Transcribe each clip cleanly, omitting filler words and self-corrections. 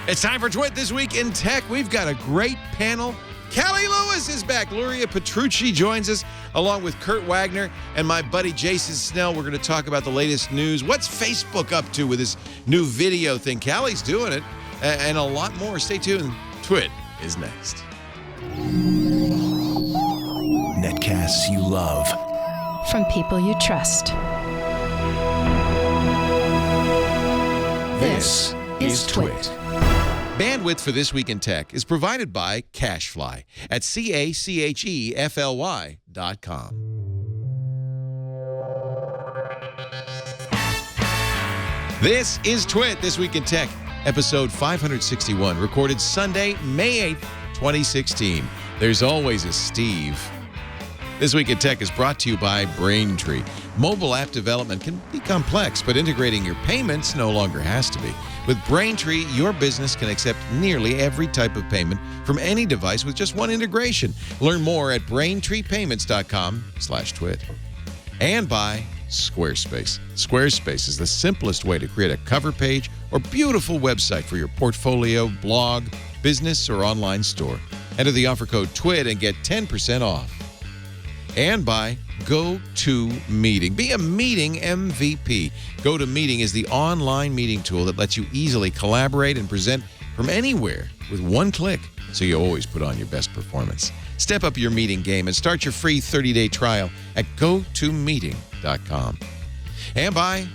It's time for Twit This Week in Tech. We've got a great panel. Callie Lewis is back. Luria Petrucci joins us, along with Kurt Wagner and my buddy Jason Snell. We're going to talk about the latest news. What's Facebook up to with this new video thing? Callie's doing it, and a lot more. Stay tuned. Twit is next. Netcasts you love. From people you trust. This is Twit. Bandwidth for This Week in Tech is provided by CacheFly at CacheFly.com. This is Twit This Week in Tech, episode 561, recorded Sunday, May 8th, 2016. There's always a Steve. This Week in Tech is brought to you by Braintree. Mobile app development can be complex, but integrating your payments no longer has to be. With Braintree, your business can accept nearly every type of payment from any device with just one integration. Learn more at braintreepayments.com/twit. And by Squarespace. Squarespace is the simplest way to create a cover page or beautiful website for your portfolio, blog, business, or online store. Enter the offer code TWIT and get 10% off. And by GoToMeeting. Be a meeting MVP. GoToMeeting is the online meeting tool that lets you easily collaborate and present from anywhere with one click, so you always put on your best performance. Step up your meeting game and start your free 30-day trial at GoToMeeting.com. And by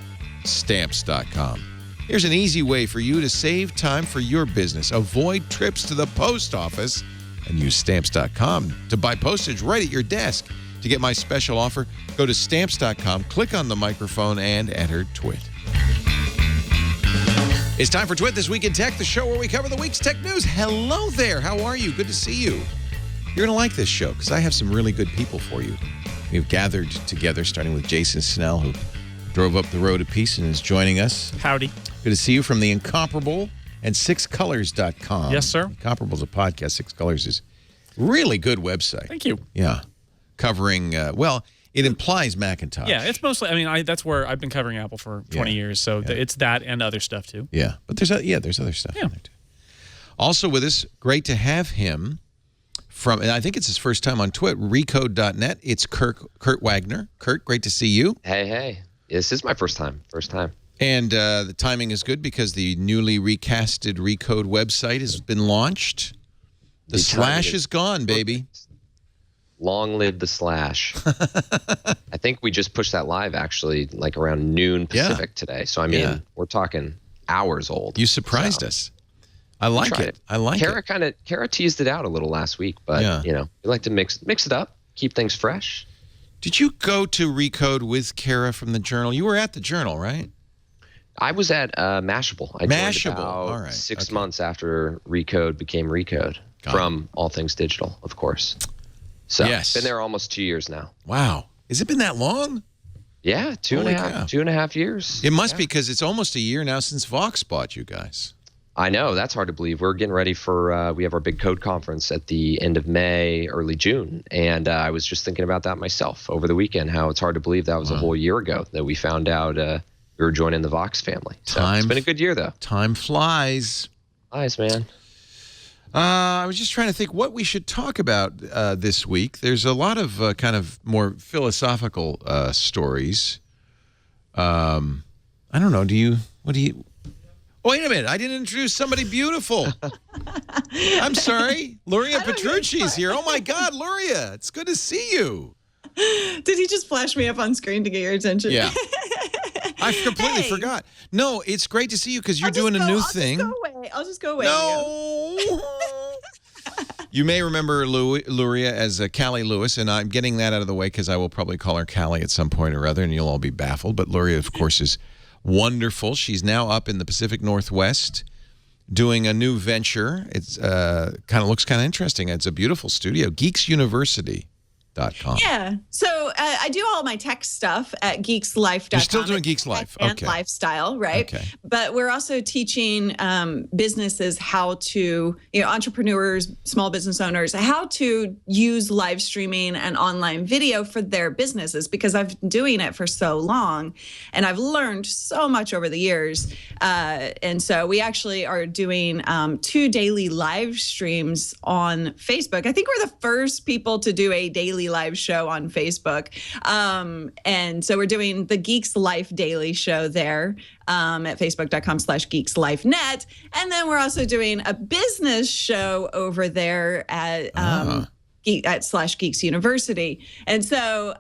Stamps.com. Here's an easy way for you to save time for your business. Avoid trips to the post office and use Stamps.com to buy postage right at your desk. To get my special offer, go to Stamps.com, click on the microphone, and enter TWIT. It's time for TWIT This Week in Tech, the show where we cover the week's tech news. Hello there. How are you? Good to see you. You're going to like this show because I have some really good people for you. We've gathered together, starting with Jason Snell, who drove up the road a piece and is joining us. Howdy. Good to see you from the Incomparable and sixcolors.com. Yes, sir. Incomparable's a podcast. Six Colors is a really good website. Thank you. Yeah. Covering, it implies Macintosh. Yeah, it's mostly, that's where I've been covering Apple for 20 years, so it's that and other stuff, too. Yeah, but there's other stuff in there, too. Also with us, great to have him from, and I think it's his first time on Twit, Recode.net. It's Kurt Wagner. Kurt, great to see you. Hey. This is my first time. And the timing is good because the newly recasted Recode website has been launched. The slash is gone, baby. Long live the slash. I think we just pushed that live, actually, like around noon Pacific today. So, we're talking hours old. You surprised us. I like it. Kara teased it out a little last week, but, we like to mix it up, keep things fresh. Did you go to Recode with Kara from the Journal? You were at the Journal, right? I was at Mashable. I joined about 6 months after Recode became Recode from All Things Digital, of course. So, been there almost 2 years now. Wow. Has it been that long? Yeah, two and a half years. It must be because it's almost a year now since Vox bought you guys. I know. That's hard to believe. We're getting ready for, we have our big code conference at the end of May, early June. And I was just thinking about that myself over the weekend, how it's hard to believe that was a whole year ago that we found out we were joining the Vox family. So it's been a good year, though. Time flies. Flies, man. I was just trying to think what we should talk about this week. There's a lot of kind of more philosophical stories. I don't know. Wait a minute. I didn't introduce somebody beautiful. I'm sorry. Luria Petrucci is here. Oh, my God, Luria. It's good to see you. Did he just flash me up on screen to get your attention? Yeah. I completely forgot. No, it's great to see you because you're doing a new thing. I'll just go away. No. You may remember Luria as Callie Lewis, and I'm getting that out of the way because I will probably call her Callie at some point or other, and you'll all be baffled. But Luria, of course, is wonderful. She's now up in the Pacific Northwest doing a new venture. It's looks kind of interesting. It's a beautiful studio, geeksuniversity.com. Yeah. So I do all my tech stuff at geekslife.com. You're still doing Geeks Life. And Okay. lifestyle, right? Okay. But we're also teaching businesses how to, entrepreneurs, small business owners, how to use live streaming and online video for their businesses, because I've been doing it for so long and I've learned so much over the years. And so we actually are doing 2 daily live streams on Facebook. I think we're the first people to do a daily live show on Facebook. And so we're doing the Geeks Life Daily Show there at facebook.com/geekslifenet. And then we're also doing a business show over there at /Geeks University. And so,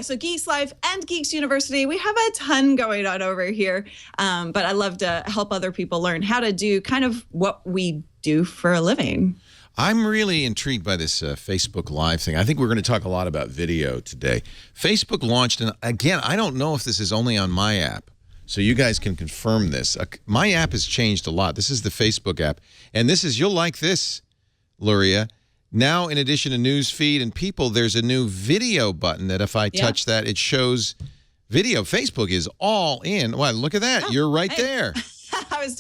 so Geeks Life and Geeks University, we have a ton going on over here. But I love to help other people learn how to do kind of what we do for a living. I'm really intrigued by this Facebook Live thing. I think we're going to talk a lot about video today. Facebook launched, and again, I don't know if this is only on my app, so you guys can confirm this. My app has changed a lot. This is the Facebook app, and you'll like this, Luria. Now, in addition to news feed and people, there's a new video button that if I touch that, it shows video. Facebook is all in. Wow, look at that. You're right there. I was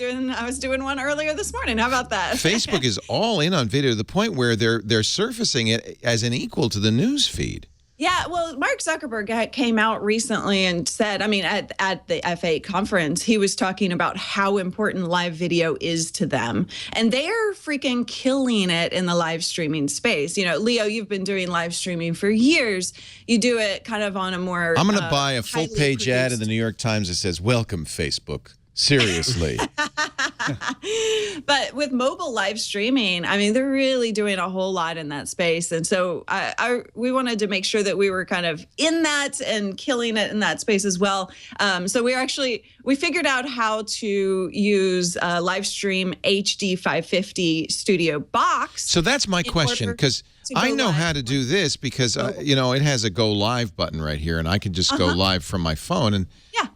doing one earlier this morning. How about that? Facebook is all in on video to the point where they're surfacing it as an equal to the news feed. Yeah, well, Mark Zuckerberg came out recently and said, at the F8 conference, he was talking about how important live video is to them. And they're freaking killing it in the live streaming space. Leo, you've been doing live streaming for years. You do it kind of on a more I'm going to buy a full-page ad in the New York Times that says, "Welcome, Facebook." Seriously. But with mobile live streaming, they're really doing a whole lot in that space. And so we wanted to make sure that we were kind of in that and killing it in that space as well. So we figured out how to use live stream HD 550 Studio Box. So that's my question, because I know how to do this because, it has a go live button right here, and I can just go live from my phone. And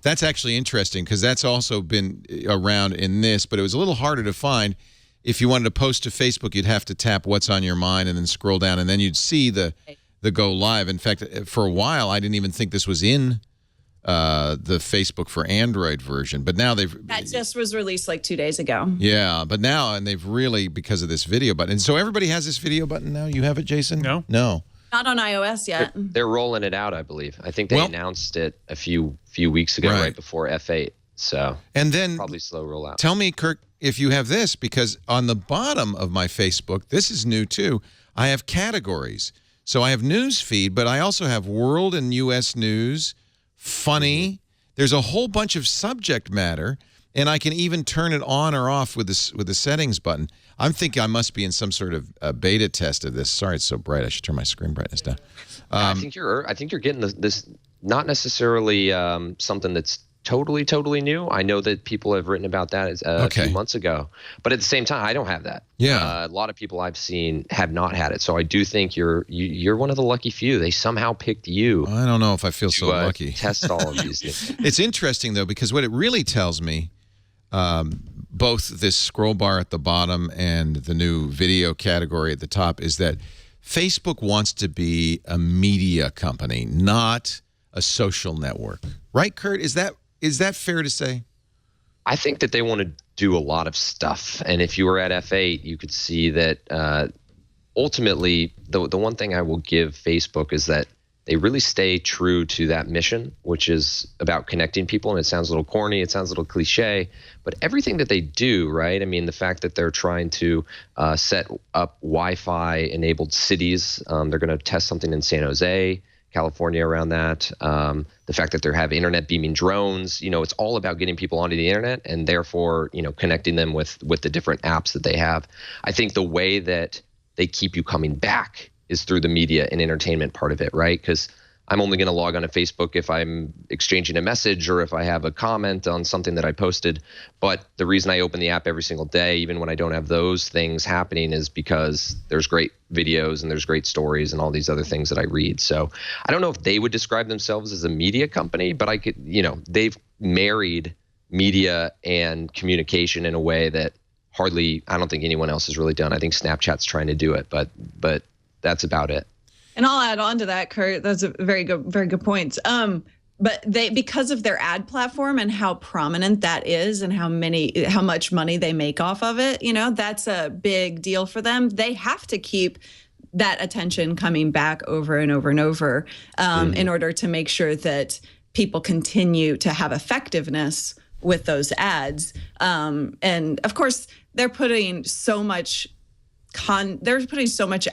that's actually interesting because that's also been around in this, but it was a little harder to find. If you wanted to post to Facebook, you'd have to tap what's on your mind and then scroll down, and then you'd see the go live. In fact, for a while, I didn't even think this was in the Facebook for Android version, but now that just was released like 2 days ago. Yeah, but now, and they've really, because of this video button. And so everybody has this video button now. You have it, Jason? No. Not on iOS yet. They're rolling it out, I believe. I think they announced it a few weeks ago, right before F8. So and then probably slow rollout. Tell me, Kirk, if you have this, because on the bottom of my Facebook, this is new too, I have categories. So I have news feed, but I also have world and U.S. news, funny. There's a whole bunch of subject matter, and I can even turn it on or off with the settings button. I'm thinking I must be in some sort of beta test of this. Sorry, it's so bright. I should turn my screen brightness down. I think you're getting this not necessarily something that's totally new. I know that people have written about that a few months ago, but at the same time, I don't have that. Yeah, a lot of people I've seen have not had it, so I do think you're one of the lucky few. They somehow picked you. I don't know if I feel so lucky. Test all of these things. It's interesting though, because what it really tells me, both this scroll bar at the bottom and the new video category at the top, is that Facebook wants to be a media company, not a social network. Right, Kurt? Is that fair to say? I think that they want to do a lot of stuff. And if you were at F8, you could see that ultimately the one thing I will give Facebook is that they really stay true to that mission, which is about connecting people. And it sounds a little corny, it sounds a little cliche, but everything that they do, right? The fact that they're trying to set up Wi-Fi enabled cities, they're going to test something in San Jose, California around that. The fact that they have internet beaming drones, it's all about getting people onto the internet and therefore, connecting them with the different apps that they have. I think the way that they keep you coming back is through the media and entertainment part of it, right? Because I'm only going to log on to Facebook if I'm exchanging a message or if I have a comment on something that I posted. But the reason I open the app every single day, even when I don't have those things happening, is because there's great videos and there's great stories and all these other things that I read. So I don't know if they would describe themselves as a media company, but I could, they've married media and communication in a way that I don't think anyone else has really done. I think Snapchat's trying to do it, but that's about it. And I'll add on to that, Kurt. That's a very good point. But because of their ad platform and how prominent that is and how much money they make off of it, that's a big deal for them. They have to keep that attention coming back over and over and over in order to make sure that people continue to have effectiveness with those ads. And of course, they're putting so much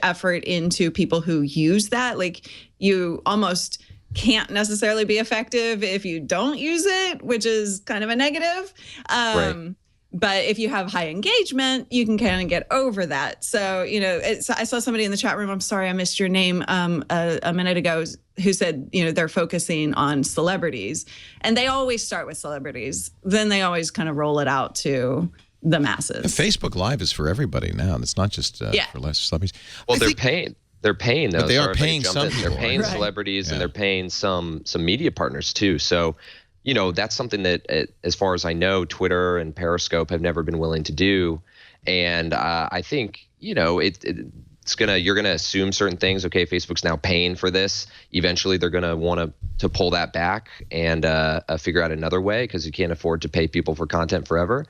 effort into people who use that. Like, you almost can't necessarily be effective if you don't use it, which is kind of a negative. Right. But if you have high engagement, you can kind of get over that. So, I saw somebody in the chat room, I'm sorry I missed your name a minute ago, who said, they're focusing on celebrities. And they always start with celebrities. Then they always kind of roll it out to the masses. Facebook Live is for everybody now. It's not just for less celebrities. Well, they're paying. They're paying those. But they are paying some people. They're paying celebrities, and they're paying some media partners too. So, that's something that, as far as I know, Twitter and Periscope have never been willing to do. And I think, you're gonna assume certain things. Okay, Facebook's now paying for this. Eventually, they're gonna want to pull that back and figure out another way, because you can't afford to pay people for content forever.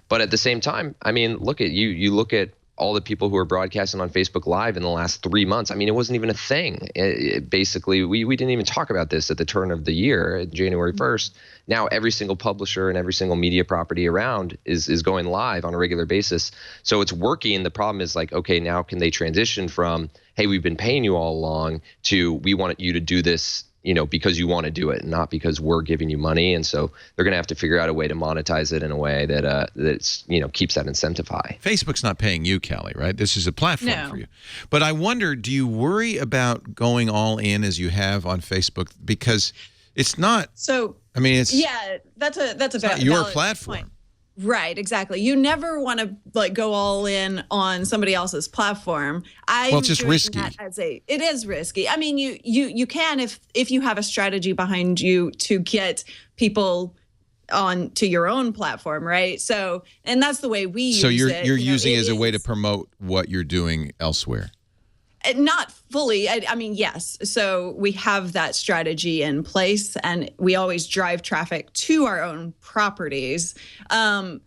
But at the same time, I mean, look at you look at all the people who are broadcasting on Facebook Live in the last 3 months. I mean, it wasn't even a thing. Basically, we didn't even talk about this at the turn of the year, January 1st. Now every single publisher and every single media property around is going live on a regular basis. So it's working. The problem is, like, okay, now can they transition from, hey, we've been paying you all along, to we want you to do this, because you want to do it, not because we're giving you money. And so they're going to have to figure out a way to monetize it in a way that that's keeps that incentive high. Facebook's not paying you, Callie, right? This is a platform for you. But I wonder, do you worry about going all in as you have on Facebook? Because it's not. So I mean, it's that's a not your platform. Point. Right, exactly. You never want to go all in on somebody else's platform. Well, it's just risky. It is risky. I mean, you can if you have a strategy behind you to get people on to your own platform, right? So, and that's the way we use it. So you're using it as a way to promote what you're doing elsewhere. Not fully. I mean, yes. So we have that strategy in place, and we always drive traffic to our own properties. So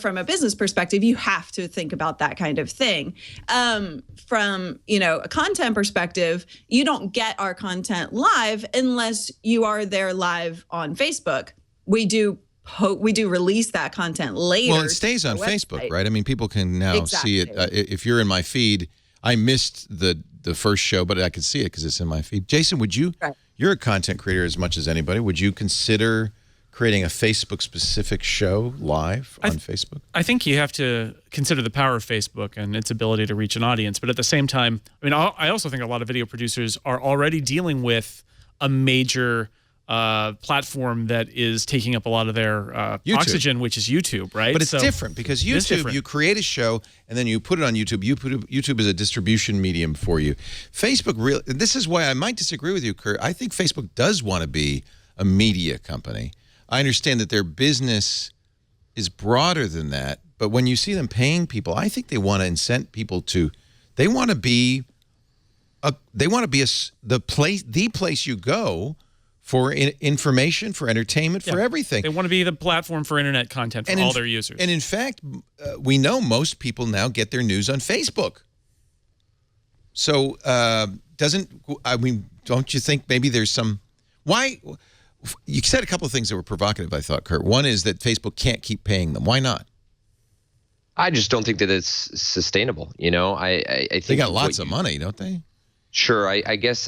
from a business perspective, you have to think about that kind of thing. From a content perspective, you don't get our content live unless you are there live on Facebook. We do release that content later. Well, it stays on Facebook, right? I mean, people can now see it. If you're in my feed, I missed the first show, but I can see it because it's in my feed. Jason, would you? Right. You're a content creator as much as anybody. Would you consider creating a Facebook-specific show live on Facebook? I think you have to consider the power of Facebook and its ability to reach an audience. But at the same time, I mean, I also think a lot of video producers are already dealing with a major platform that is taking up a lot of their oxygen, which is YouTube, right? But it's different, because YouTube, you create a show and then you put it on YouTube. YouTube is a distribution medium for you. Facebook, this is why I might disagree with you, Kurt. I think Facebook does want to be a media company. I understand that their business is broader than that, but when you see them paying people, I think they want to incent people to. They want to be the place you go for information, for entertainment, for everything. They want to be the platform for internet content for all their users. And in fact, we know most people now get their news on Facebook. So don't you think maybe there's some, why, you said a couple of things that were provocative, I thought, Kurt. One is that Facebook can't keep paying them. Why not? I just don't think that it's sustainable. I think they got lots of money, don't they? Sure, I guess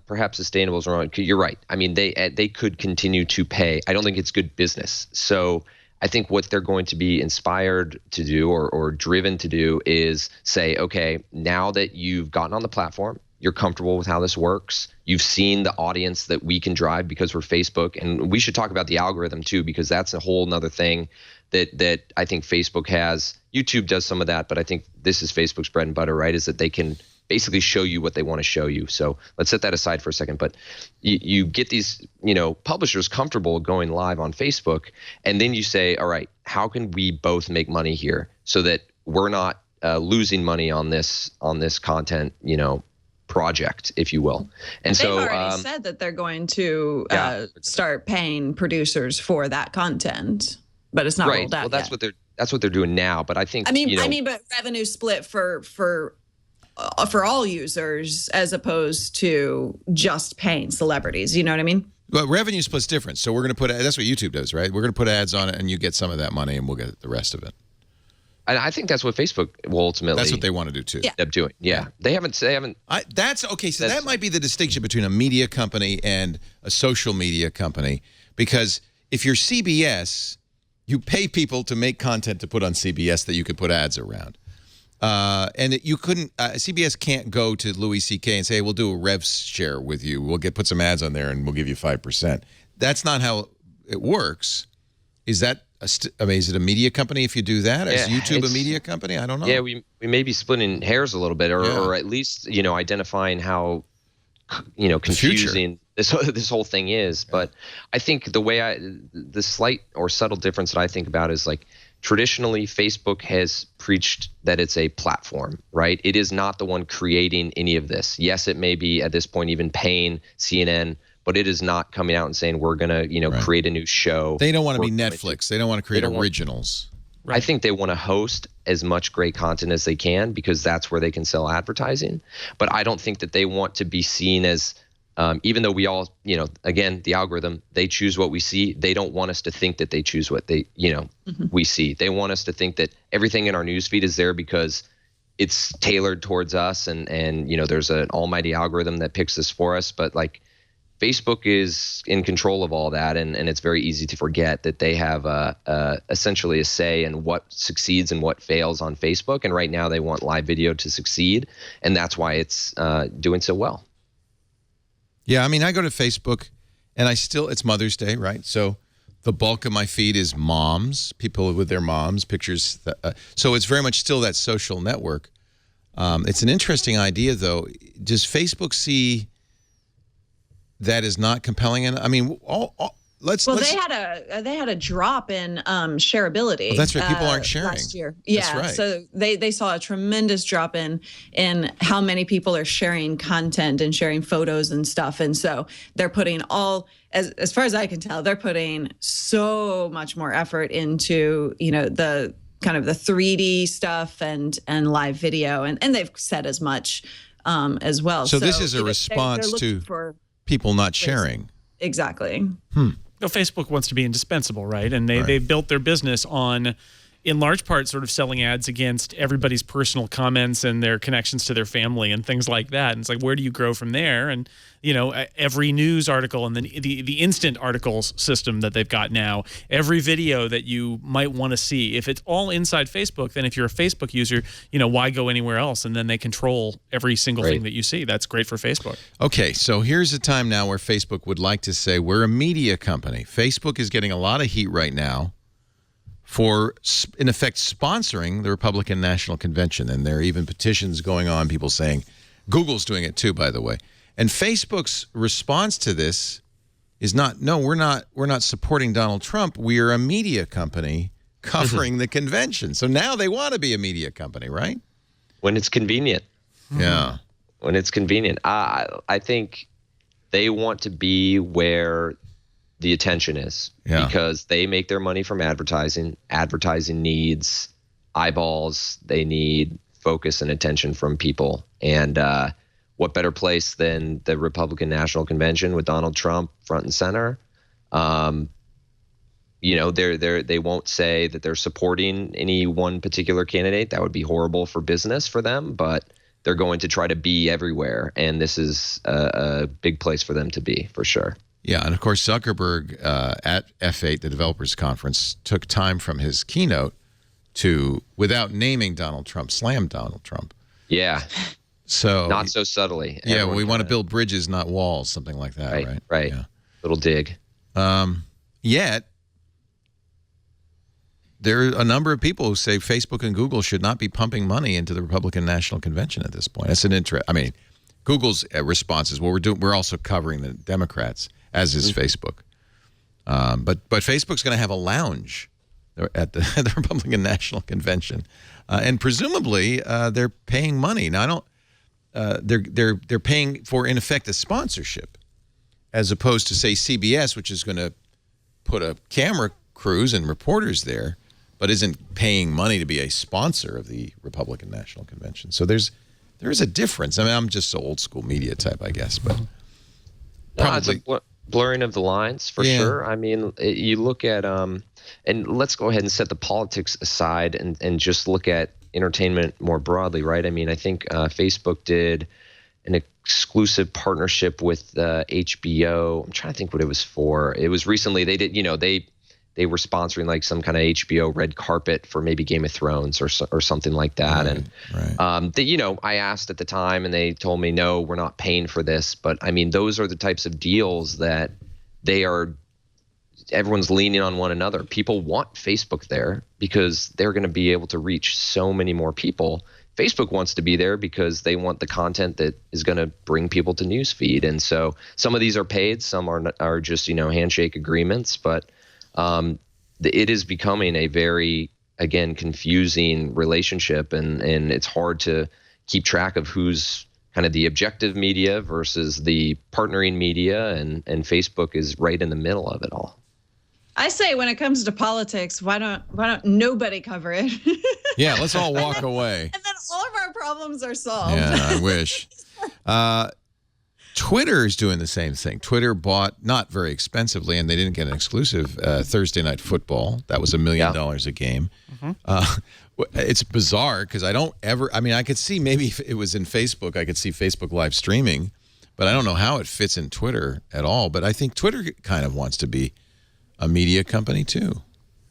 perhaps sustainable is wrong. You're right. I mean, they could continue to pay. I don't think it's good business. So I think what they're going to be inspired to do or driven to do is say, okay, now that you've gotten on the platform, you're comfortable with how this works. You've seen the audience that we can drive because we're Facebook. And we should talk about the algorithm too, because that's a whole nother thing that I think Facebook has. YouTube does some of that, but I think this is Facebook's bread and butter, right? Is that they can basically show you what they want to show you. So let's set that aside for a second. But you get these, publishers comfortable going live on Facebook, and then you say, all right, how can we both make money here so that we're not losing money on this content, project, if you will. And They've so already said that they're going to start paying producers for that content, but it's not rolled out yet. Well, that's what they're doing now. But I think but revenue split for all users as opposed to just paying celebrities. You know what I mean? But revenue split's different. So we're going to put, that's what YouTube does, right? We're going to put ads on it and you get some of that money and we'll get the rest of it. And I think that's what Facebook will ultimately. That's what they want to do too. End up doing. Yeah. They haven't. That's okay. So that might be the distinction between a media company and a social media company, because if you're CBS, you pay people to make content to put on CBS that you could put ads around. And you couldn't, CBS can't go to Louis C.K. and say, hey, we'll do a rev share with you. We'll put some ads on there and we'll give you 5%. That's not how it works. Is that, is it a media company if you do that? Is YouTube a media company? I don't know. Yeah, we may be splitting hairs a little bit, or at least, identifying how, confusing this whole thing is. But I think the slight or subtle difference that I think about is like, traditionally, Facebook has preached that it's a platform, right? It is not the one creating any of this. Yes, it may be at this point even paying CNN, but it is not coming out and saying we're going to, create a new show. They don't want to be Netflix. They don't want to create originals. I think they want to host as much great content as they can because that's where they can sell advertising. But I don't think that they want to be seen as even though we all, again, the algorithm, they choose what we see. They don't want us to think that they choose what they, we see. They want us to think that everything in our newsfeed is there because it's tailored towards us. And there's an almighty algorithm that picks this for us. But like Facebook is in control of all that. And it's very easy to forget that they have essentially a say in what succeeds and what fails on Facebook. And right now they want live video to succeed. And that's why it's doing so well. Yeah, I mean, I go to Facebook, and it's Mother's Day, right? So the bulk of my feed is moms, people with their moms, pictures. So it's very much still that social network. It's an interesting idea, though. Does Facebook see that as not compelling? And I mean, they had a drop in shareability. Well, that's right. People aren't sharing last year. Yeah, that's right. So they saw a tremendous drop in how many people are sharing content and sharing photos and stuff. And so they're putting as far as I can tell, they're putting so much more effort into the kind of the 3D stuff and live video, and they've said as much as well. So this is a response to people not sharing. Exactly. Facebook wants to be indispensable, right? And they've built their business on, in large part, sort of selling ads against everybody's personal comments and their connections to their family and things like that. And it's like, where do you grow from there? And every news article and then the instant articles system that they've got now, every video that you might want to see, if it's all inside Facebook, then if you're a Facebook user, why go anywhere else? And then they control every single thing that you see. That's great for Facebook. Okay, so here's a time now where Facebook would like to say we're a media company. Facebook is getting a lot of heat right now for, in effect, sponsoring the Republican National Convention. And there are even petitions going on, people saying, Google's doing it too, by the way. And Facebook's response to this is we're not supporting Donald Trump. We are a media company covering the convention. So now they want to be a media company, right? When it's convenient. Yeah. When it's convenient. I think they want to be where the attention is because they make their money from advertising. Advertising needs eyeballs. They need focus and attention from people. And what better place than the Republican National Convention with Donald Trump front and center? They won't say that they're supporting any one particular candidate. That would be horrible for business for them, but they're going to try to be everywhere. And this is a big place for them to be, for sure. Yeah, and of course, Zuckerberg at F8, the developers conference, took time from his keynote to, without naming Donald Trump, slam Donald Trump. Yeah. So not so subtly. Yeah, we want to build bridges, not walls, something like that, right? Right. Yeah. Little dig. Yet, there are a number of people who say Facebook and Google should not be pumping money into the Republican National Convention at this point. That's an interest. I mean, Google's response is, well, we're also covering the Democrats, as is Facebook. But Facebook's going to have a lounge at the Republican National Convention, and presumably they're paying money. Now, they're paying for, in effect, a sponsorship, as opposed to, say, CBS, which is going to put a camera crews and reporters there, but isn't paying money to be a sponsor of the Republican National Convention. So there is a difference. I mean, I'm just an old school media type, I guess, but probably it's a blurring of the lines for sure. I mean, you look at and let's go ahead and set the politics aside and just look at entertainment more broadly, right? I mean, I think Facebook did an exclusive partnership with HBO. I'm trying to think what it was for. It was recently. They did, they were sponsoring like some kind of HBO red carpet for maybe Game of Thrones or something like that. I asked at the time and they told me, no, we're not paying for this. But I mean, those are the types of deals that everyone's leaning on one another. People want Facebook there because they're going to be able to reach so many more people. Facebook wants to be there because they want the content that is going to bring people to newsfeed. And so some of these are paid, some are just, handshake agreements, but it is becoming a very, again, confusing relationship, and it's hard to keep track of who's kind of the objective media versus the partnering media, and Facebook is right in the middle of it all. I say when it comes to politics, why don't nobody cover it? Yeah, let's all walk away. And then all of our problems are solved. Yeah, I wish. Twitter is doing the same thing. Twitter bought, not very expensively, and they didn't get an exclusive, Thursday Night Football. That was $1 million a game. It's bizarre because I could see maybe if it was in Facebook, I could see Facebook live streaming, but I don't know how it fits in Twitter at all. But I think Twitter kind of wants to be a media company too.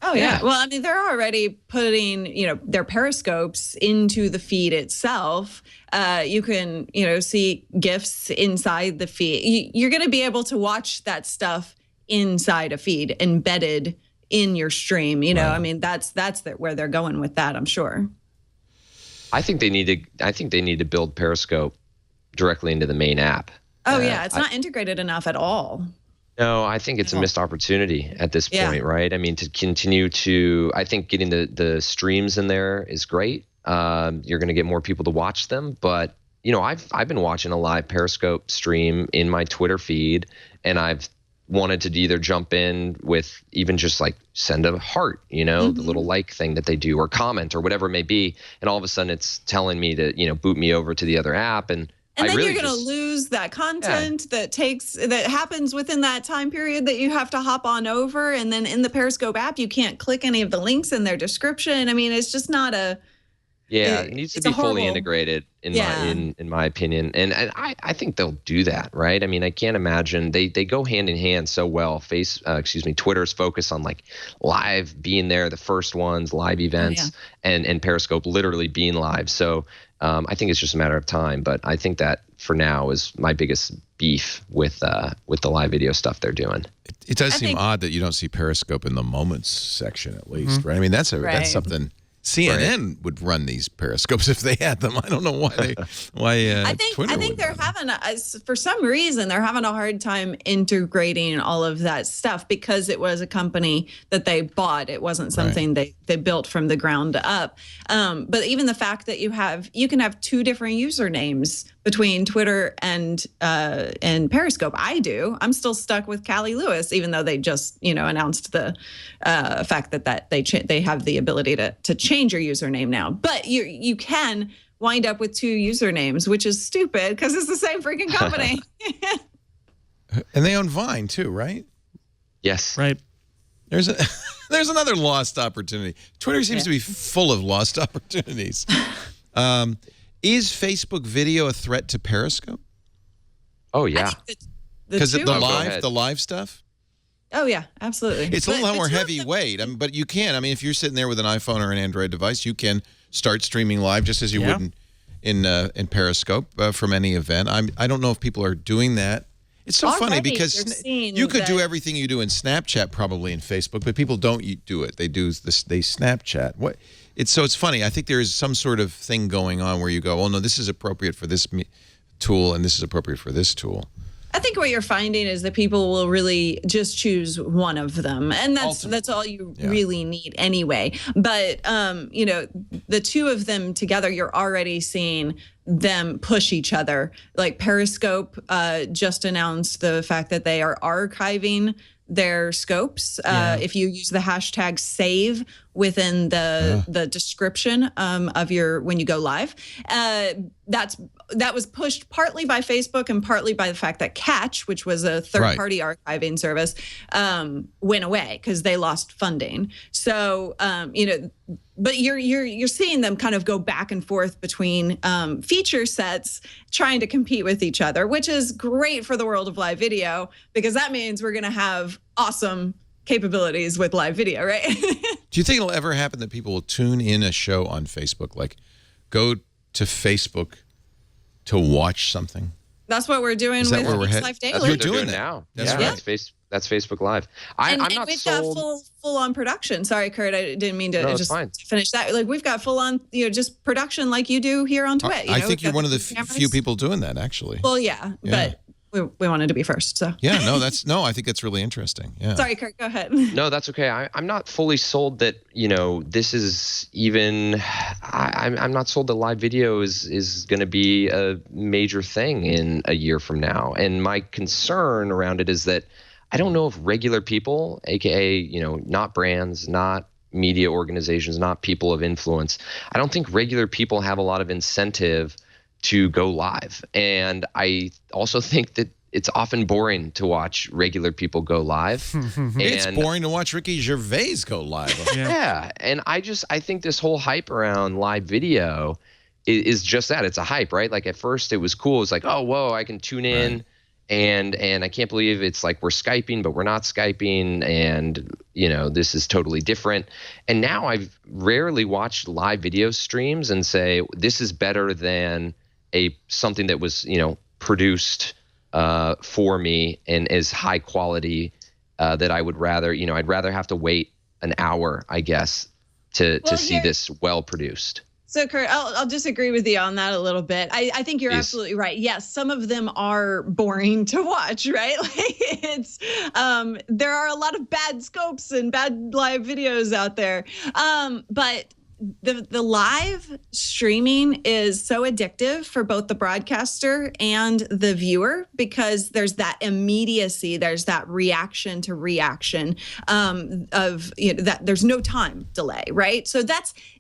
Oh yeah. Well, I mean, they're already putting, their periscopes into the feed itself. You can, see GIFs inside the feed. You're going to be able to watch that stuff inside a feed, embedded in your stream. Right. I mean, that's where they're going with that, I'm sure. I think they need to build Periscope directly into the main app. Oh yeah, it's not integrated enough at all. No, I think it's a missed opportunity at this point, right? I mean, to continue to, I think getting the streams in there is great. You're going to get more people to watch them, but I've been watching a live Periscope stream in my Twitter feed, and I've wanted to either jump in with even just like send a heart, the little like thing that they do, or comment or whatever it may be, and all of a sudden it's telling me to boot me over to the other app, and then you're going to lose that content that happens within that time period that you have to hop on over. And then in the Periscope app, you can't click any of the links in their description. I mean, it's just not a. Yeah, it needs to be fully integrated in my opinion. And I think they'll do that, right? I mean, I can't imagine they go hand in hand so well. Twitter's focus on like live being there, the first ones, live events, and Periscope literally being live. So I think it's just a matter of time. But I think that for now is my biggest beef with the live video stuff they're doing. It does seem odd that you don't see Periscope in the moments section at least, right? I mean, that's something. CNN would run these periscopes if they had them. I don't know why I think they're having for some reason they're having a hard time integrating all of that stuff because it was a company that they bought. It wasn't something they built from the ground up. But even the fact that you can have two different usernames between Twitter and Periscope. I'm still stuck with Callie Lewis, even though they just announced the fact that they have the ability to change your username now. But you can wind up with two usernames, which is stupid because it's the same freaking company. And they own Vine too, right? Yes. Right. There's another lost opportunity. Twitter seems to be full of lost opportunities. Is Facebook video a threat to Periscope? Oh yeah. Because the live stuff? Oh yeah, absolutely. It's a little more heavyweight, but you can. I mean, if you're sitting there with an iPhone or an Android device, you can start streaming live just as you would in Periscope from any event. I don't know if people are doing that. It's so funny because you could do everything you do in Snapchat probably in Facebook, but people don't do it. They Snapchat. What? It's funny. I think there is some sort of thing going on where you go, oh no, this is appropriate for this tool and this is appropriate for this tool. I think what you're finding is that people will really just choose one of them, and that's all you really need anyway. But the two of them together, you're already seeing them push each other. Like Periscope just announced the fact that they are archiving their scopes. If you use the hashtag save within the description of when you go live, that was pushed partly by Facebook and partly by the fact that Catch, which was a third-party archiving service, went away because they lost funding. So but you're seeing them kind of go back and forth between feature sets trying to compete with each other, which is great for the world of live video, because that means we're going to have awesome capabilities with live video, right? Do you think it'll ever happen that people will tune in a show on Facebook, like go to Facebook to watch something? That's what we're doing with Live Daily. That's what they're doing now. That's right. That's Facebook Live. I'm not we've sold. got full on production. Sorry, Kurt, I didn't mean to finish that. Like, we've got full on, just production like you do here on Twit. I think you're one of the few people doing that, actually. Well, but we wanted to be first. So I think that's really interesting. Yeah. Sorry, Kurt, go ahead. No, that's okay. I'm not fully sold that this is even. I'm not sold that live video is going to be a major thing in a year from now. And my concern around it is that I don't know if regular people, aka not brands, not media organizations, not people of influence, I don't think regular people have a lot of incentive to go live. And I also think that it's often boring to watch regular people go live. It's boring to watch Ricky Gervais go live. Yeah. And I think this whole hype around live video is just that. It's a hype, right? Like, at first it was cool. It's like, oh, whoa, I can tune in. Right. And I can't believe it's like we're Skyping, but we're not Skyping. And, this is totally different. And now I've rarely watched live video streams and say, this is better than something that was, produced for me and is high quality, that I would rather, I'd rather have to wait an hour, I guess, to see this well produced. So, Kurt, I'll disagree with you on that a little bit. I think you're absolutely right. Yes, some of them are boring to watch, right? Like, there are a lot of bad scopes and bad live videos out there. But the live streaming is so addictive for both the broadcaster and the viewer, because there's that immediacy, there's that reaction to reaction of that there's no time delay, right? So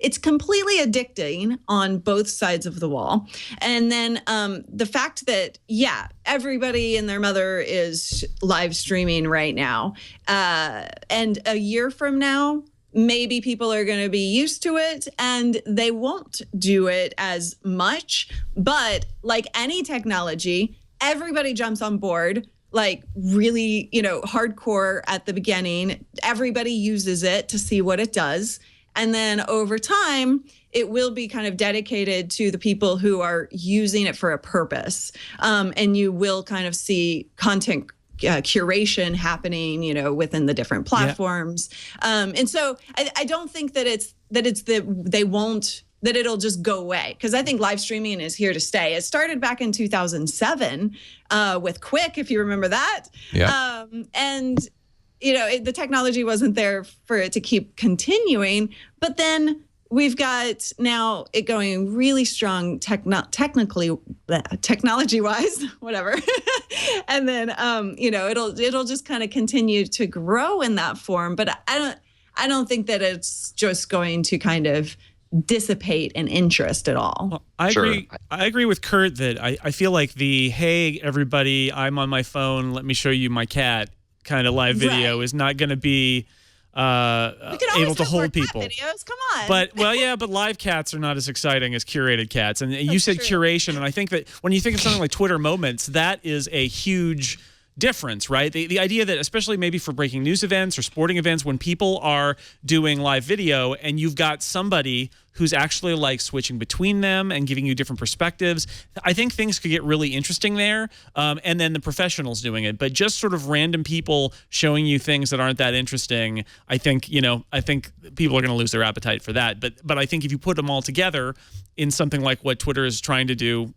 it's completely addicting on both sides of the wall. And then the fact that everybody and their mother is live streaming right now, and a year from now, maybe people are going to be used to it and they won't do it as much. But like any technology, everybody jumps on board, like really, hardcore at the beginning. Everybody uses it to see what it does. And then over time, it will be kind of dedicated to the people who are using it for a purpose. And you will kind of see content curation happening, within the different platforms. And so I don't think that it'll just go away, because I think live streaming is here to stay. It started back in 2007 with Quick, if you remember that. Yeah. And the technology wasn't there for it to keep continuing, but then we've got now it going really strong technology-wise, whatever. And then, it'll just kind of continue to grow in that form. But I don't think that it's just going to kind of dissipate in interest at all. Well, I agree with Kurt that I feel like the, hey, everybody, I'm on my phone, let me show you my cat kind of live video is not going to be able to hold people. Videos. Come on. But live cats are not as exciting as curated cats. And you said curation, and I think that when you think of something like Twitter Moments, that is a huge difference, right? The idea that, especially maybe for breaking news events or sporting events, when people are doing live video and you've got somebody who's actually like switching between them and giving you different perspectives, I think things could get really interesting there. And then the professionals doing it, but just sort of random people showing you things that aren't that interesting. I think people are going to lose their appetite for that. But I think if you put them all together in something like what Twitter is trying to do,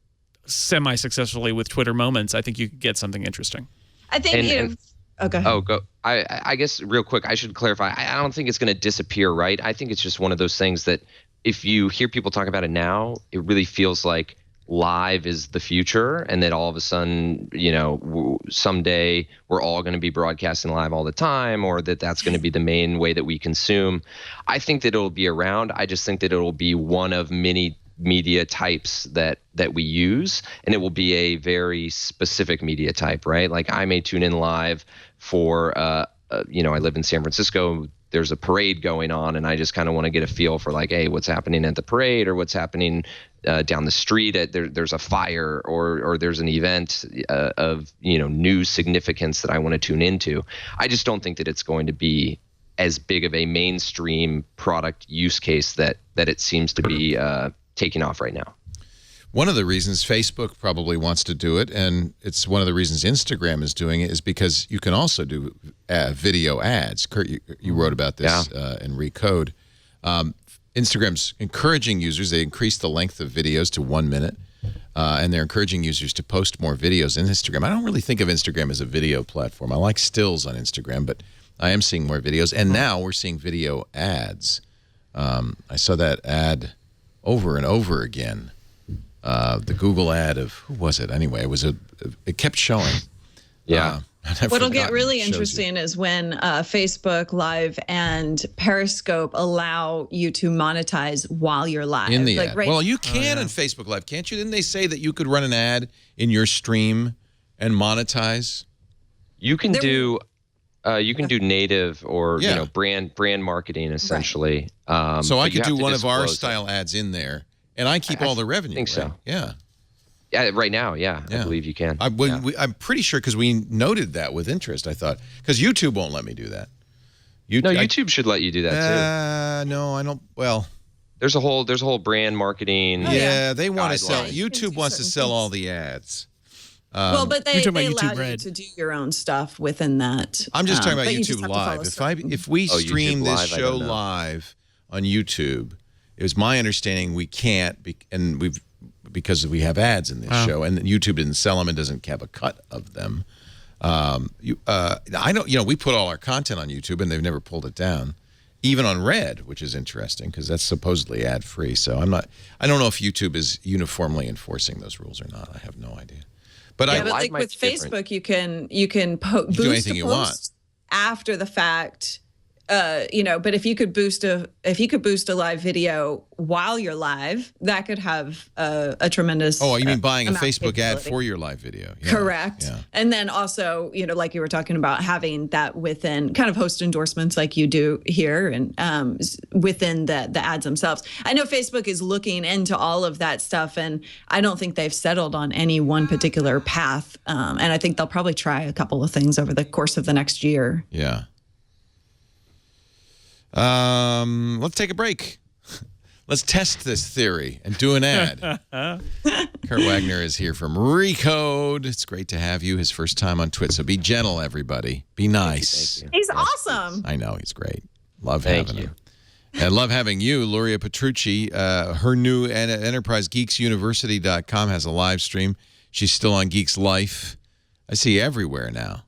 semi-successfully with Twitter Moments, I think you could get something interesting. I think okay. Oh, go. I guess real quick, I should clarify. I don't think it's going to disappear, right? I think it's just one of those things that if you hear people talk about it now, it really feels like live is the future, and that all of a sudden, someday we're all going to be broadcasting live all the time, or that's going to be the main way that we consume. I think that it'll be around. I just think that it'll be one of many media types that we use, and it will be a very specific media type, right? Like I may tune in live for, I live in San Francisco. There's a parade going on, and I just kind of want to get a feel for like, hey, what's happening at the parade, or what's happening down the street. There's a fire, or there's an event of news significance that I want to tune into. I just don't think that it's going to be as big of a mainstream product use case that it seems to be taking off right now. One of the reasons Facebook probably wants to do it, and it's one of the reasons Instagram is doing it, is because you can also do video ads. Kurt, you wrote about this in Recode. Instagram's encouraging users. They increase the length of videos to 1 minute, and they're encouraging users to post more videos in Instagram. I don't really think of Instagram as a video platform. I like stills on Instagram, but I am seeing more videos, and now we're seeing video ads. I saw that ad over and over again. The Google ad of, who was it anyway? It kept showing. Yeah. What'll get really interesting is when Facebook Live and Periscope allow you to monetize while you're live. In the ad. Well, you can in Facebook Live, can't you? Didn't they say that you could run an ad in your stream and monetize? You can do native or brand marketing essentially. Right. So I could do one of our style ads in there. And I keep all the revenue. I think so. Yeah. Yeah, right now, I believe you can. I'm pretty sure because we noted that with interest. I thought because YouTube won't let me do that. YouTube should let you do that too. No, I don't. Well, there's a whole brand marketing. Yeah, they want to sell. YouTube wants to sell all the ads. But they allow you to do your own stuff within that. I'm just talking about YouTube Live. If we stream this show live on YouTube. It was my understanding we can't, because we have ads in this show, and YouTube didn't sell them and doesn't have a cut of them. I know, we put all our content on YouTube, and they've never pulled it down, even on Red, which is interesting because that's supposedly ad free. So I don't know if YouTube is uniformly enforcing those rules or not. I have no idea. But like with Facebook, you can boost do anything you want after the fact. But if you could boost a live video while you're live, that could have a tremendous. Oh, you mean buying a Facebook ad for your live video? Yeah. Correct. Yeah. And then also, like you were talking about, having that within kind of host endorsements like you do here, and within the ads themselves. I know Facebook is looking into all of that stuff, and I don't think they've settled on any one particular path. And I think they'll probably try a couple of things over the course of the next year. Yeah. Let's take a break. Let's test this theory and do an ad. Kurt Wagner is here from Recode. It's great to have you. His first time on Twit. So be gentle, everybody. Be nice. Thank you. He's awesome. I know. He's great. Love having him. And love having you, Luria Petrucci. Her new EnterpriseGeeksUniversity.com has a live stream. She's still on Geeks Life. I see you everywhere now.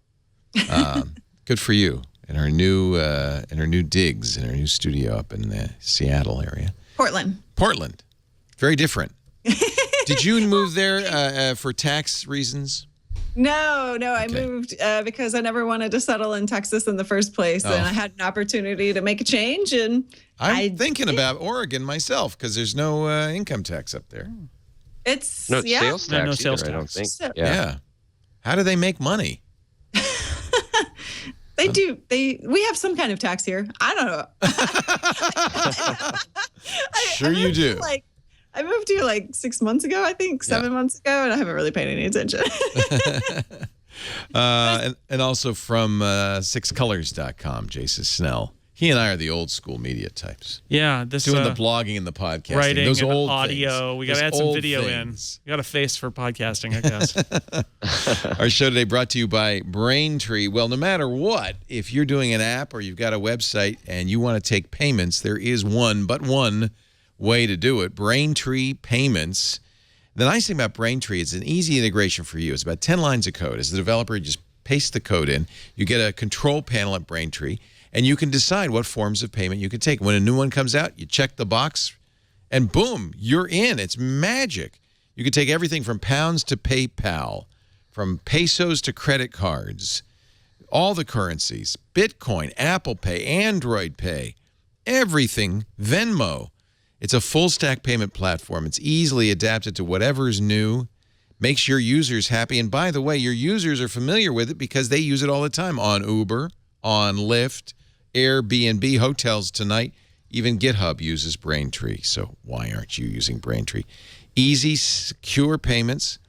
Good for you. In her new digs, in her new studio up in the Seattle area. Portland. Very different. Did you move there for tax reasons? No. I moved because I never wanted to settle in Texas in the first place. And I had an opportunity to make a change. And I'm thinking about Oregon myself because there's no income tax up there. It's no sales tax. No sales tax. I don't think. Yeah. How do they make money? They do. We have some kind of tax here. I don't know. Sure you do. I moved here like 6 months ago, I think, 7 months ago, and I haven't really paid any attention. and also from sixcolors.com, Jason Snell. He and I are the old school media types. Yeah, doing the blogging and the podcasting, writing, those and old audio. Things. We got to add some video things. We got a face for podcasting, I guess. Our show today brought to you by Braintree. Well, no matter what, if you're doing an app or you've got a website and you want to take payments, there is one way to do it. Braintree Payments. The nice thing about Braintree is an easy integration for you. It's about 10 lines of code. As the developer, you just paste the code in. You get a control panel at Braintree, and you can decide what forms of payment you can take. When a new one comes out, you check the box, and boom, you're in. It's magic. You can take everything from pounds to PayPal, from pesos to credit cards, all the currencies, Bitcoin, Apple Pay, Android Pay, everything, Venmo. It's a full-stack payment platform. It's easily adapted to whatever's new, makes your users happy. And by the way, your users are familiar with it because they use it all the time on Uber, on Lyft, Airbnb, hotels tonight. Even GitHub uses Braintree. So why aren't you using Braintree? Easy, secure payments.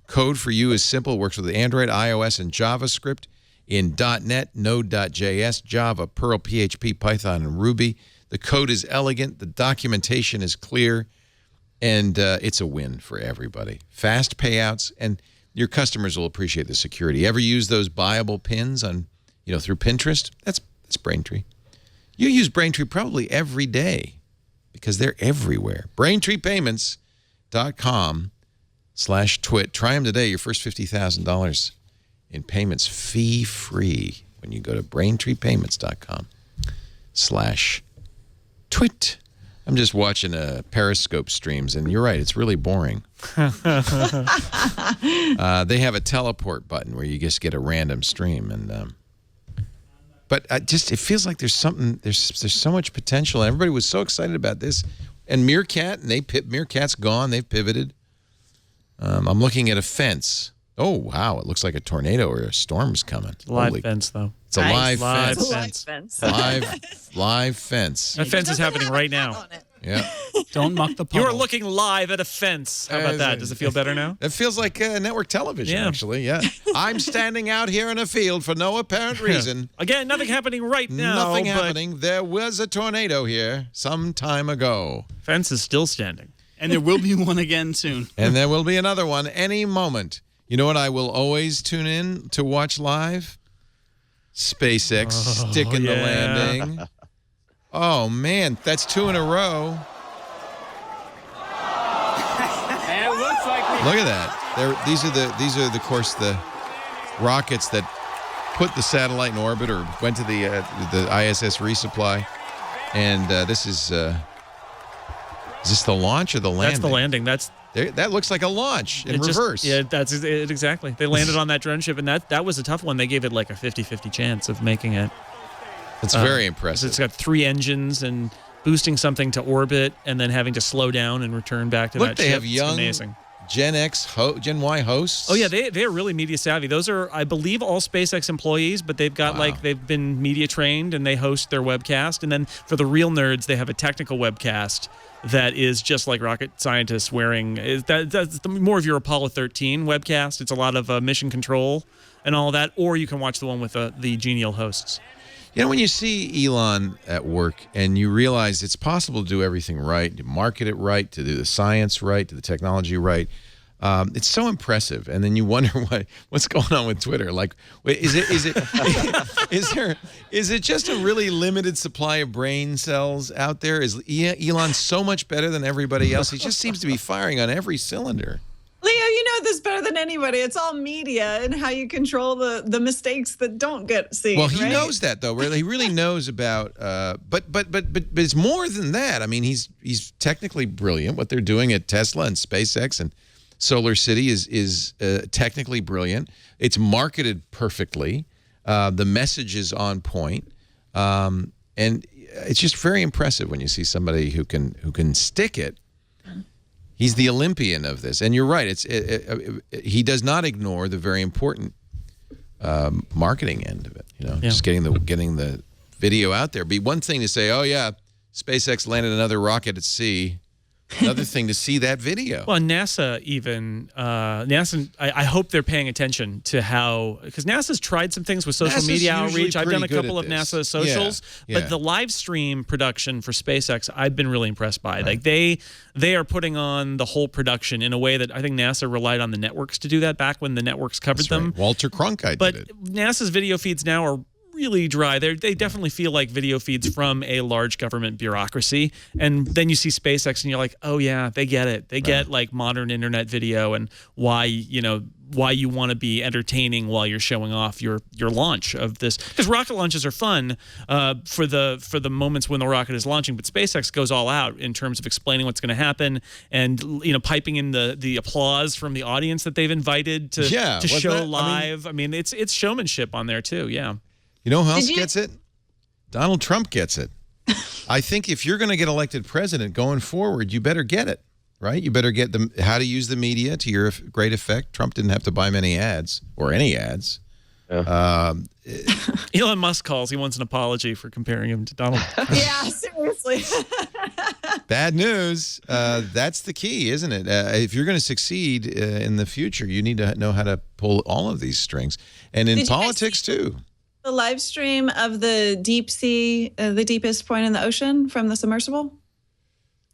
Code for you is simple. Works with Android, iOS, and JavaScript in .NET, Node.js, Java, Perl, PHP, Python, and Ruby. The code is elegant. The documentation is clear. And it's a win for everybody. Fast payouts, and your customers will appreciate the security. Ever use those buyable pins on, through Pinterest? That's Braintree. You use Braintree probably every day because they're everywhere. BraintreePayments.com/twit. Try them today. Your first $50,000 in payments fee-free when you go to BrainTreePayments.com/twit. I'm just watching Periscope streams, and you're right, it's really boring. They have a teleport button where you just get a random stream, and but it feels like there's something. There's so much potential. Everybody was so excited about this, and Meerkat, Meerkat's gone. They've pivoted. I'm looking at a fence. Oh wow, it looks like a tornado or a storm's coming. Live fence though. It's a live fence. Live fence. That fence is happening right now. Yeah. Don't muck the puddle. You are looking live at a fence. How about that? Does it feel better now? It feels like network television, actually. Yeah. I'm standing out here in a field for no apparent reason. Again, nothing happening right now. Nothing happening. There was a tornado here some time ago. Fence is still standing. And there will be one again soon. And there will be another one any moment. You know what I will always tune in to watch live? SpaceX sticking the landing. Oh, man, that's 2 in a row. And it looks like Look at that. These are the course the rockets that put the satellite in orbit or went to the ISS resupply. And this is this the launch or the landing? That's the landing. That looks like a launch in reverse. That's it exactly. They landed on that drone ship, and that was a tough one. They gave it like a 50-50 chance of making it. It's very impressive. It's got 3 engines and boosting something to orbit and then having to slow down and return back to that ship. They have young amazing. Gen Gen Y hosts. Oh yeah, they're really media savvy. Those are, I believe, all SpaceX employees, but they've got they've been media trained and they host their webcast. And then for the real nerds, they have a technical webcast that is just like rocket scientists wearing. That's more of your Apollo 13 webcast. It's a lot of mission control and all of that. Or you can watch the one with the genial hosts. When you see Elon at work and you realize it's possible to do everything right, to market it right, to do the science right, to the technology right, it's so impressive. And then you wonder what's going on with Twitter. Like, is it just a really limited supply of brain cells out there? Is Elon so much better than everybody else? He just seems to be firing on every cylinder. Leo, you know this better than anybody. It's all media and how you control the mistakes that don't get seen. Well, he knows that though. Really, he really knows about. But it's more than that. I mean, he's technically brilliant. What they're doing at Tesla and SpaceX and Solar City is technically brilliant. It's marketed perfectly. The message is on point, and it's just very impressive when you see somebody who can stick it. He's the Olympian of this, and you're right. He does not ignore the very important marketing end of it. Just getting the video out there. Be one thing to say, oh yeah, SpaceX landed another rocket at sea. Another thing to see that video. Well, NASA even I hope they're paying attention to how, because NASA's tried some things with social media outreach. I've done a couple of NASA socials, but the live stream production for SpaceX, I've been really impressed by. Like they are putting on the whole production in a way that I think NASA relied on the networks to do that back when the networks covered them. Walter Cronkite did it. But NASA's video feeds now are really dry. They definitely feel like video feeds from a large government bureaucracy. And then you see SpaceX and you're like, oh yeah, they get it. They get like modern internet video and why you want to be entertaining while you're showing off your launch of this. Because rocket launches are fun for the moments when the rocket is launching, but SpaceX goes all out in terms of explaining what's going to happen and piping in the applause from the audience that they've invited to show live. I mean, it's showmanship on there too. Yeah. You know who else gets it? Donald Trump gets it. I think if you're going to get elected president going forward, you better get it, right? You better get how to use the media to your great effect. Trump didn't have to buy many ads or any ads. Yeah. Elon Musk calls. He wants an apology for comparing him to Donald Trump. Yeah, seriously. Bad news. That's the key, isn't it? If you're going to succeed in the future, you need to know how to pull all of these strings. And in politics, too. The live stream of the deep sea, the deepest point in the ocean from the submersible?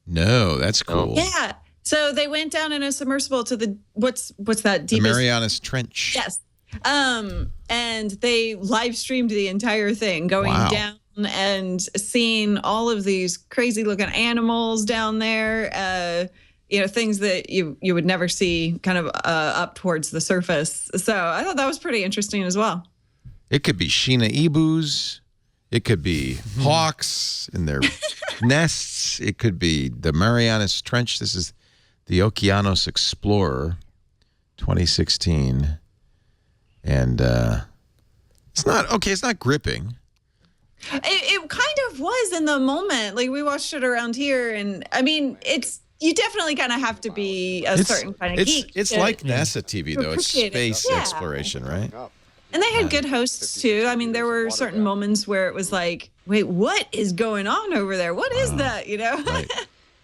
No, that's cool. Yeah. So they went down in a submersible to the what's that deepest? The Marianas Trench. Yes. And they live streamed the entire thing, going down and seeing all of these crazy looking animals down there. Things that you would never see kind of up towards the surface. So I thought that was pretty interesting as well. It could be Sheena Ebus. It could be hawks in their nests. It could be the Marianas Trench. This is the Okeanos Explorer 2016. And it's not gripping. It kind of was in the moment. Like we watched it around here, and I mean, you definitely kind of have to be a certain kind of geek. It's like NASA TV though. It's space exploration, right? And they had good hosts too. I mean, there were certain moments where it was like, wait, what is going on over there? What is that? Right.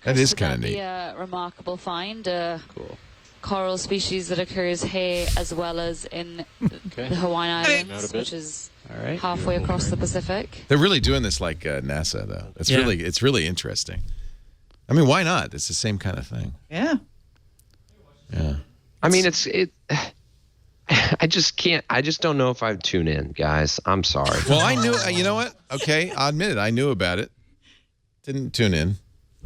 That is kind of neat. Be a remarkable find. Cool. Coral species that occurs here as well as in the Hawaiian Islands, which is halfway across the Pacific. They're really doing this like NASA, though. It's really interesting. I mean, why not? It's the same kind of thing. Yeah. Yeah. I mean, I just don't know if I'd tune in, guys. I'm sorry. Well, I knew, you know what? Okay, I'll admit it. I knew about it. Didn't tune in.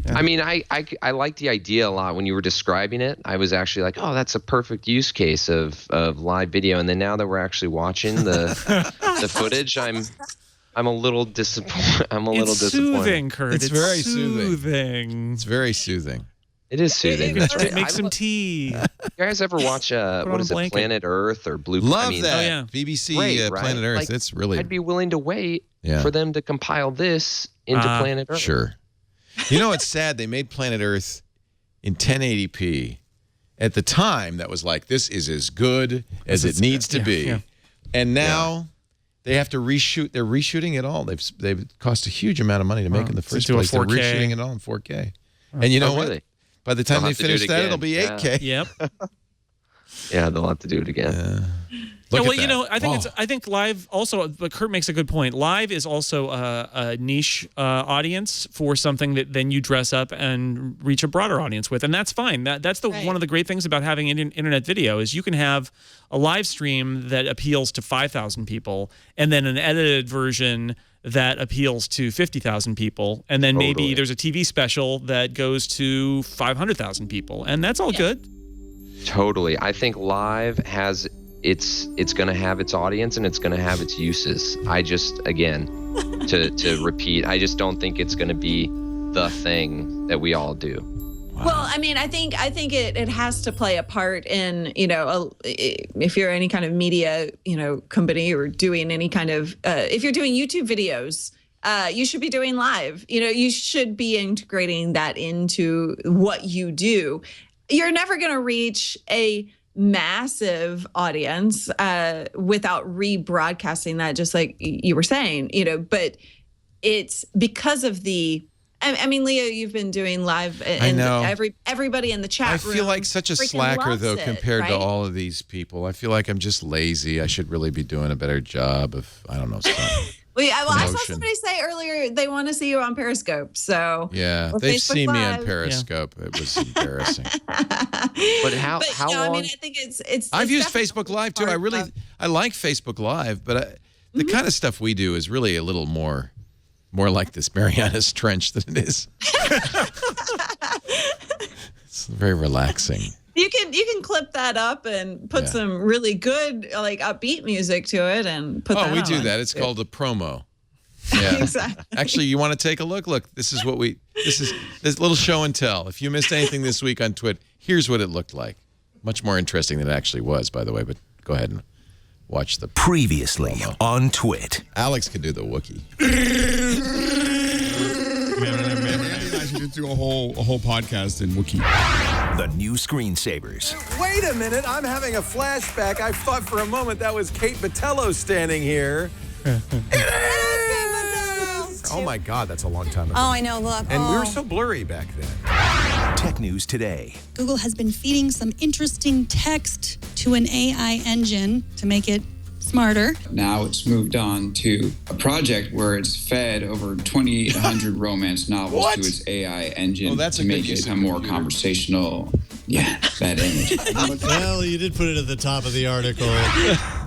Yeah. I mean, I like the idea a lot. When you were describing it, I was actually like, oh, that's a perfect use case of live video. And then now that we're actually watching the footage, I'm a little disappointed. It's soothing, Kurt. It's very soothing. It's very soothing. It is soothing. That's right. Make some tea. You guys ever watch what is it, Planet Earth or Blue? Love that. Oh, yeah. BBC Planet Earth. Like, it's really. I'd be willing to wait for them to compile this into Planet Earth. Sure. You know, it's sad. They made Planet Earth in 1080p. At the time, that was like, this is as good as it needs to be. Yeah. And now they have to reshoot. They're reshooting it all. They've cost a huge amount of money to make in the first place. They're reshooting it all in 4K. And you know what? Really? By the time they finish that, it'll be 8K. Yep. Yeah, they'll have to do it again. I think live also, but Kurt makes a good point. Live is also a niche audience for something that then you dress up and reach a broader audience with, and that's fine. That's one of the great things about having internet video is you can have a live stream that appeals to 5,000 people, and then an edited version that appeals to 50,000 people, and then maybe there's a TV special that goes to 500,000 people, and that's all good. Totally. I think live has it's going to have its audience and it's going to have its uses. I just, again, to repeat, I just don't think it's going to be the thing that we all do. Wow. Well, I mean, I think it has to play a part in, if you're any kind of media, company or doing any kind of, if you're doing YouTube videos, you should be doing live. You should be integrating that into what you do. You're never going to reach a massive audience without rebroadcasting that, just like you were saying, but it's because of the I mean, Leo, you've been doing live, and I know. Everybody in the chat room. I feel like such a slacker, though, compared to all of these people. I feel like I'm just lazy. I should really be doing a better job of, I don't know, something. I saw somebody say earlier they want to see you on Periscope. So yeah, they've seen me on Periscope. Yeah. It was embarrassing. But how long? I mean, I think it's I've used Facebook Live too. I like Facebook Live, but the kind of stuff we do is really a little more like this Marianas Trench than it is. It's very relaxing. You can clip that up and put some really good like upbeat music to it and put that on. Oh, we do that. It's called a promo. Yeah. Exactly. Actually, you want to take a look? Look, this is this little show and tell. If you missed anything this week on Twit, here's what it looked like. Much more interesting than it actually was, by the way, but go ahead and watch the Previously promo. on Twit. Alex can do the Wookiee. I should do a whole podcast in Wookiee. The new screensavers. Wait a minute, I'm having a flashback. I thought for a moment that was Kate Botello standing here. Oh my God, that's a long time ago. Oh, I know, look. And we were so blurry back then. Tech news today. Google has been feeding some interesting text to an AI engine to make it smarter. Now it's moved on to a project where it's fed over 2,800 romance novels to its AI engine to make it a more conversational. Yeah, that image. Well, you did put it at the top of the article.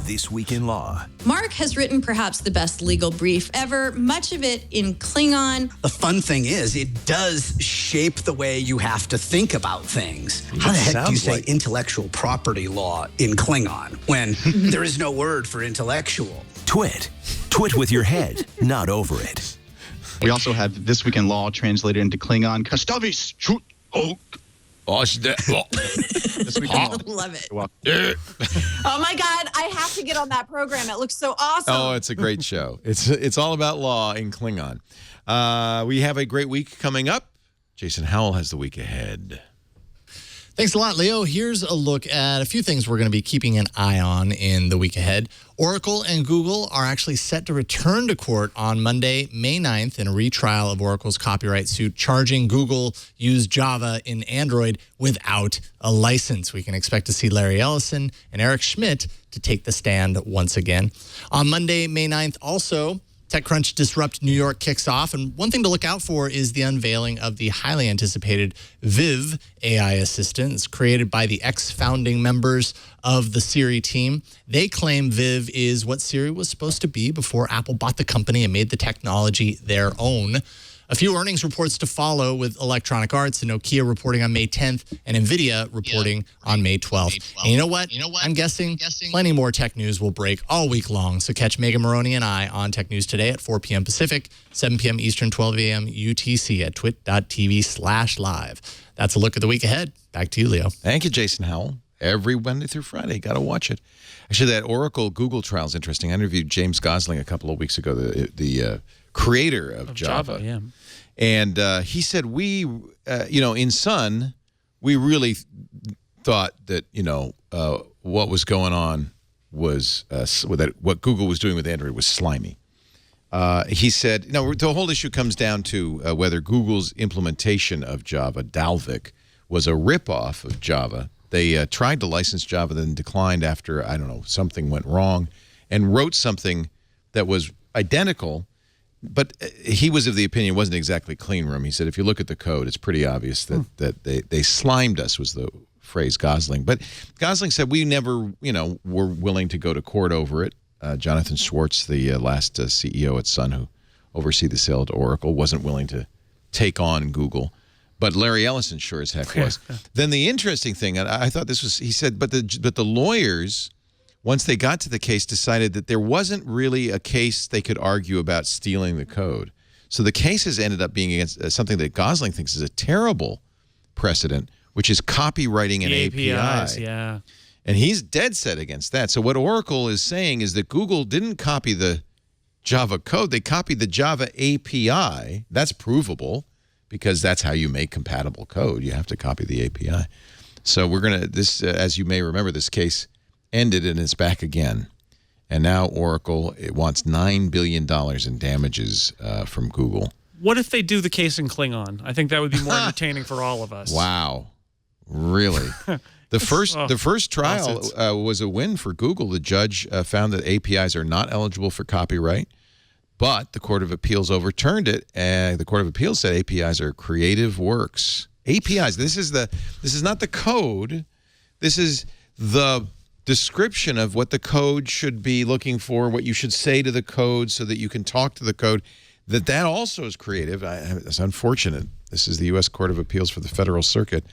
This Week in Law. Mark has written perhaps the best legal brief ever, much of it in Klingon. The fun thing is, it does shape the way you have to think about things. How the heck do you say intellectual property law in Klingon when there is no word for intellectual? Twit. Twit with your head, not over it. We also have This Week in Law translated into Klingon. Kastavis chut ok. This week I love it. Oh my God, I have to get on that program. It looks so awesome. Oh, it's a great show. It's all about law in Klingon. We have a great week coming up. Jason Howell has the week ahead. Thanks a lot, Leo. Here's a look at a few things we're going to be keeping an eye on in the week ahead. Oracle and Google are actually set to return to court on Monday, May 9th, in a retrial of Oracle's copyright suit charging Google use Java in Android without a license. We can expect to see Larry Ellison and Eric Schmidt to take the stand once again. On Monday, May 9th, also, TechCrunch Disrupt New York kicks off, and one thing to look out for is the unveiling of the highly anticipated Viv AI assistant. It's created by the ex-founding members of the Siri team. They claim Viv is what Siri was supposed to be before Apple bought the company and made the technology their own. A few earnings reports to follow, with Electronic Arts and Nokia reporting on May 10th and NVIDIA reporting on May 12th. And you know what? I'm guessing plenty more tech news will break all week long. So catch Megan Maroney and I on Tech News Today at 4 p.m. Pacific, 7 p.m. Eastern, 12 a.m. UTC at twit.tv/live. That's a look at the week ahead. Back to you, Leo. Thank you, Jason Howell. Every Monday through Friday. Got to watch it. Actually, that Oracle Google trial is interesting. I interviewed James Gosling a couple of weeks ago, the creator of Java. Yeah. And he said, in Sun, we really thought that, what was going on was that what Google was doing with Android was slimy. He said, the whole issue comes down to whether Google's implementation of Java, Dalvik, was a ripoff of Java. They tried to license Java, then declined after, something went wrong, and wrote something that was identical. But he was of the opinion it wasn't exactly clean room. He said, if you look at the code, it's pretty obvious that they slimed us, was the phrase Gosling. But Gosling said we never, were willing to go to court over it. Jonathan Schwartz, the last CEO at Sun who oversee the sale to Oracle, wasn't willing to take on Google. But Larry Ellison sure as heck was. Then the interesting thing, and I thought this was, he said, but the lawyers, once they got to the case, decided that there wasn't really a case they could argue about stealing the code. So the cases ended up being against something that Gosling thinks is a terrible precedent, which is copywriting an API. Yeah. And he's dead set against that. So what Oracle is saying is that Google didn't copy the Java code. They copied the Java API. That's provable because that's how you make compatible code. You have to copy the API. So we're going to, as you may remember, this case ended and it's back again. And now Oracle wants $9 billion in damages from Google. What if they do the case in Klingon? I think that would be more entertaining for all of us. Wow. Really? The first trial was a win for Google. The judge found that APIs are not eligible for copyright, but the Court of Appeals overturned it, and the Court of Appeals said APIs are creative works. APIs. This is not the code. This is the description of what the code should be looking for, what you should say to the code so that you can talk to the code, that also is creative. It's unfortunate. This is the U.S. Court of Appeals for the Federal Circuit.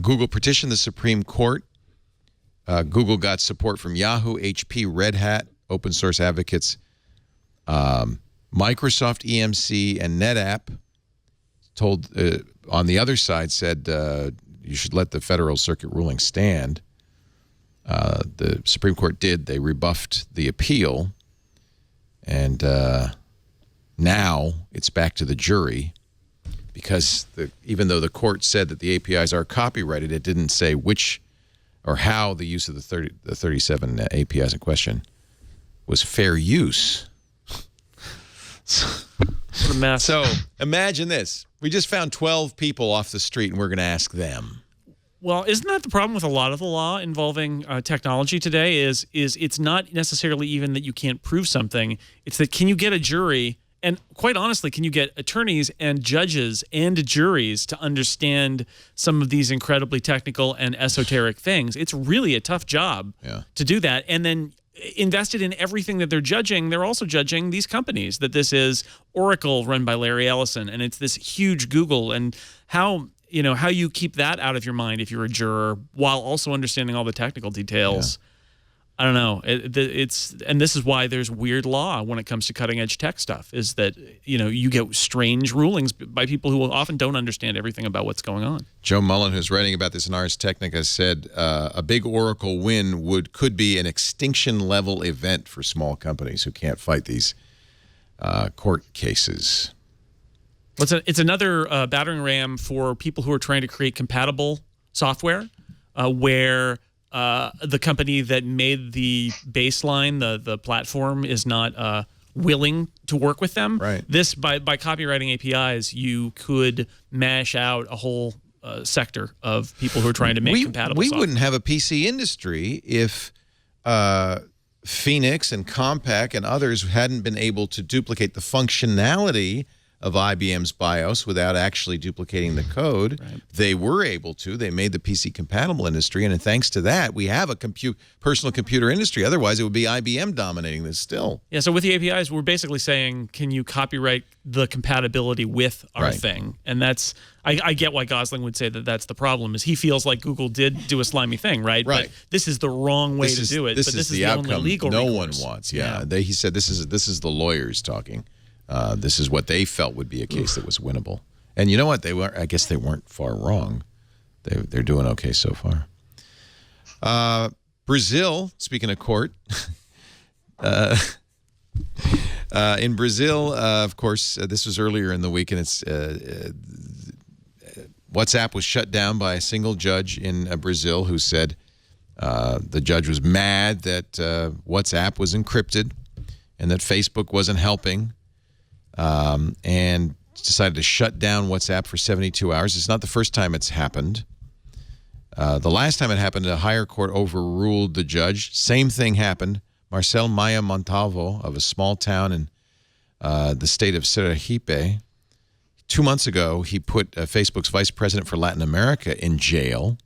Google petitioned the Supreme Court. Google got support from Yahoo, HP, Red Hat, open source advocates, Microsoft, EMC, and NetApp. Told on the other side said you should let the Federal Circuit ruling stand. The Supreme Court did. They rebuffed the appeal, and now it's back to the jury because even though the court said that the APIs are copyrighted, it didn't say which or how the use of the 37 APIs in question was fair use. What a mess. So imagine this. We just found 12 people off the street, and we're going to ask them. Well, isn't that the problem with a lot of the law involving technology today is it's not necessarily even that you can't prove something. It's that can you get a jury, and quite honestly, can you get attorneys and judges and juries to understand some of these incredibly technical and esoteric things? It's really a tough job to do that. And then invested in everything that they're judging, they're also judging these companies, that this is Oracle run by Larry Ellison, and it's this huge Google, and how you keep that out of your mind if you're a juror while also understanding all the technical details. I don't know. And this is why there's weird law when it comes to cutting edge tech stuff, is that, you get strange rulings by people who often don't understand everything about what's going on. Joe Mullen, who's writing about this in Ars Technica, said a big Oracle win could be an extinction level event for small companies who can't fight these court cases. It's another battering ram for people who are trying to create compatible software where the company that made the baseline, the platform, is not willing to work with them. Right. This, by copywriting APIs, you could mash out a whole sector of people who are trying to make compatible software. We wouldn't have a PC industry if Phoenix and Compaq and others hadn't been able to duplicate the functionality of IBM's BIOS without actually duplicating the code. Right. They were able to. They made the PC compatible industry, and thanks to that, we have a personal computer industry. Otherwise, it would be IBM dominating this still. Yeah, so with the APIs, we're basically saying, can you copyright the compatibility with our thing? And that's, I get why Gosling would say that that's the problem, is he feels like Google did do a slimy thing, right? Right. But this is the wrong way to do it. This is the outcome only legal no recourse. one wants. He said this is the lawyers talking. This is what they felt would be a case that was winnable. And you know what? I guess they weren't far wrong. They're doing okay so far. Brazil, speaking of court, in Brazil, of course, this was earlier in the week, and WhatsApp was shut down by a single judge in Brazil who said the judge was mad that WhatsApp was encrypted and that Facebook wasn't helping. And decided to shut down WhatsApp for 72 hours. It's not the first time it's happened. The last time it happened, a higher court overruled the judge. Same thing happened. Marcel Maia Montalvo of a small town in the state of Sergipe. 2 months ago, he put Facebook's vice president for Latin America in jail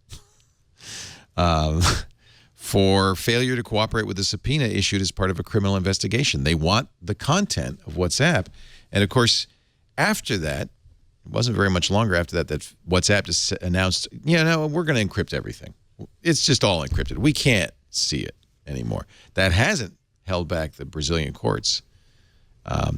for failure to cooperate with a subpoena issued as part of a criminal investigation. They want the content of WhatsApp. And, of course, after that, it wasn't very much longer after that, that WhatsApp just announced, we're going to encrypt everything. It's just all encrypted. We can't see it anymore. That hasn't held back the Brazilian courts.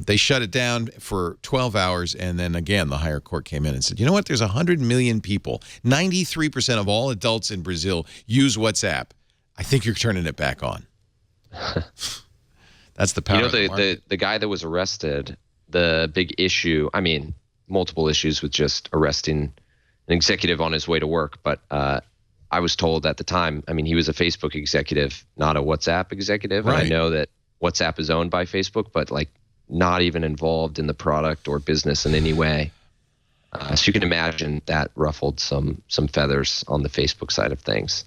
They shut it down for 12 hours, and then, again, the higher court came in and said, you know what, there's 100 million people. 93% of all adults in Brazil use WhatsApp. I think you're turning it back on. That's the power of the market. The guy that was arrested, the big issue, multiple issues with just arresting an executive on his way to work. But I was told at the time, he was a Facebook executive, not a WhatsApp executive. Right. And I know that WhatsApp is owned by Facebook, but not even involved in the product or business in any way. So you can imagine that ruffled some feathers on the Facebook side of things.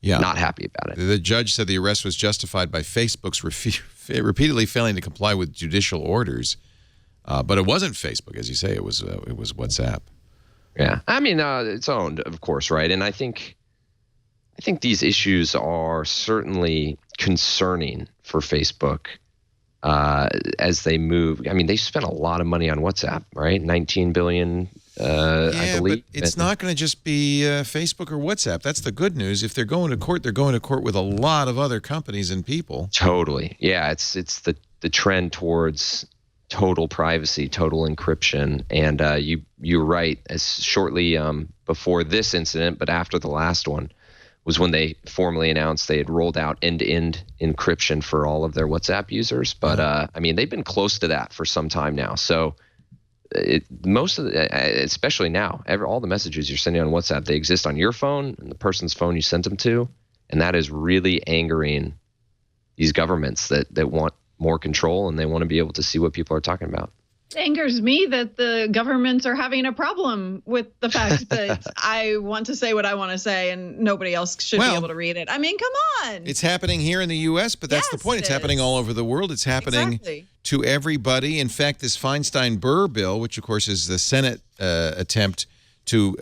Yeah. Not happy about it. The judge said the arrest was justified by Facebook's repeatedly failing to comply with judicial orders. But it wasn't Facebook, as you say. It was WhatsApp. Yeah. It's owned, of course, right? And I think I think these issues are certainly concerning for Facebook as they move. I mean, they spent a lot of money on WhatsApp, right? $19 billion, I believe. But it's not going to just be Facebook or WhatsApp. That's the good news. If they're going to court, they're going to court with a lot of other companies and people. Totally. Yeah, it's the trend towards total privacy, total encryption. And you're right. As shortly before this incident, but after the last one, was when they formally announced they had rolled out end-to-end encryption for all of their WhatsApp users. But I mean, they've been close to that for some time now. So most of especially now, all the messages you're sending on WhatsApp, they exist on your phone and the person's phone you sent them to. And that is really angering these governments that want more control, and they want to be able to see what people are talking about. It angers me that the governments are having a problem with the fact that I want to say what I want to say and nobody else should be able to read it. I mean, come on. It's happening here in the U.S., but that's the point. It's happening all over the world. It's happening to everybody. In fact, this Feinstein-Burr bill, which, of course, is the Senate attempt to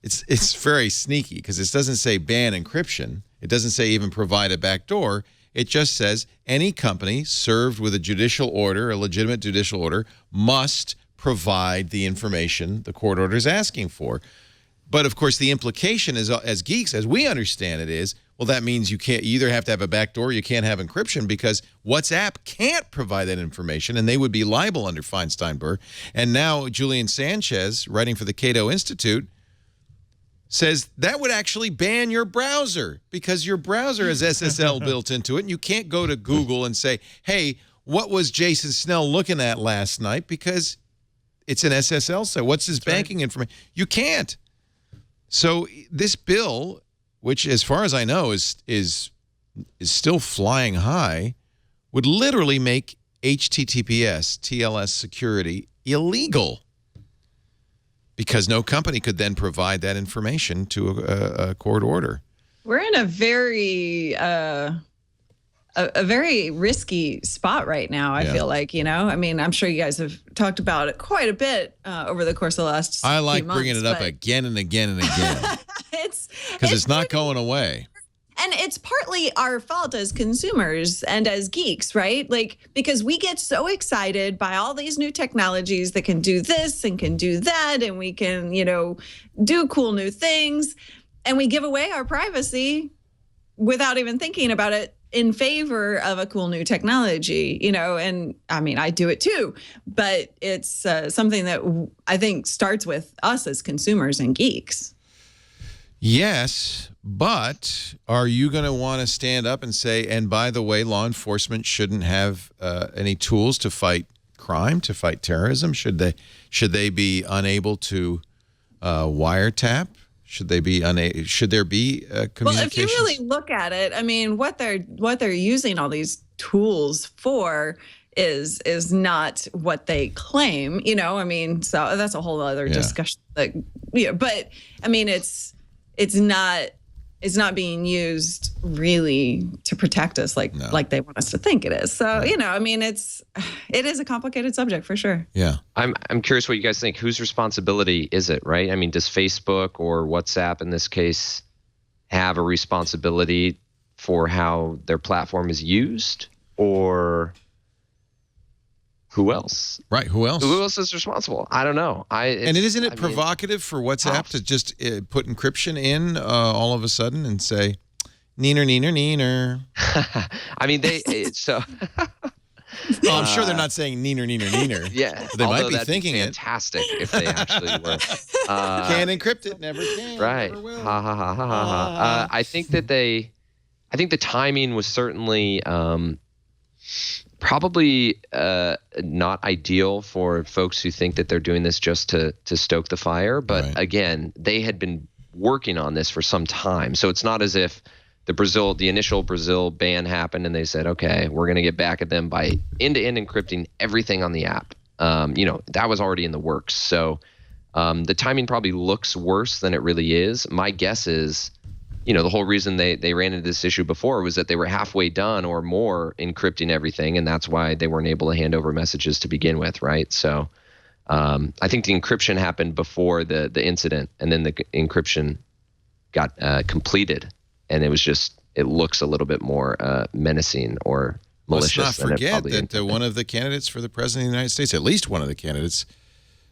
it's very sneaky because it doesn't say ban encryption. It doesn't say even provide a backdoor. It just says any company served with a judicial order, a legitimate judicial order, must provide the information the court order is asking for. But, of course, the implication is, as geeks, as we understand it, is, well, that means you either have to have a backdoor or you can't have encryption because WhatsApp can't provide that information, and they would be liable under Feinstein-Burr. And now Julian Sanchez, writing for the Cato Institute, says that would actually ban your browser because your browser has SSL built into it, and you can't go to Google and say, hey, what was Jason Snell looking at last night? Because it's an SSL site. What's his banking information? You can't. So this bill, which as far as I know is still flying high, would literally make HTTPS, TLS security illegal. Because no company could then provide that information to a court order. We're in a very risky spot right now, I feel like, you know. I mean, I'm sure you guys have talked about it quite a bit over the course of the last I like few months, bringing it up again and again and again. Because it's not going away. And it's partly our fault as consumers and as geeks, right? Like, because we get so excited by all these new technologies that can do this and can do that, and we can, you know, do cool new things, and we give away our privacy without even thinking about it in favor of a cool new technology, you know. And I mean, I do it too, but it's something that I think starts with us as consumers and geeks. Yes, but are you going to want to stand up and say, and by the way, law enforcement shouldn't have any tools to fight crime, to fight terrorism? Should they be unable to wiretap? Should they be should there be communication? Well, if you really look at it, I mean, what they're using all these tools for is not what they claim, you know. I mean, so that's a whole other discussion. Like, yeah, but I mean, it's not being used really to protect us like they want us to think it is. So, you know, I mean, it is a complicated subject for sure. Yeah. I'm curious what you guys think. Whose responsibility is it, right? I mean, does Facebook or WhatsApp in this case have a responsibility for how their platform is used, or who else? Right. Who else? Who else is responsible? I don't know. Isn't it provocative for WhatsApp to just put encryption in all of a sudden and say, neener, neener, neener? I mean, so. Well, I'm sure they're not saying neener, neener, neener. Yeah. But they might be thinking fantastic if they actually were. Can't encrypt it, never can. Right. Never will. Ha, ha, ha, ha, ha, ha. I think the timing was certainly probably not ideal for folks who think that they're doing this just to stoke the fire. But again, they had been working on this for some time. So it's not as if the initial Brazil ban happened and they said, okay, we're going to get back at them by end-to-end encrypting everything on the app. You know, that was already in the works. So the timing probably looks worse than it really is. My guess is, you know, the whole reason they ran into this issue before was that they were halfway done or more encrypting everything, and that's why they weren't able to hand over messages to begin with, right? So I think the encryption happened before the incident, and then the encryption got completed and it looks a little bit more menacing or malicious. Let's not than it forget probably that intended. one of the candidates for the president of the United States, at least one of the candidates,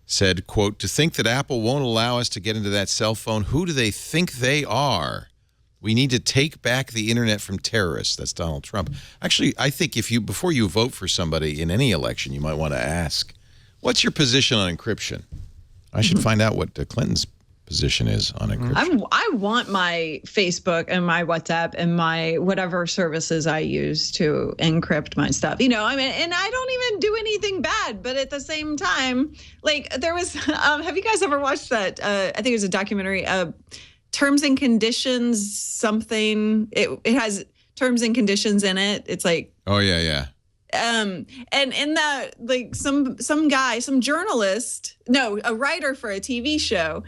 said, quote, "To think that Apple won't allow us to get into that cell phone, who do they think they are? We need to take back the internet from terrorists." That's Donald Trump. Actually, I think before you vote for somebody in any election, you might want to ask, what's your position on encryption? I should find out what Clinton's position is on encryption. I want my Facebook and my WhatsApp and my whatever services I use to encrypt my stuff. And I don't even do anything bad, but at the same time, like there was, have you guys ever watched that? I think it was a documentary, Terms and Conditions, something. It has terms and conditions in it. It's like, oh yeah. And in that, like some guy, some journalist, no, a writer for a TV show,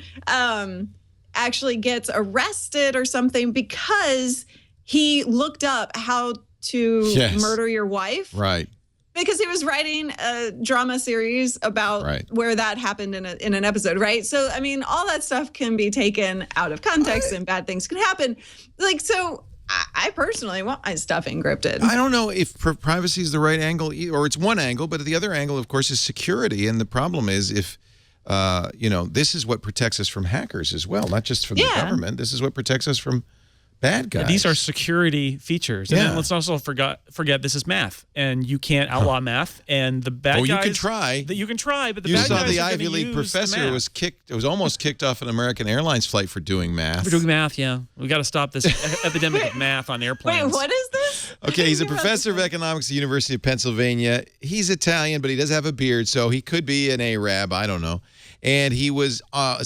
actually gets arrested or something because he looked up how to murder your wife. Right. Because he was writing a drama series about where that happened in an episode, right? So, I mean, all that stuff can be taken out of context and bad things can happen. Like, so I personally want my stuff encrypted. I don't know if privacy is the right angle, or it's one angle, but the other angle, of course, is security. And the problem is if, this is what protects us from hackers as well, not just from the government. This is what protects us from bad guys. Yeah, these are security features. And then let's also forget this is math, and you can't outlaw math. And the bad guys. You can try. You can try, but the you bad saw guys the are Ivy League professor was almost kicked off an American Airlines flight for doing math. For doing math, yeah. We got to stop this epidemic of math on airplanes. Wait, what is this? Okay, he's a professor of economics at the University of Pennsylvania. He's Italian, but he does have a beard, so he could be an Arab. I don't know. And he was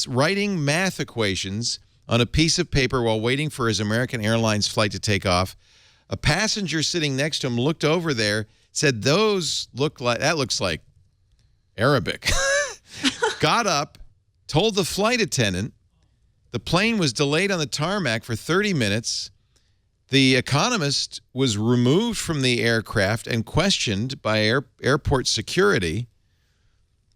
writing math equations on a piece of paper while waiting for his American Airlines flight to take off. A passenger sitting next to him looked over there, said, that looks like Arabic. Got up, told the flight attendant. The plane was delayed on the tarmac for 30 minutes. The economist was removed from the aircraft and questioned by airport security.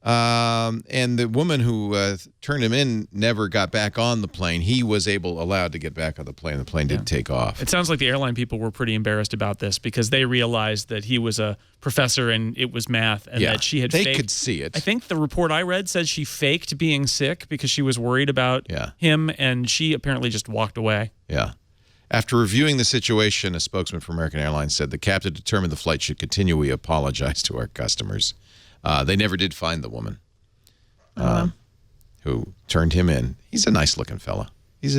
And the woman who turned him in never got back on the plane. He was allowed to get back on the plane. The plane did take off. It sounds like the airline people were pretty embarrassed about this because they realized that he was a professor and it was math, and that she had faked. They could see it. I think the report I read said she faked being sick because she was worried about him, and she apparently just walked away. Yeah. After reviewing the situation, a spokesman for American Airlines said the captain determined the flight should continue. We apologize to our customers. They never did find the woman who turned him in. He's a nice-looking fella. He's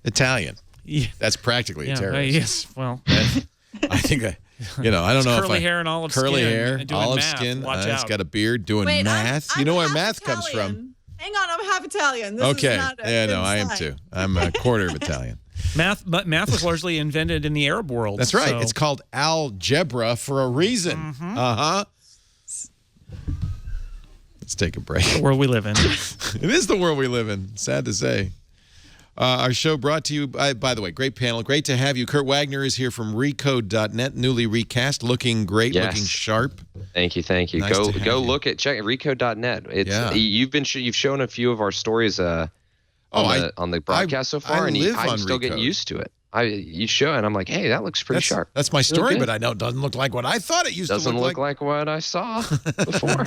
Italian. Yeah. That's practically a terrorist. Yes, well. I think, I don't know if curly hair and olive skin. Curly hair, and doing olive math. skin. Watch He's out. got a beard doing math. I'm you know where half math Italian. comes from. Hang on, I'm half Italian. This Okay. is not I am too. I'm a quarter of Italian. Math was largely invented in the Arab world. That's right. So. It's called algebra for a reason. Uh-huh. Let's take a break. The world we live in. It is the world we live in. Sad to say. Our show brought to you by the way, great panel. Great to have you. Kurt Wagner is here from Recode.net, newly recast, looking great, looking sharp. Thank you. Nice go look at Recode.net. It's you've shown a few of our stories on the broadcast so far, and I'm still getting used to it. You show it, and I'm like, hey, that looks pretty sharp. That's my story, but I know it doesn't look like what I thought it used to look like. Doesn't look like what I saw before.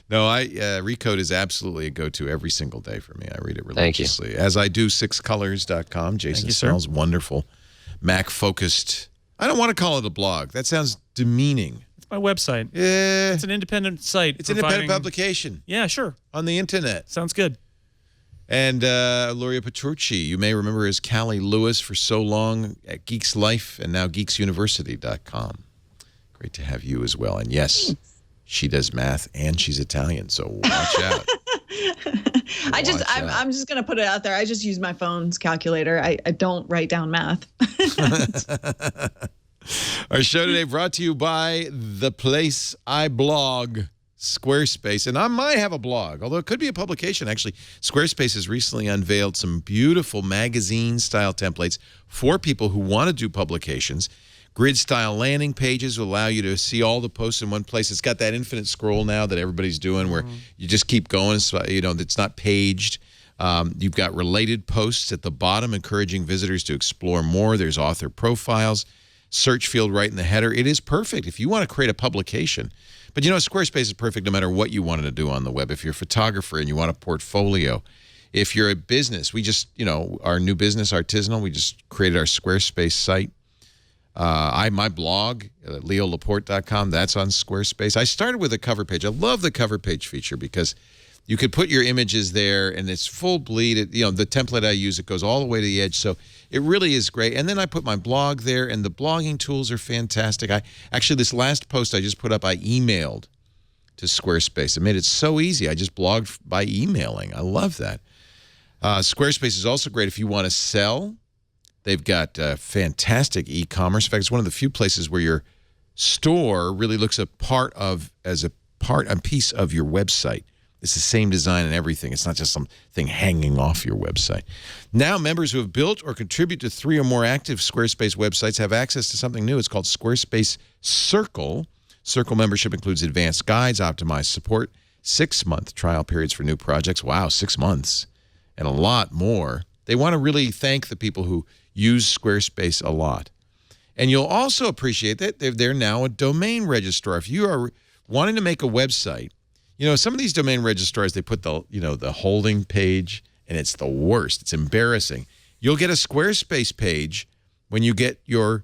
No, Recode is absolutely a go-to every single day for me. I read it religiously. As I do 6colors.com. Jason Snell's wonderful Mac-focused. I don't want to call it a blog. That sounds demeaning. It's my website. Yeah. It's an independent site. It's an independent publication. Yeah, sure. On the internet. Sounds good. And Luria Petrucci, you may remember as Callie Lewis for so long at Geeks Life and now geeksuniversity.com. Great to have you as well. And yes, she does math and she's Italian, so watch out. I'm just going to put it out there. I just use my phone's calculator. I don't write down math. Our show today brought to you by The Place I Blog, Squarespace. And I might have a blog, although it could be a publication. Actually, Squarespace has recently unveiled some beautiful magazine-style templates for people who want to do publications. Grid-style landing pages will allow you to see all the posts in one place. It's got that infinite scroll now that everybody's doing where you just keep going. So, it's not paged. You've got related posts at the bottom encouraging visitors to explore more. There's author profiles, search field right in the header. It is perfect if you want to create a publication. But Squarespace is perfect no matter what you wanted to do on the web. If you're a photographer and you want a portfolio, if you're a business, we just, our new business, Artisanal, we just created our Squarespace site. My blog, leolaporte.com, that's on Squarespace. I started with a cover page. I love the cover page feature because you could put your images there, and it's full bleed. The template I use, it goes all the way to the edge, so it really is great. And then I put my blog there, and the blogging tools are fantastic. Actually, this last post I just put up, I emailed to Squarespace. I made it so easy. I just blogged by emailing. I love that. Squarespace is also great if you want to sell. They've got fantastic e-commerce. In fact, it's one of the few places where your store really looks a piece of your website. It's the same design and everything. It's not just something hanging off your website. Now, members who have built or contribute to 3 or more active Squarespace websites have access to something new. It's called Squarespace Circle. Circle membership includes advanced guides, optimized support, 6-month trial periods for new projects. Wow, 6 months. And a lot more. They want to really thank the people who use Squarespace a lot. And you'll also appreciate that they're now a domain registrar. If you are wanting to make a website, some of these domain registrars, they put the holding page, and it's the worst. It's embarrassing. You'll get a Squarespace page when you get your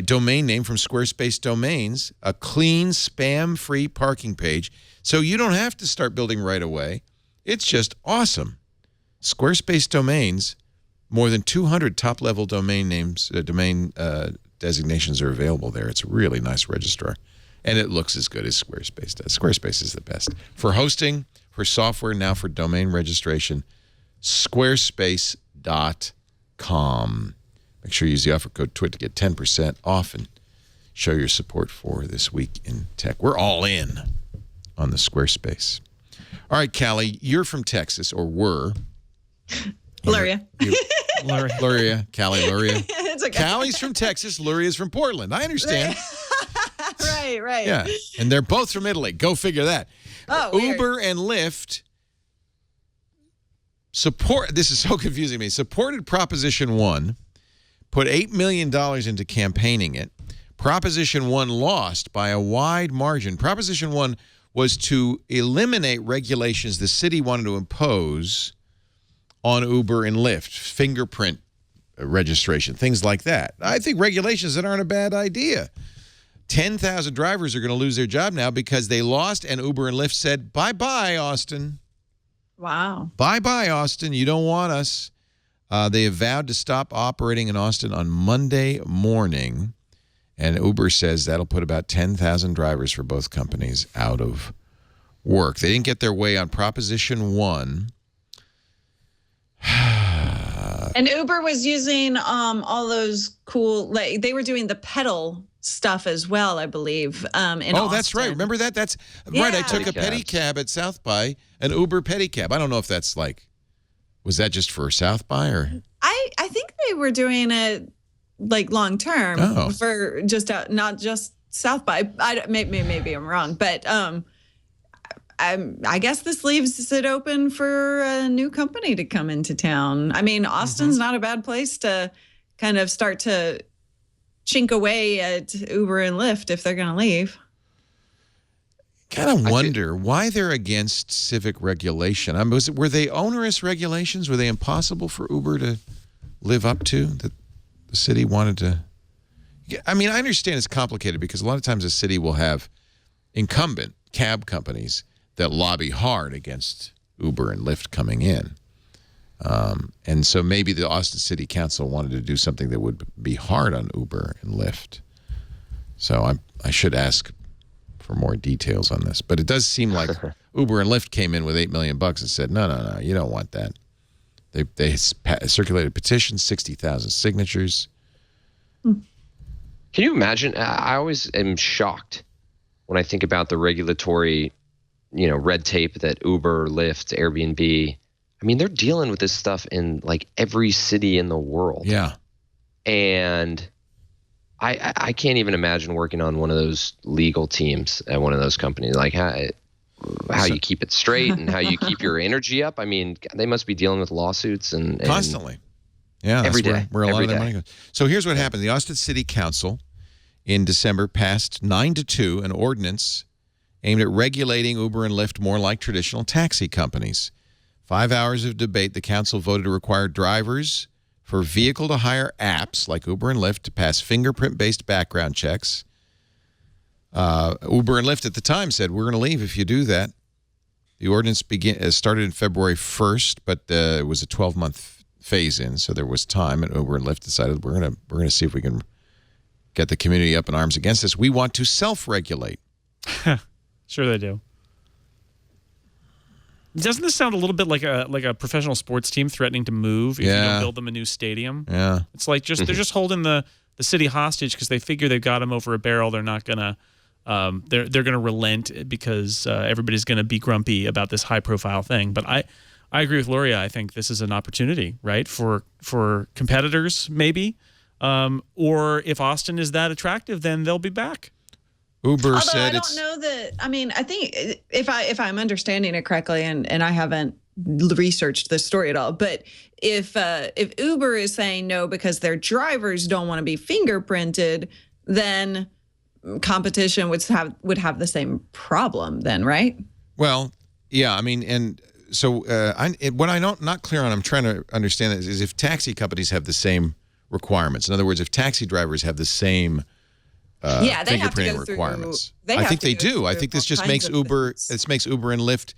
domain name from Squarespace Domains, a clean, spam-free parking page, so you don't have to start building right away. It's just awesome. Squarespace Domains, more than 200 top-level domain names, designations are available there. It's a really nice registrar. And it looks as good as Squarespace does. Squarespace is the best. For hosting, for software, now for domain registration, squarespace.com. Make sure you use the offer code TWIT to get 10% off and show your support for This Week in Tech. We're all in on the Squarespace. All right, Callie, you're from Texas, or were. Luria. Luria. Callie, Luria. It's okay. Callie's from Texas. Luria's from Portland. I understand. Right. Yeah, and they're both from Italy. Go figure that. Oh, Uber and Lyft this is so confusing to me, supported Proposition 1, put $8 million into campaigning it. Proposition 1 lost by a wide margin. Proposition 1 was to eliminate regulations the city wanted to impose on Uber and Lyft, fingerprint registration, things like that. I think regulations that aren't a bad idea. 10,000 drivers are going to lose their job now because they lost, and Uber and Lyft said, bye-bye, Austin. Wow. Bye-bye, Austin. You don't want us. They have vowed to stop operating in Austin on Monday morning, and Uber says that'll put about 10,000 drivers for both companies out of work. They didn't get their way on Proposition 1. And Uber was using all those cool, they were doing the pedal stuff as well, I believe. In Austin. That's right. Remember that? That's right. I took a pedicab at South by, an Uber pedicab. I don't know if that's was that just for South by or? I think they were doing it long term for just not just South by. Maybe I'm wrong, but I guess this leaves it open for a new company to come into town. I mean, Austin's not a bad place to kind of start to chink away at Uber and Lyft if they're going to leave. Kind of wonder why they're against civic regulation. Were they onerous regulations? Were they impossible for Uber to live up to that the city wanted to? I mean, I understand it's complicated because a lot of times a city will have incumbent cab companies that lobby hard against Uber and Lyft coming in. And so maybe the Austin City Council wanted to do something that would be hard on Uber and Lyft. So I should ask for more details on this. But it does seem like Uber and Lyft came in with $8 million and said, no, you don't want that. They circulated petitions, 60,000 signatures. Can you imagine? I always am shocked when I think about the regulatory, red tape that Uber, Lyft, Airbnb, I mean, they're dealing with this stuff in every city in the world. Yeah. And I can't even imagine working on one of those legal teams at one of those companies. how you keep it straight and how you keep your energy up. I mean, they must be dealing with lawsuits and constantly. Yeah, every day. Where a lot of their money goes. So here's what happened. The Austin City Council in December passed 9-2 an ordinance aimed at regulating Uber and Lyft more like traditional taxi companies. 5 hours of debate, the council voted to require drivers for vehicle-to-hire apps like Uber and Lyft to pass fingerprint-based background checks. Uber and Lyft at the time said, we're going to leave if you do that. The ordinance started in February 1st, but it was a 12-month phase-in, so there was time, and Uber and Lyft decided we're going to see if we can get the community up in arms against this. We want to self-regulate. Sure they do. Doesn't this sound a little bit like a professional sports team threatening to move if you don't build them a new stadium? Yeah. It's like they're just holding the city hostage because they figure they've got them over a barrel. They're not gonna they're gonna relent because everybody's gonna be grumpy about this high profile thing. But I agree with Luria. I think this is an opportunity, right, for competitors maybe, or if Austin is that attractive, then they'll be back. Uber Although I don't know that. I mean, I think if I'm understanding it correctly, and I haven't researched this story at all, but if Uber is saying no because their drivers don't want to be fingerprinted, then competition would have the same problem then, right? Well, yeah. I mean, and so what I'm not clear on, I'm trying to understand is if taxi companies have the same requirements. In other words, if taxi drivers have the same they have to fingerprinting go through, requirements. I think they do. I think this just makes Uber. This makes Uber and Lyft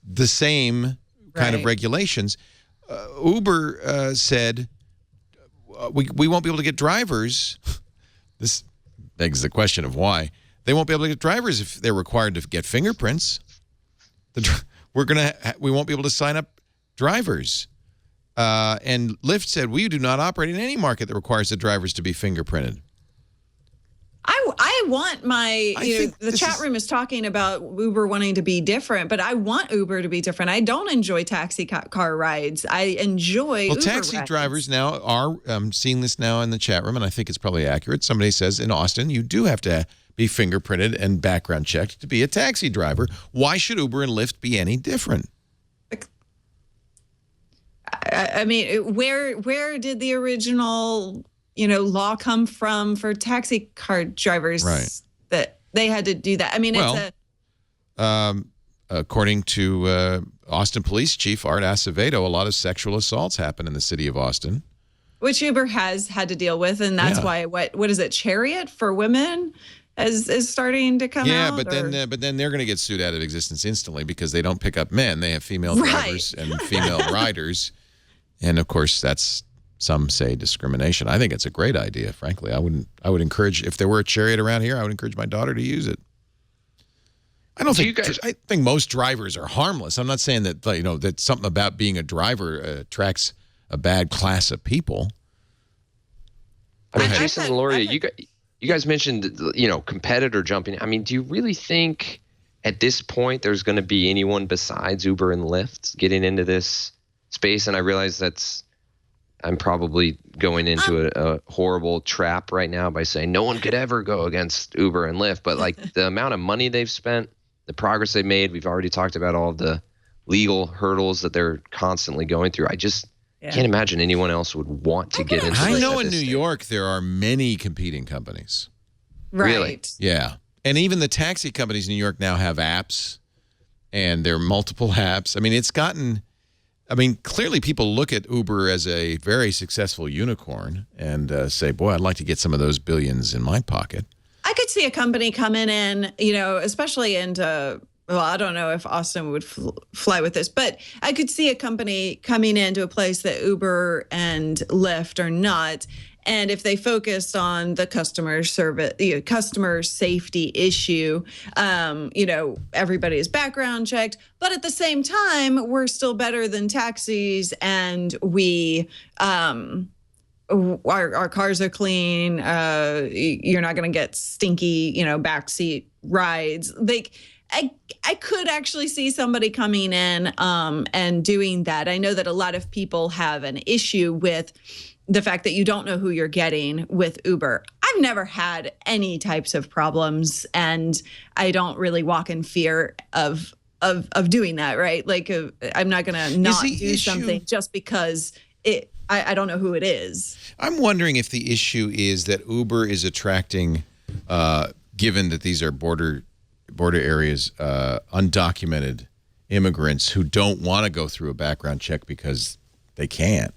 the same kind of regulations. Uber said we won't be able to get drivers. This begs the question of why they won't be able to get drivers if they're required to get fingerprints. We won't be able to sign up drivers. And Lyft said we do not operate in any market that requires the drivers to be fingerprinted. I want my, the chat room is talking about Uber wanting to be different, but I want Uber to be different. I don't enjoy taxi car rides. I enjoy Uber taxi rides. drivers now are seeing this now in the chat room, and I think it's probably accurate. Somebody says in Austin, you do have to be fingerprinted and background checked to be a taxi driver. Why should Uber and Lyft be any different? I mean, where did the original law come from for taxi car drivers that they had to do that? I mean, according to Austin Police Chief Art Acevedo, a lot of sexual assaults happen in the city of Austin, which Uber has had to deal with, and that's why what is it, Chariot for women is starting to come out. Yeah, but then they're going to get sued out of existence instantly because they don't pick up men; they have female drivers and female riders, and of course that's. Some say discrimination. I think it's a great idea, frankly. I would encourage, if there were a Chariot around here, I would encourage my daughter to use it. I think most drivers are harmless. I'm not saying that that something about being a driver attracts a bad class of people. I mean, Jason and Luria, you guys mentioned competitor jumping. I mean, do you really think at this point there's going to be anyone besides Uber and Lyft getting into this space? And I realize I'm probably going into a horrible trap right now by saying no one could ever go against Uber and Lyft. But like the amount of money they've spent, the progress they've made, we've already talked about all of the legal hurdles that they're constantly going through. I just can't imagine anyone else would want to get into this. I know in New York there are many competing companies. Right. Really? Yeah. And even the taxi companies in New York now have apps, and there are multiple apps. I mean, clearly people look at Uber as a very successful unicorn and say, boy, I'd like to get some of those billions in my pocket. I could see a company coming in, especially into, well, I don't know if Austin would fly with this, but I could see a company coming into a place that Uber and Lyft are not. And if they focused on the customer service, customer safety issue, everybody is background checked. But at the same time, we're still better than taxis, and we our cars are clean. You're not going to get stinky, backseat rides. I could actually see somebody coming in and doing that. I know that a lot of people have an issue with the fact that you don't know who you're getting with Uber. I've I've never had any types of problems, and I don't really walk in fear of doing that, right? Like I'm not going to not do something just because I don't know who it is. I'm wondering if the issue is that Uber is attracting, given that these are border areas, undocumented immigrants who don't want to go through a background check because they can't,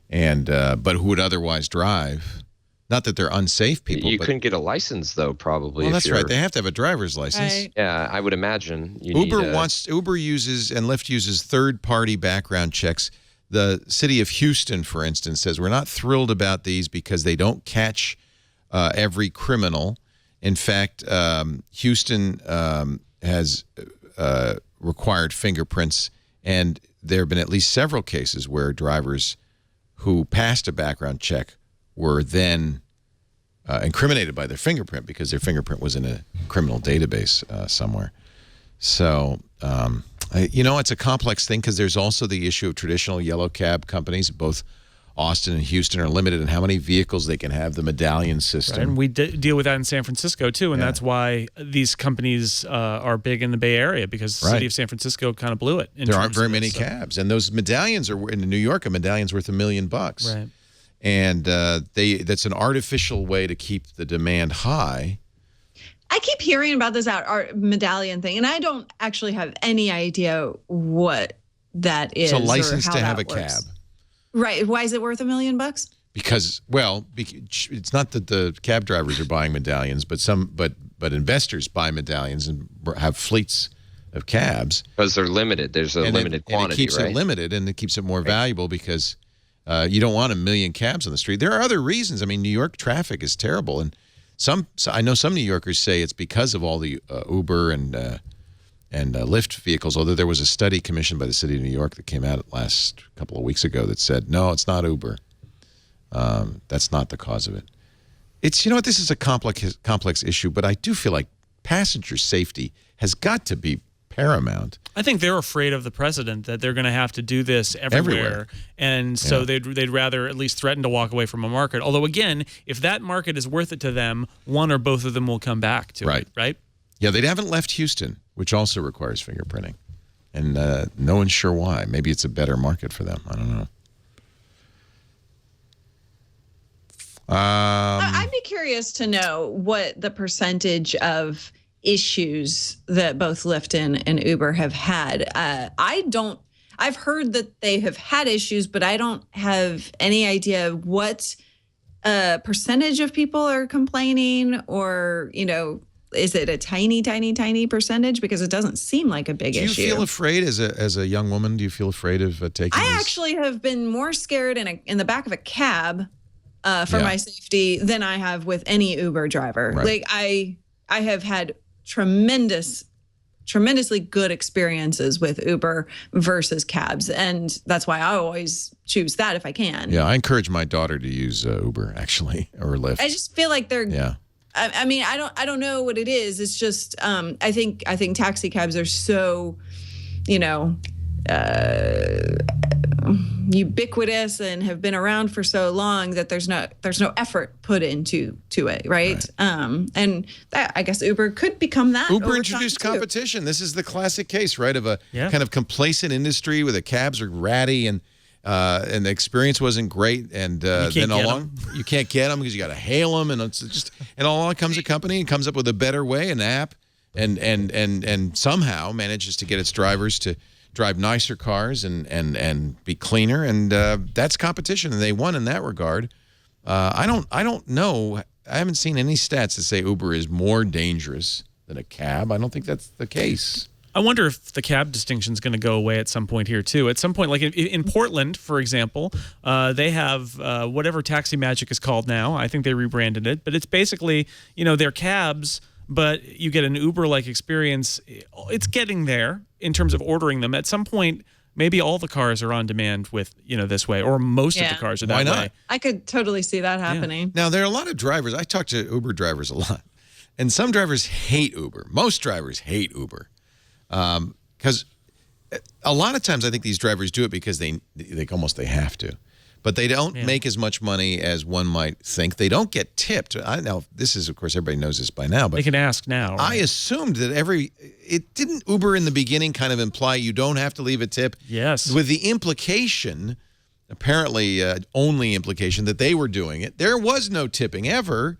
and but who would otherwise drive. Not that they're unsafe people. You couldn't get a license, though, probably. Well, that's right. They have to have a driver's license. Right. Yeah, I would imagine. Uber uses and Lyft uses third-party background checks. The city of Houston, for instance, says we're not thrilled about these because they don't catch every criminal. In fact, Houston has required fingerprints, and there have been at least several cases where drivers who passed a background check were then incriminated by their fingerprint because their fingerprint was in a criminal database somewhere. So, it's a complex thing because there's also the issue of traditional yellow cab companies. Both Austin and Houston are limited in how many vehicles they can have, the medallion system. Right, and we deal with that in San Francisco, too, and that's why these companies are big in the Bay Area, because the city of San Francisco kind of blew it. There aren't very many cabs, and those medallions are in New York. A medallion's worth $1 million. Right. And that's an artificial way to keep the demand high. I keep hearing about this art medallion thing, and I don't actually have any idea what that is. It's a license or how to have a works. cab. Right. Why is it worth $1 million? Because, it's not that the cab drivers are buying medallions, but investors buy medallions and have fleets of cabs. Because they're limited. There's a limited quantity, and it keeps it limited, and it keeps it more valuable because you don't want 1 million cabs on the street. There are other reasons. I mean, New York traffic is terrible, and I know some New Yorkers say it's because of all the Uber and Lyft vehicles, although there was a study commissioned by the city of New York that came out last couple of weeks ago that said, no, it's not Uber. That's not the cause of it. It's, this is a complex issue, but I do feel like passenger safety has got to be paramount. I think they're afraid of the precedent that they're going to have to do this everywhere. And so they'd rather at least threaten to walk away from a market. Although, again, if that market is worth it to them, one or both of them will come back to it, right? Yeah, they haven't left Houston, which also requires fingerprinting. And no one's sure why. Maybe it's a better market for them. I don't know. I'd be curious to know what the percentage of issues that both Lyft and Uber have had. I've heard that they have had issues, but I don't have any idea what percentage of people are complaining, or, is it a tiny, tiny, tiny percentage? Because it doesn't seem like a big issue. Do you feel afraid as a young woman? Do you feel afraid of taking I actually have been more scared in the back of a cab for my safety than I have with any Uber driver. Right. Like I have had tremendously good experiences with Uber versus cabs, and that's why I always choose that if I can. Yeah, I encourage my daughter to use Uber, actually, or Lyft. I just feel like they're. Yeah. I mean, I don't know what it is. It's just I think taxi cabs are so, ubiquitous and have been around for so long that there's no effort put into it, right? And that, I guess Uber could become that. Uber introduced competition. This is the classic case, right, of a kind of complacent industry where the cabs are ratty and the experience wasn't great, and then you can't get them because you got to hail them, and it's just along comes a company and comes up with a better way, an app, and somehow manages to get its drivers to drive nicer cars and be cleaner, and that's competition, and they won in that regard. I don't know. I haven't seen any stats that say Uber is more dangerous than a cab. I don't think that's the case. I wonder if the cab distinction is going to go away at some point here, too. At some point, like in Portland, for example, they have whatever Taxi Magic is called now. I think they rebranded it. But it's basically, they're cabs, but you get an Uber-like experience. It's getting there in terms of ordering them. At some point, maybe all the cars are on demand with, this way, or most of the cars are that way. I could totally see that happening. Now, there are a lot of drivers. I talk to Uber drivers a lot, and some drivers hate Uber. Most drivers hate Uber. Because a lot of times I think these drivers do it because they have to. but they don't make as much money as one might think. They don't get tipped. I know this is, of course, everybody knows this by now, but they can ask now. Right? I assumed that it didn't Uber in the beginning kind of imply you don't have to leave a tip. Yes. With the implication, apparently only implication, that they were doing it. There was no tipping ever.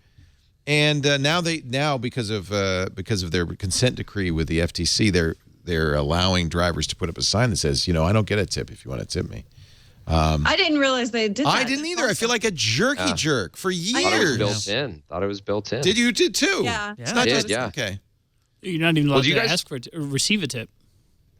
And now because of their consent decree with the FTC, they're allowing drivers to put up a sign that says, I don't get a tip if you want to tip me. I didn't realize they did that. I didn't either. I feel like a jerky jerk for years. Thought it was built in. Did you too? Yeah. It's not just, yeah. Okay. You're not even allowed to ask for it or receive a tip.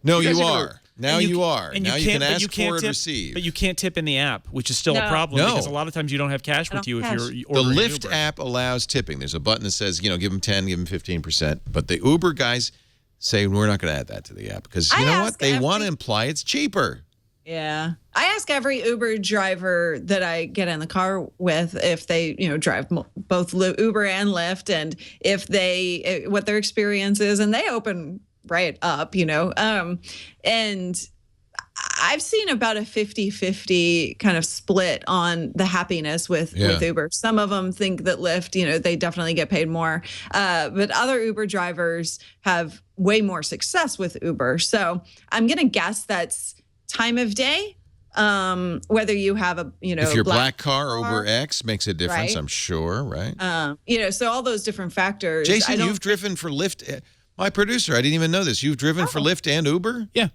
No, you are. Now you are. And now you can ask for and tip, receive. But you can't tip in the app, which is still a problem because a lot of times you don't have cash with you if you're ordering The Lyft Uber. app allows tipping. There's a button that says, give them 10, give them 15%. But the Uber guys say, we're not going to add that to the app because you know what? They want to imply it's cheaper. Yeah. I ask every Uber driver that I get in the car with if they, drive both Uber and Lyft and if what their experience is, and they open right up, and I've seen about a 50-50 kind of split on the happiness with Uber. Some of them think that Lyft, they definitely get paid more. But other Uber drivers have way more success with Uber. So I'm going to guess that's time of day, whether you have a, if your black car or Uber X makes a difference, right? I'm sure, right? So all those different factors. Jason, you've driven for Lyft. My producer, I didn't even know this. You've driven for Lyft and Uber? Yeah.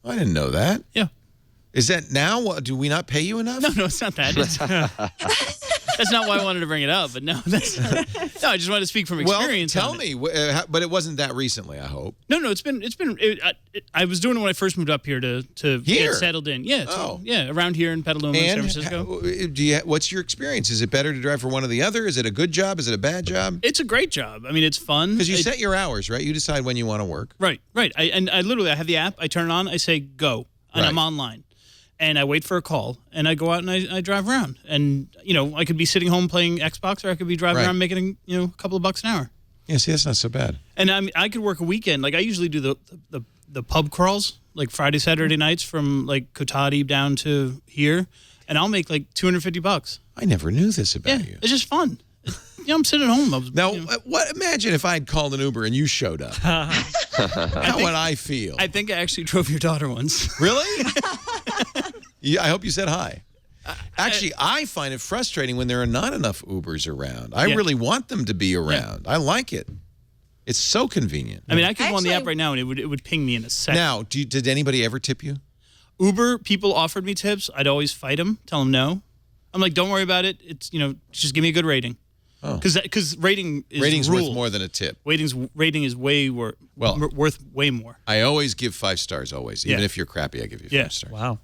I didn't know that. Yeah. Is that now? Do we not pay you enough? No, it's not that. That's not why I wanted to bring it up. But no, I just wanted to speak from experience. Well, tell me, but it wasn't that recently, I hope. No, it's been. I was doing it when I first moved up here to get settled in. Yeah, around here in Petaluma, San Francisco. What's your experience? Is it better to drive for one or the other? Is it a good job? Is it a bad job? It's a great job. I mean, it's fun because you set your hours, right? You decide when you want to work. Right. I literally have the app. I turn it on. I say go, and I'm online. And I wait for a call, and I go out and I drive around. And, I could be sitting home playing Xbox, or I could be driving around making, a couple of bucks an hour. Yeah, see, that's not so bad. And I could work a weekend. Like, I usually do the pub crawls, like Friday, Saturday nights from, like, Kotati down to here. And I'll make, like, $250. I never knew this about you. It's just fun. I'm sitting at home. Imagine if I'd called an Uber and you showed up. How would I feel? I think I actually drove your daughter once. Really? I hope you said hi. Actually, I find it frustrating when there are not enough Ubers around. I really want them to be around. I like it. It's so convenient. I mean, I could go on the app right now and it would ping me in a second. Now, did anybody ever tip you? Uber people offered me tips. I'd always fight them, tell them no. I'm like, don't worry about it. It's just give me a good rating. Because rating's worth more than a tip. Rating is way worth way more. I always give 5 stars. Always, even if you're crappy, I give you 5 stars. Wow.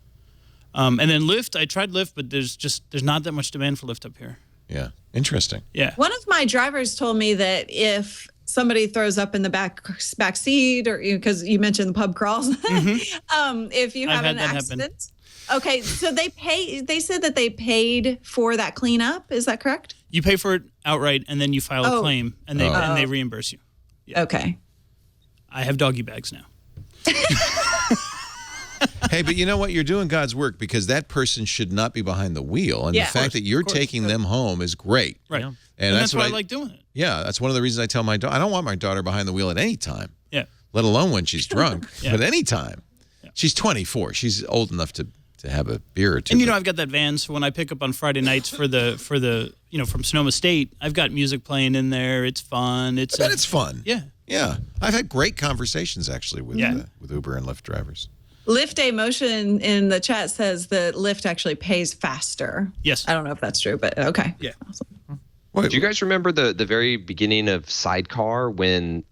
And then Lyft, I tried Lyft, but there's not that much demand for Lyft up here. Yeah, interesting. Yeah. One of my drivers told me that if somebody throws up in the back seat, or because you mentioned the pub crawls, if you have an accident. Okay, so they said that they paid for that cleanup. Is that correct? You pay for it outright, and then you file a claim, and they reimburse you. Yeah. Okay. I have doggy bags now. Hey, but you know what? You're doing God's work because that person should not be behind the wheel. And the fact that you're taking them home is great. Right. Yeah. And that's why I like doing it. Yeah, that's one of the reasons I tell my daughter, I don't want my daughter behind the wheel at any time. Yeah. Let alone when she's drunk. But any time. Yeah. She's 24. She's old enough to have a beer or two. And I've got that van, so when I pick up on Friday nights for the from Sonoma State, I've got music playing in there. It's fun. It's fun. Yeah. Yeah. I've had great conversations actually with Uber and Lyft drivers. Lyft Emotion in the chat says that Lyft actually pays faster. Yes. I don't know if that's true, but okay. Yeah. Awesome. Do you guys remember the very beginning of Sidecar when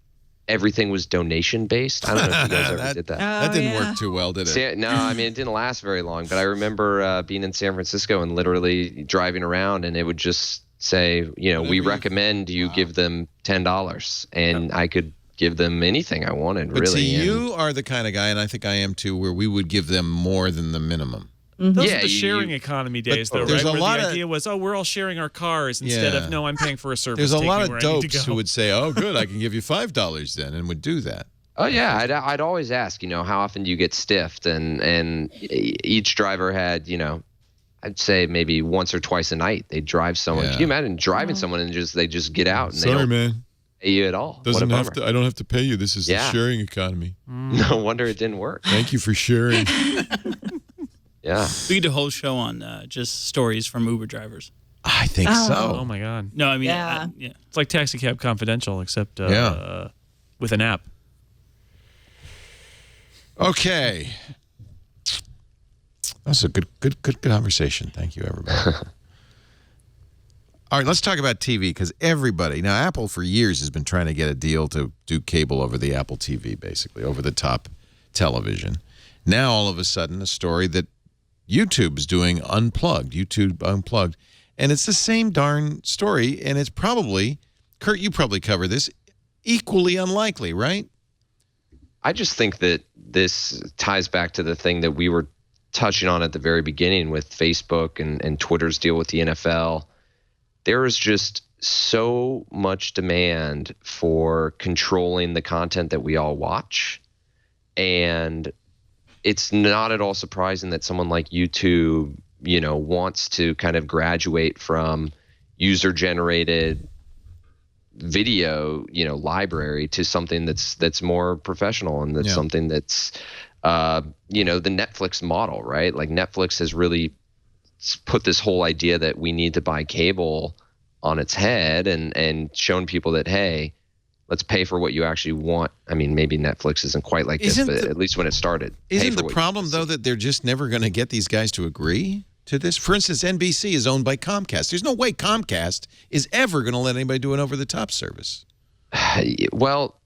everything was donation based? I don't know if you guys ever did that. That didn't work too well, did it? No, I mean, it didn't last very long. But I remember being in San Francisco and literally driving around, and it would just say, we recommend you give them $10. And I could give them anything I wanted, but really. See, you are the kind of guy, and I think I am too, where we would give them more than the minimum. Those are the sharing economy days, though, there's right? Where the idea was, we're all sharing our cars instead of, no, I'm paying for a service. There's a lot of dopes who would say, oh, good, I can give you $5 then, and would do that. Oh, yeah. I'd always ask, how often do you get stiffed? And each driver had, I'd say maybe once or twice a night they'd drive someone. Yeah. Can you imagine driving someone and they just get out and they Sorry, don't man. pay you at all? Doesn't have to. I don't have to pay you. This is the sharing economy. No wonder it didn't work. Thank you for sharing. Yeah. We could do a whole show on just stories from Uber drivers. I think so. Oh my God. No, I mean, Yeah. yeah. It's like Taxi Cab Confidential, except with an app. Okay. That was a good conversation. Thank you, everybody. All right, let's talk about TV because everybody now Apple for years has been trying to get a deal to do cable over the Apple TV, basically over the top television. Now all of a sudden, a story that YouTube is doing YouTube Unplugged, and it's the same darn story, and it's probably, Kurt, you probably cover this, equally unlikely, right? I just think that this ties back to the thing that we were touching on at the very beginning with Facebook and Twitter's deal with the NFL. There is just so much demand for controlling the content that we all watch. And it's not at all surprising that someone like YouTube, wants to kind of graduate from user-generated video, library to something that's more professional and that's something that's, the Netflix model, right? Like Netflix has really put this whole idea that we need to buy cable on its head and shown people that, hey, let's pay for what you actually want. I mean, maybe Netflix isn't quite like this, but at least when it started. Isn't the problem, though, that they're just never going to get these guys to agree to this? For instance, NBC is owned by Comcast. There's no way Comcast is ever going to let anybody do an over-the-top service. Well,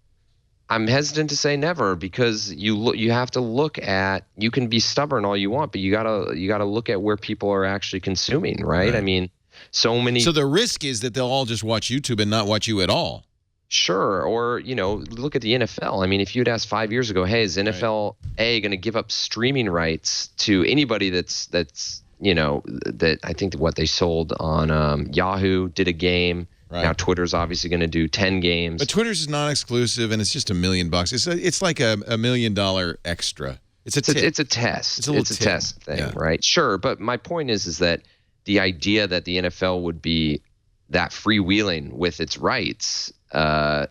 I'm hesitant to say never because you have to look at, you can be stubborn all you want, but you gotta look at where people are actually consuming, right? I mean, so the risk is that they'll all just watch YouTube and not watch you at all. Sure. Or, look at the NFL. I mean, if you'd asked 5 years ago, hey, is NFL going to give up streaming rights to anybody that I think what they sold on Yahoo did a game. Right. Now Twitter's obviously going to do 10 games. But Twitter's is non-exclusive, and it's just $1 million. It's like a $1 million extra. It's a test. It's a test thing, right? Sure. But my point is that the idea that the NFL would be that freewheeling with its rights, 5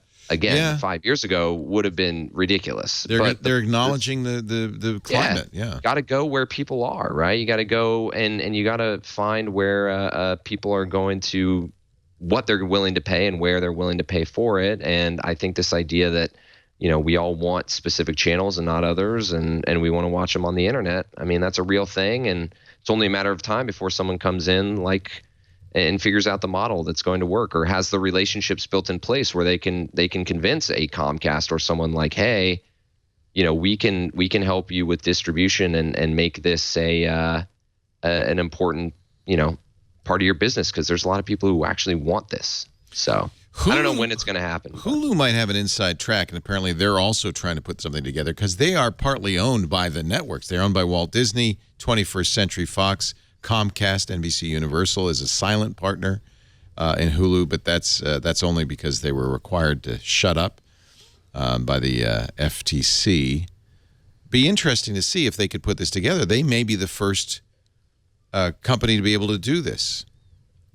years ago, would have been ridiculous. They're acknowledging the climate. Yeah. Got to go where people are, right? You got to go and you got to find where people are going to, what they're willing to pay and where they're willing to pay for it. And I think this idea that, we all want specific channels and not others, and we want to watch them on the internet. I mean, that's a real thing, and it's only a matter of time before someone comes in and figures out the model that's going to work, or has the relationships built in place where they can convince a Comcast or someone like, hey, we can help you with distribution and make this an important, part of your business, because there's a lot of people who actually want this. So I don't know when it's going to happen. Hulu might have an inside track, and apparently they're also trying to put something together because they are partly owned by the networks. They're owned by Walt Disney, 21st Century Fox, Comcast, NBC Universal is a silent partner in Hulu, but that's only because they were required to shut up by the FTC. Be interesting to see if they could put this together. They may be the first company to be able to do this.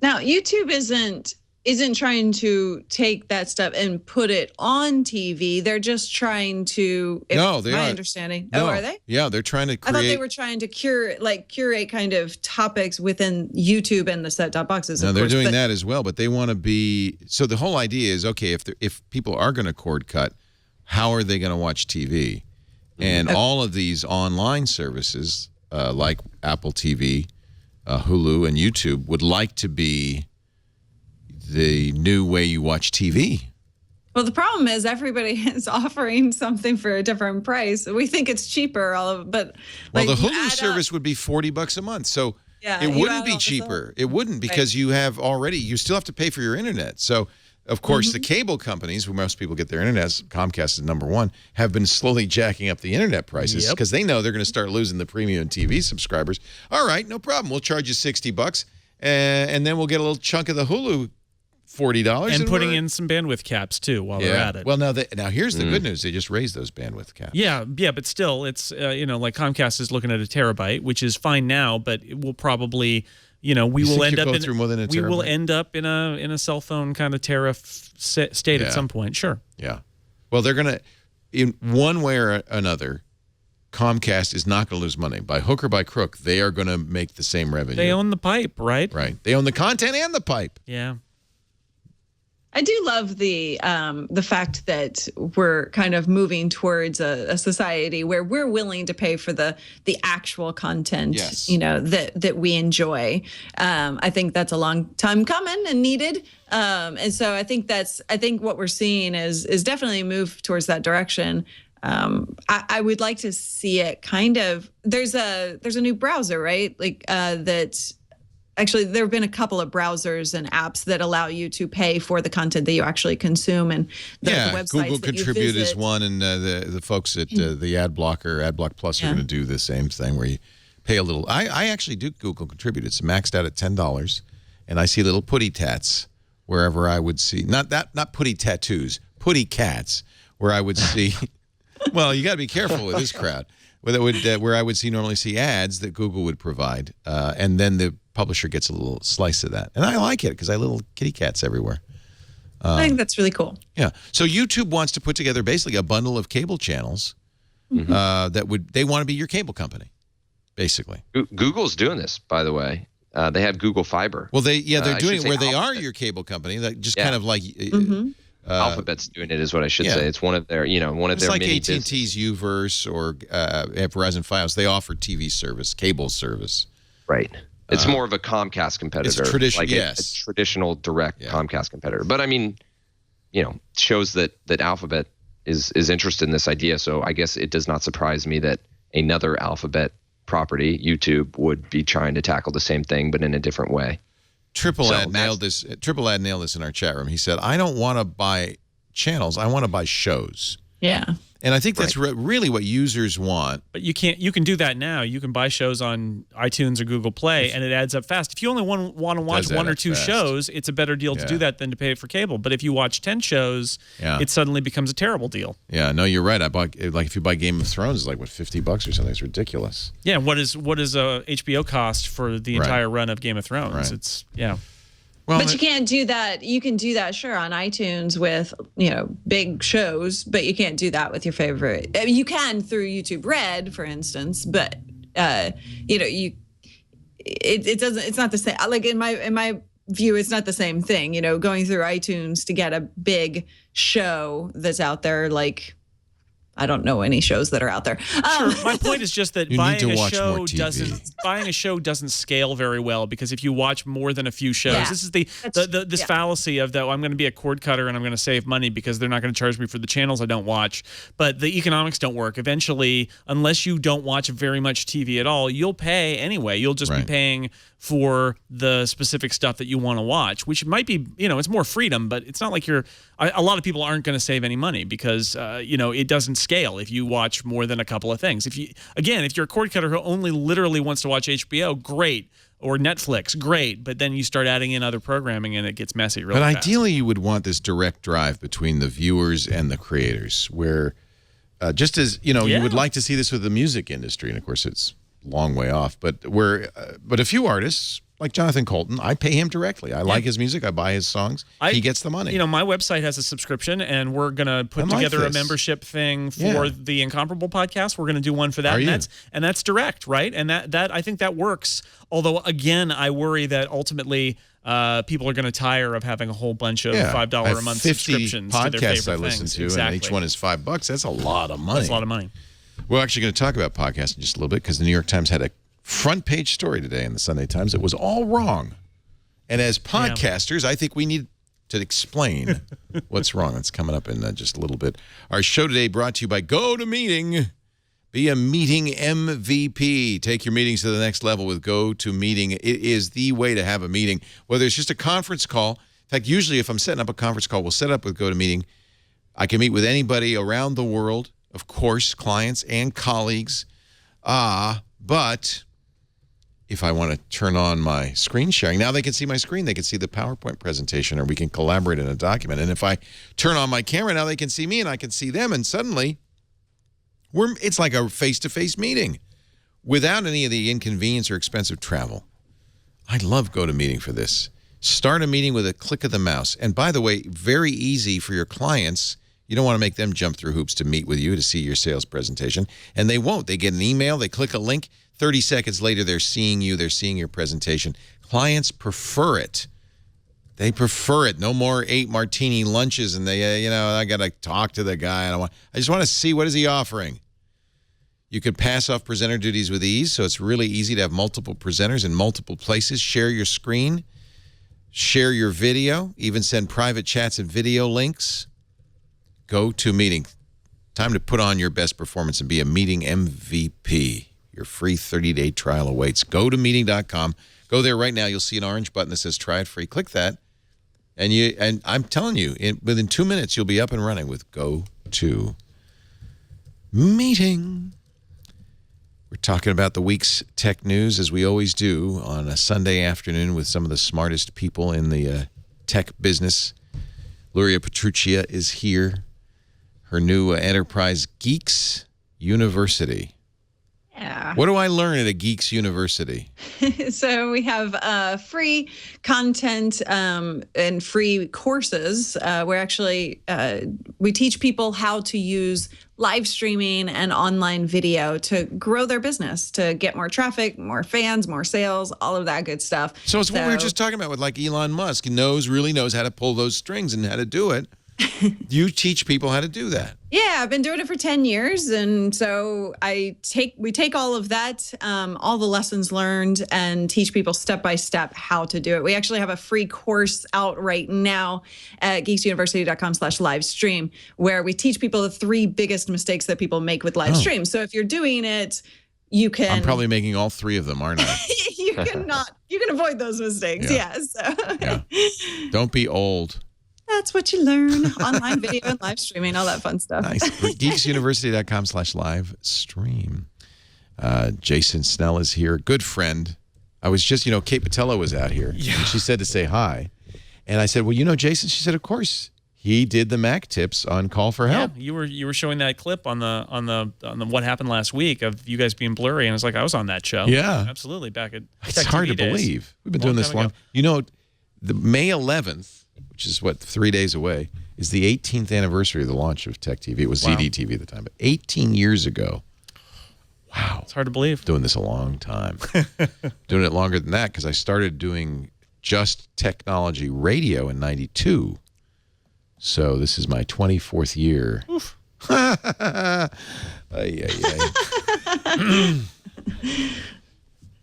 Now, YouTube isn't trying to take that stuff and put it on TV. They're just trying to. No, they are. Understanding. No. Oh, are they? Yeah, they're trying to create. I thought they were trying to curate kind of topics within YouTube and the set-top boxes. No, they're doing that as well, but they want to be. So the whole idea is, okay, if people are going to cord cut, how are they going to watch TV? And all of these online services like Apple TV, Hulu, and YouTube would like to be the new way you watch TV. Well, the problem is everybody is offering something for a different price. We think it's cheaper, but well, the Hulu service would be $40 a month, so it wouldn't be cheaper. It wouldn't, because you still have to pay for your internet. So, of course, the cable companies, where most people get their internet, Comcast is number one, have been slowly jacking up the internet prices because they know they're going to start losing the premium TV subscribers. All right, no problem. We'll charge you $60, and then we'll get a little chunk of the Hulu $40. And putting in some bandwidth caps, too, while they're at it. Well, now here's the good news. They just raised those bandwidth caps. Yeah, but still, it's, like Comcast is looking at a terabyte, which is fine now, but it will probably, we will end up in a cell phone kind of tariff state at some point. Sure. Yeah. Well, they're going to, in one way or another, Comcast is not going to lose money. By hook or by crook, they are going to make the same revenue. They own the pipe, right? Right. They own the content and the pipe. Yeah. I do love the fact that we're kind of moving towards a society where we're willing to pay for the actual content, that we enjoy. I think that's a long time coming and needed. And so I think what we're seeing is definitely a move towards that direction. I would like to see it kind of. There's a new browser, right? That. Actually, there have been a couple of browsers and apps that allow you to pay for the content that you actually consume, and the websites Google that Contribute you is one, and the folks at the Adblock Plus are going to do the same thing where you pay a little. I actually do Google Contribute. It's maxed out at $10, and I see little putty tats wherever I would see not putty tattoos, putty cats where I would see. Well, you got to be careful with this crowd. Where I would normally see ads that Google would provide, and then the publisher gets a little slice of that. And I like it because I have little kitty cats everywhere. I think that's really cool. Yeah. So YouTube wants to put together basically a bundle of cable channels they want to be your cable company, basically. Google's doing this, by the way. They have Google Fiber. Well, they're doing it where they are your cable company. That just kind of like. Alphabet's doing it, is what I should say. It's one of their, it's like AT&T's Uverse or Verizon Fios. They offer TV service, cable service. Right. It's more of a Comcast competitor. It's traditional, a traditional direct Comcast competitor. But I mean, shows that Alphabet is interested in this idea. So I guess it does not surprise me that another Alphabet property, YouTube, would be trying to tackle the same thing, but in a different way. Triple Ad nailed this in our chat room. He said, I don't want to buy channels. I want to buy shows. Yeah. And I think that's really what users want. But you can do that now. You can buy shows on iTunes or Google Play, and it adds up fast. If you only want to watch one or two shows, it's a better deal to do that than to pay for cable. But if you watch 10 shows, it suddenly becomes a terrible deal. Yeah, no, you're right. I bought, if you buy Game of Thrones, it's like, what, $50 or something? It's ridiculous. Yeah, what does HBO cost for the entire run of Game of Thrones? Right. It's, Well, but you can't do that. You can do that, sure, on iTunes with, big shows, but you can't do that with your favorite. I mean, you can through YouTube Red, for instance, but it doesn't. It's not the same. Like in my view, it's not the same thing. Going through iTunes to get a big show that's out there, like. I don't know any shows that are out there. Sure. My point is just that buying a show doesn't scale very well, because if you watch more than a few shows, this is this fallacy of that I'm going to be a cord cutter and I'm going to save money because they're not going to charge me for the channels I don't watch. But the economics don't work. Eventually, unless you don't watch very much TV at all, you'll pay anyway. You'll just be paying for the specific stuff that you want to watch, which might be, it's more freedom, but it's not like a lot of people aren't going to save any money because, it doesn't scale if you watch more than a couple of things. If you're a cord cutter who only literally wants to watch HBO, great, or Netflix, great, but then you start adding in other programming and it gets messy really fast. But ideally, you would want this direct drive between the viewers and the creators, where just as, you would like to see this with the music industry, and of course it's a long way off, but a few artists, like Jonathan Colton, I pay him directly. I like his music. I buy his songs. He gets the money. My website has a subscription, and we're going to put together a membership thing for the Incomparable podcast. We're going to do one for that. And that's direct, right? And that I think that works. Although, again, I worry that ultimately people are going to tire of having a whole bunch of $5 a month subscriptions to their favorite things. Podcasts I listen to, and each one is $5. That's a lot of money. That's a lot of money. We're actually going to talk about podcasts in just a little bit, because the New York Times had a front page story today in the Sunday Times. It was all wrong. And as podcasters, I think we need to explain what's wrong. That's coming up in just a little bit. Our show today brought to you by GoToMeeting. Be a meeting MVP. Take your meetings to the next level with GoToMeeting. It is the way to have a meeting, whether it's just a conference call. In fact, usually if I'm setting up a conference call, we'll set up with GoToMeeting. I can meet with anybody around the world, of course, clients and colleagues. But if I want to turn on my screen sharing, now they can see my screen. They can see the PowerPoint presentation, or we can collaborate in a document. And if I turn on my camera, now they can see me and I can see them. And suddenly, it's like a face-to-face meeting without any of the inconvenience or expensive travel. I love GoToMeeting for this. Start a meeting with a click of the mouse. And by the way, very easy for your clients. You don't want to make them jump through hoops to meet with you to see your sales presentation. And they won't. They get an email. They click a link. 30 seconds later, they're seeing you. They're seeing your presentation. Clients prefer it. They prefer it. No more 8 martini lunches and they, I got to talk to the guy. I just want to see, what is he offering? You could pass off presenter duties with ease, so it's really easy to have multiple presenters in multiple places. Share your screen. Share your video. Even send private chats and video links. GoToMeeting. Time to put on your best performance and be a meeting MVP. Your free 30-day trial awaits. GoToMeeting.com. Go there right now. You'll see an orange button that says try it free. Click that. And I'm telling you, within 2 minutes, you'll be up and running with GoToMeeting. We're talking about the week's tech news, as we always do, on a Sunday afternoon with some of the smartest people in the tech business. Luria Petrucci is here. Her new enterprise, Geeks University. Yeah. What do I learn at a Geeks University? So we have free content and free courses. We teach people how to use live streaming and online video to grow their business, to get more traffic, more fans, more sales, all of that good stuff. So it's what we were just talking about with like Elon Musk. He really knows how to pull those strings and how to do it. You teach people how to do that. Yeah, I've been doing it for 10 years. And so we take all of that, all the lessons learned, and teach people step by step how to do it. We actually have a free course out right now at geeksuniversity.com/livestream, where we teach people the 3 biggest mistakes that people make with live streams. So if you're doing it, you can. I'm probably making all 3 of them, aren't I? You can avoid those mistakes. Yeah. Yeah. Don't be old. That's what you learn. Online video and live streaming, all that fun stuff. Nice. Geeksuniversity.com/live stream. Jason Snell is here. Good friend. I was just, Kate Patello was out here. Yeah. And she said to say hi. And I said, well, Jason, she said, of course. He did the Mac tips on Call for Help. Yeah, you were showing that clip on the What Happened Last Week of you guys being blurry, and it's like I was on that show. Yeah. Absolutely. Back at It's hard to believe. We've been doing this long. The May 11th, which is 3 days away, is the 18th anniversary of the launch of Tech TV. It was ZDTV at the time, but 18 years ago. Wow. It's hard to believe. Doing this a long time. Doing it longer than that, because I started doing just technology radio in 92. So this is my 24th year. Oof.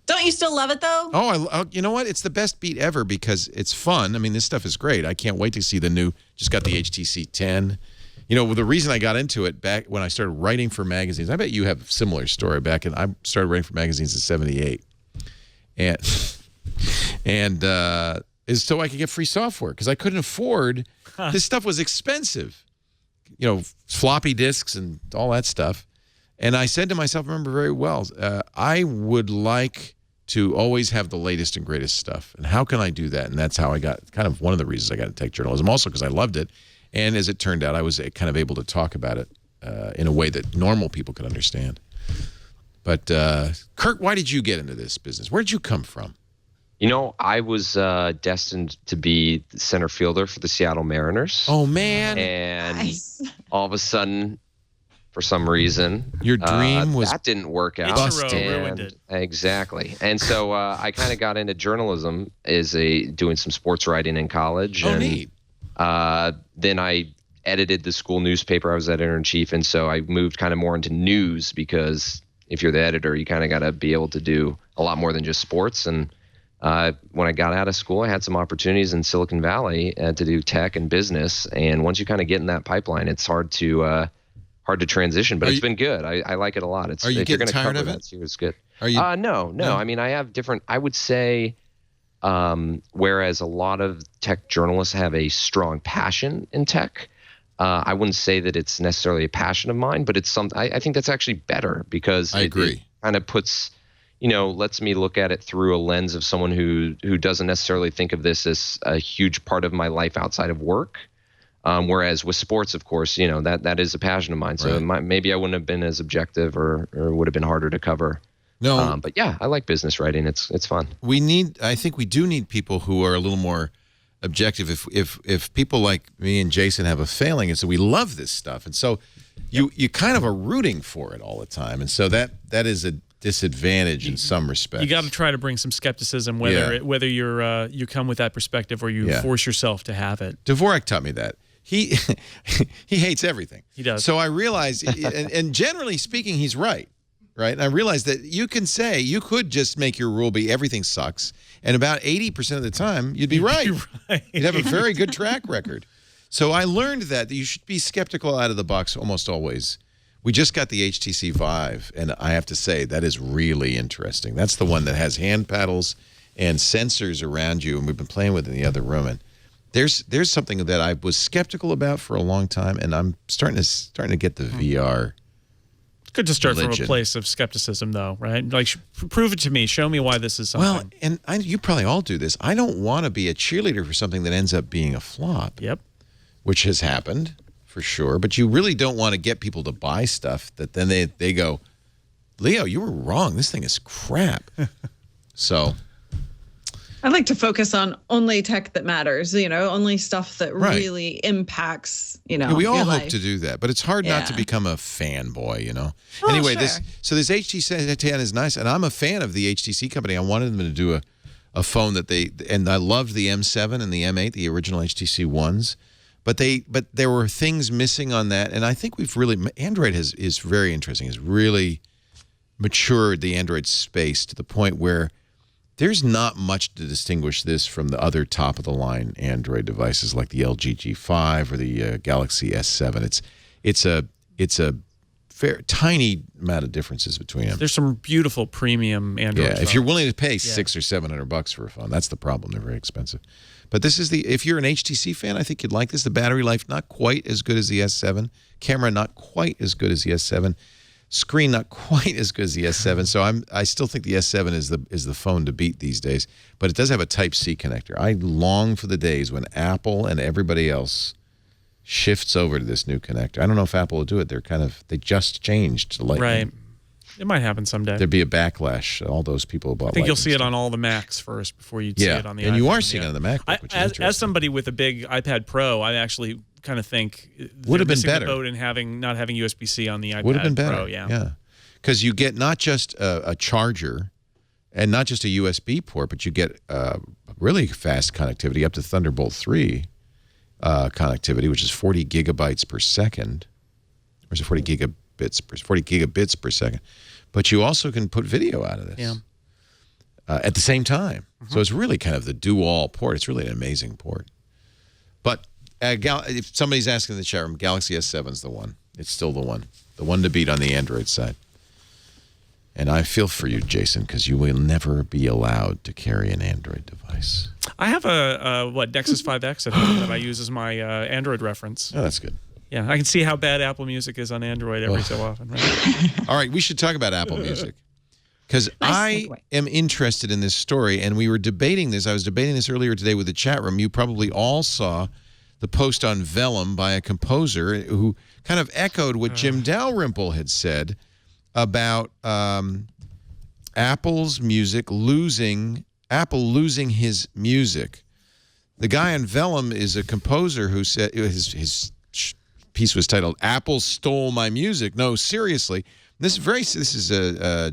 Don't you still love it, though? Oh, you know what? It's the best beat ever because it's fun. I mean, this stuff is great. I can't wait to see the new, just got the HTC 10. The reason I got into it back when I started writing for magazines, I bet you have a similar story back in, I started writing for magazines in 78. And is so I could get free software because I couldn't afford, this stuff was expensive. Floppy disks and all that stuff. And I said to myself, I remember very well, I would like to always have the latest and greatest stuff. And how can I do that? And that's how I got, kind of one of the reasons I got into tech journalism, also because I loved it. And as it turned out, I was kind of able to talk about it in a way that normal people could understand. But Kurt, why did you get into this business? Where did you come from? I was destined to be the center fielder for the Seattle Mariners. Oh, man. And all of a sudden, for some reason, your dream was that didn't work out. Ruined it. Exactly. And so I kind of got into journalism doing some sports writing in college. Oh, neat. Then I edited the school newspaper. I was editor-in-chief, and so I moved kind of more into news because if you're the editor, you kind of got to be able to do a lot more than just sports. And when I got out of school, I had some opportunities in Silicon Valley to do tech and business. And once you kind of get in that pipeline, it's hard to transition, but it's been good. I like it a lot. Are you getting tired of it? It's good. Are you? No. I mean, I have different. I would say, whereas a lot of tech journalists have a strong passion in tech, I wouldn't say that it's necessarily a passion of mine, but it's something. I think that's actually better because I agree. It kind of puts lets me look at it through a lens of someone who doesn't necessarily think of this as a huge part of my life outside of work. Whereas with sports, of course, that is a passion of mine. So maybe I wouldn't have been as objective or would have been harder to cover. No, but yeah, I like business writing. It's fun. I think we do need people who are a little more objective. If people like me and Jason have a failing, and so we love this stuff, and so you kind of are rooting for it all the time, and so that is a disadvantage in some respects. You got to try to bring some skepticism, whether you come with that perspective or you force yourself to have it. Dvorak taught me that. He hates everything. He does. So I realized, and generally speaking, he's right. And I realized that you could just make your rule be everything sucks, and about 80% of the time you'd be right. You'd have a very good track record. So I learned that you should be skeptical out of the box almost always. We just got the HTC Vive, and I have to say that is really interesting. That's the one that has hand paddles and sensors around you, and we've been playing with it in the other room. And there's something that I was skeptical about for a long time, and I'm starting to get the VR. It's good to start from a place of skepticism, though, right? Like, prove it to me. Show me why this is something. Well, and you probably all do this. I don't want to be a cheerleader for something that ends up being a flop. Yep. Which has happened, for sure. But you really don't want to get people to buy stuff that then they go, Leo, you were wrong. This thing is crap. So I like to focus on only tech that matters, only stuff that really impacts, Yeah, we all your hope life. to do that, but it's hard not to become a fanboy, Oh, Anyway, sure. this HTC 10 is nice, and I'm a fan of the HTC company. I wanted them to do a phone and I loved the M7 and the M8, the original HTC ones, but there were things missing on that, and I think Android is very interesting. Has really matured the Android space to the point where there's not much to distinguish this from the other top-of-the-line Android devices like the LG G5 or the Galaxy S7. It's a very tiny amount of differences between them. There's some beautiful premium Android phones. If you're willing to pay $600 or $700 for a phone, that's the problem. They're very expensive. But if you're an HTC fan, I think you'd like this. The battery life, not quite as good as the S7. Camera, not quite as good as the S7. Screen not quite as good as the S7, so I still think the S7 is the phone to beat these days. But it does have a Type-C connector. I long for the days when Apple and everybody else shifts over to this new connector. I don't know if Apple will do it. They just changed to Lightning. Right. It might happen someday. There'd be a backlash. All those people about. I think you'll see it on all the Macs first before you'd see it on the iPhone. And you are seeing it on the MacBook, which is interesting. As somebody with a big iPad Pro, I actually kind of think would have been better. The boat in not having USB-C on the iPad would have been better. Pro. Yeah. Because you get not just a charger and not just a USB port, but you get really fast connectivity up to Thunderbolt 3 connectivity, which is 40 gigabytes per second. Or is it 40 gigabits per second? But you also can put video out of this at the same time. So it's really kind of the do-all port. It's really an amazing port. But if somebody's asking in the chat room, Galaxy S7 is the one. It's still the one to beat on the Android side. And I feel for you, Jason, because you will never be allowed to carry an Android device. I have a Nexus 5X at home that I use as my Android reference. Oh, that's good. Yeah, I can see how bad Apple Music is on Android every so often. Right? All right, we should talk about Apple Music. Because I am interested in this story, and we were debating this. I was debating this earlier today with the chat room. You probably all saw the post on Vellum by a composer who kind of echoed what Jim Dalrymple had said about Apple's music Apple losing his music. The guy on Vellum is a composer who said his piece was titled "Apple Stole My Music." No, seriously. This is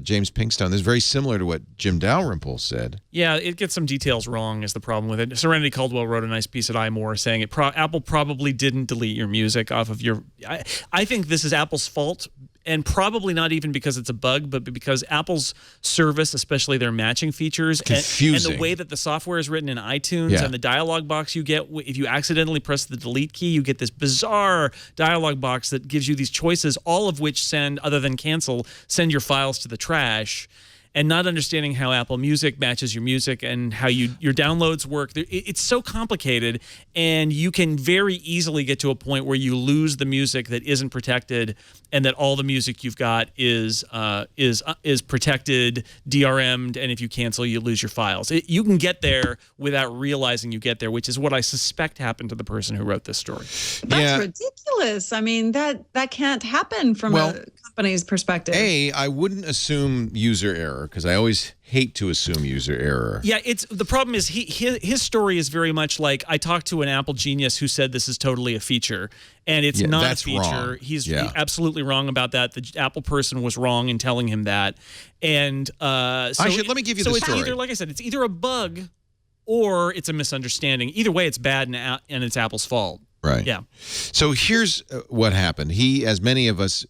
James Pinkstone. This is very similar to what Jim Dalrymple said. Yeah, it gets some details wrong is the problem with it. Serenity Caldwell wrote a nice piece at iMore saying Apple probably didn't delete your music off of your... I think this is Apple's fault, and probably not even because it's a bug, but because Apple's service, especially their matching features, and the way that the software is written in iTunes and the dialog box you get, if you accidentally press the delete key, you get this bizarre dialog box that gives you these choices, all of which send, other than cancel, send your files to the trash. and not understanding how Apple Music matches your music and how your downloads work. It's so complicated, and you can very easily get to a point where you lose the music that isn't protected, and that all the music you've got is protected, DRM'd, and if you cancel, you lose your files. You can get there without realizing you get there, which is what I suspect happened to the person who wrote this story. That's ridiculous. I mean, that can't happen from a company's perspective. I wouldn't assume user error, because I always hate to assume user error. Yeah, the problem is his story is very much like, I talked to an Apple genius who said this is totally a feature, and it's not a feature. Wrong. He's absolutely wrong about that. The Apple person was wrong in telling him that. And let me give you the story. So it's either, like I said, it's either a bug or it's a misunderstanding. Either way, it's bad and it's Apple's fault. Right. Yeah. So here's what happened. He, as many of us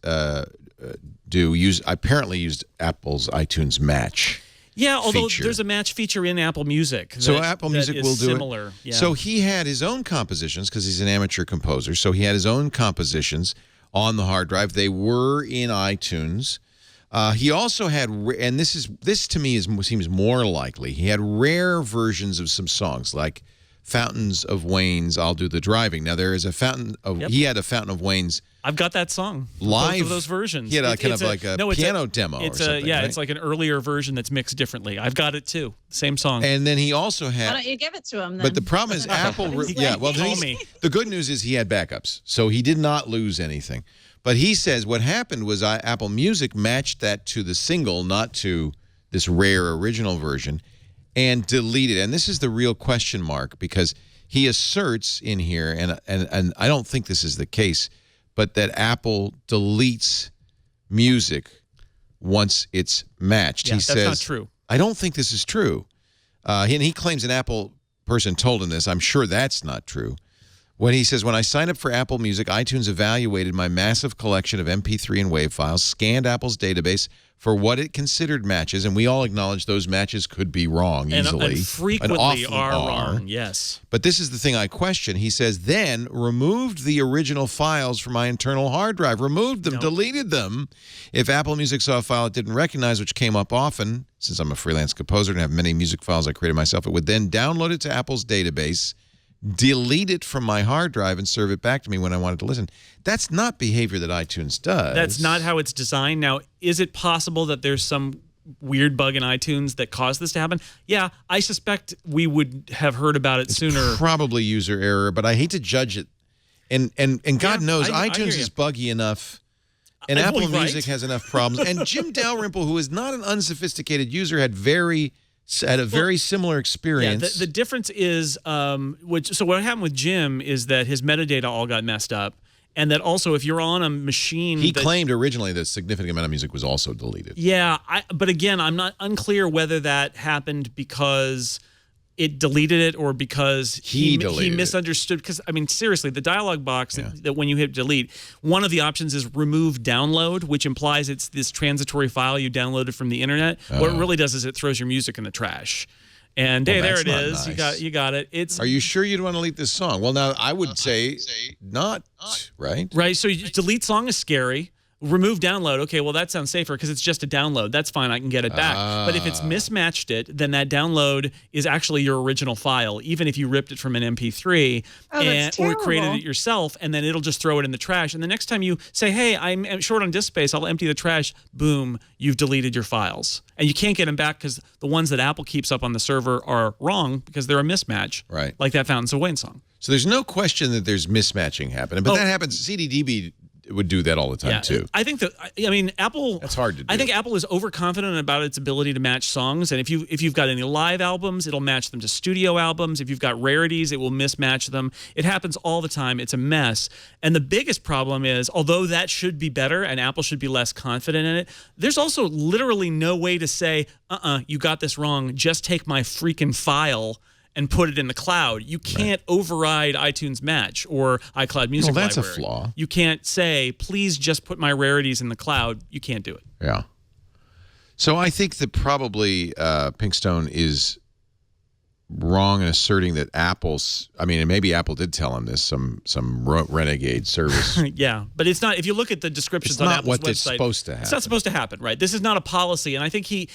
apparently used Apple's iTunes Match. Yeah, although feature. There's a match feature in Apple Music. So Apple Music will do similar. it. Yeah. So he had his own compositions, because he's an amateur composer. So he had his own compositions on the hard drive. They were in iTunes. He also had, and this to me seems more likely, he had rare versions of some songs, like Fountains of Wayne's "I'll Do the Driving." Now there is a he had a Fountain of Wayne's. I've got that song. Live. Both of those versions. He had a piano demo or something, right? It's like an earlier version that's mixed differently. I've got it too. Same song. And then he also had. Why don't you give it to him then? But the problem is Apple. The good news is he had backups, so he did not lose anything. But he says what happened was Apple Music matched that to the single, not to this rare original version, and deleted. And this is the real question mark, because he asserts in here, and I don't think this is the case, but that Apple deletes music once it's matched. Yeah, he says, that's not true. I don't think this is true. And he claims an Apple person told him this. I'm sure that's not true. When he says, when I signed up for Apple Music, iTunes evaluated my massive collection of MP3 and WAV files, scanned Apple's database for what it considered matches, and we all acknowledge those matches could be wrong easily. And frequently are wrong, yes. But this is the thing I question. He says, then removed the original files from my internal hard drive, removed them, deleted them. If Apple Music saw a file it didn't recognize, which came up often, since I'm a freelance composer and have many music files I created myself, it would then download it to Apple's database, delete it from my hard drive, and serve it back to me when I wanted to listen. That's not behavior that iTunes does. That's not how it's designed. Now, is it possible that there's some weird bug in iTunes that caused this to happen? Yeah, I suspect we would have heard about it sooner. Probably user error, but I hate to judge it. And God knows, iTunes is buggy enough, and Apple Music has enough problems. And Jim Dalrymple, who is not an unsophisticated user, had a very similar experience. Yeah, the difference is, so what happened with Jim is that his metadata all got messed up, and that also if you're on a machine... He claimed originally that a significant amount of music was also deleted. Yeah, but again, I'm not unclear whether that happened because it deleted it or because he misunderstood. Because, I mean, seriously, the dialog box that when you hit delete, one of the options is remove download, which implies it's this transitory file you downloaded from the internet. What it really does is it throws your music in the trash. And hey, there it is. Nice. You got it. Are you sure you'd want to delete this song? Well, now I would say not, right? Right. So delete song is scary. Remove download. Okay, well, that sounds safer because it's just a download. That's fine. I can get it back. But if it's mismatched it, then that download is actually your original file, even if you ripped it from an MP3 or created it yourself, and then it'll just throw it in the trash. And the next time you say, hey, I'm short on disk space, I'll empty the trash, boom, you've deleted your files. And you can't get them back because the ones that Apple keeps up on the server are wrong because they're a mismatch. Right. Like that Fountains of Wayne song. So there's no question that there's mismatching happening. But that happens. CDDB would do that all the time too. I think Apple. That's hard to do. I think Apple is overconfident about its ability to match songs, and if you've got any live albums, it'll match them to studio albums. If you've got rarities, it will mismatch them. It happens all the time. It's a mess. And the biggest problem is, although that should be better, and Apple should be less confident in it, there's also literally no way to say, you got this wrong. Just take my freaking file and put it in the cloud. You can't override iTunes Match or iCloud Music Library. Library. That's a flaw. You can't say, please just put my rarities in the cloud. You can't do it. Yeah. So I think that probably Pinkstone is wrong in asserting that Apple's, I mean, and maybe Apple did tell him this, some renegade service. Yeah, but it's not, if you look at the descriptions on Apple's website, it's supposed to happen. It's not supposed to happen, right? This is not a policy, and I think he,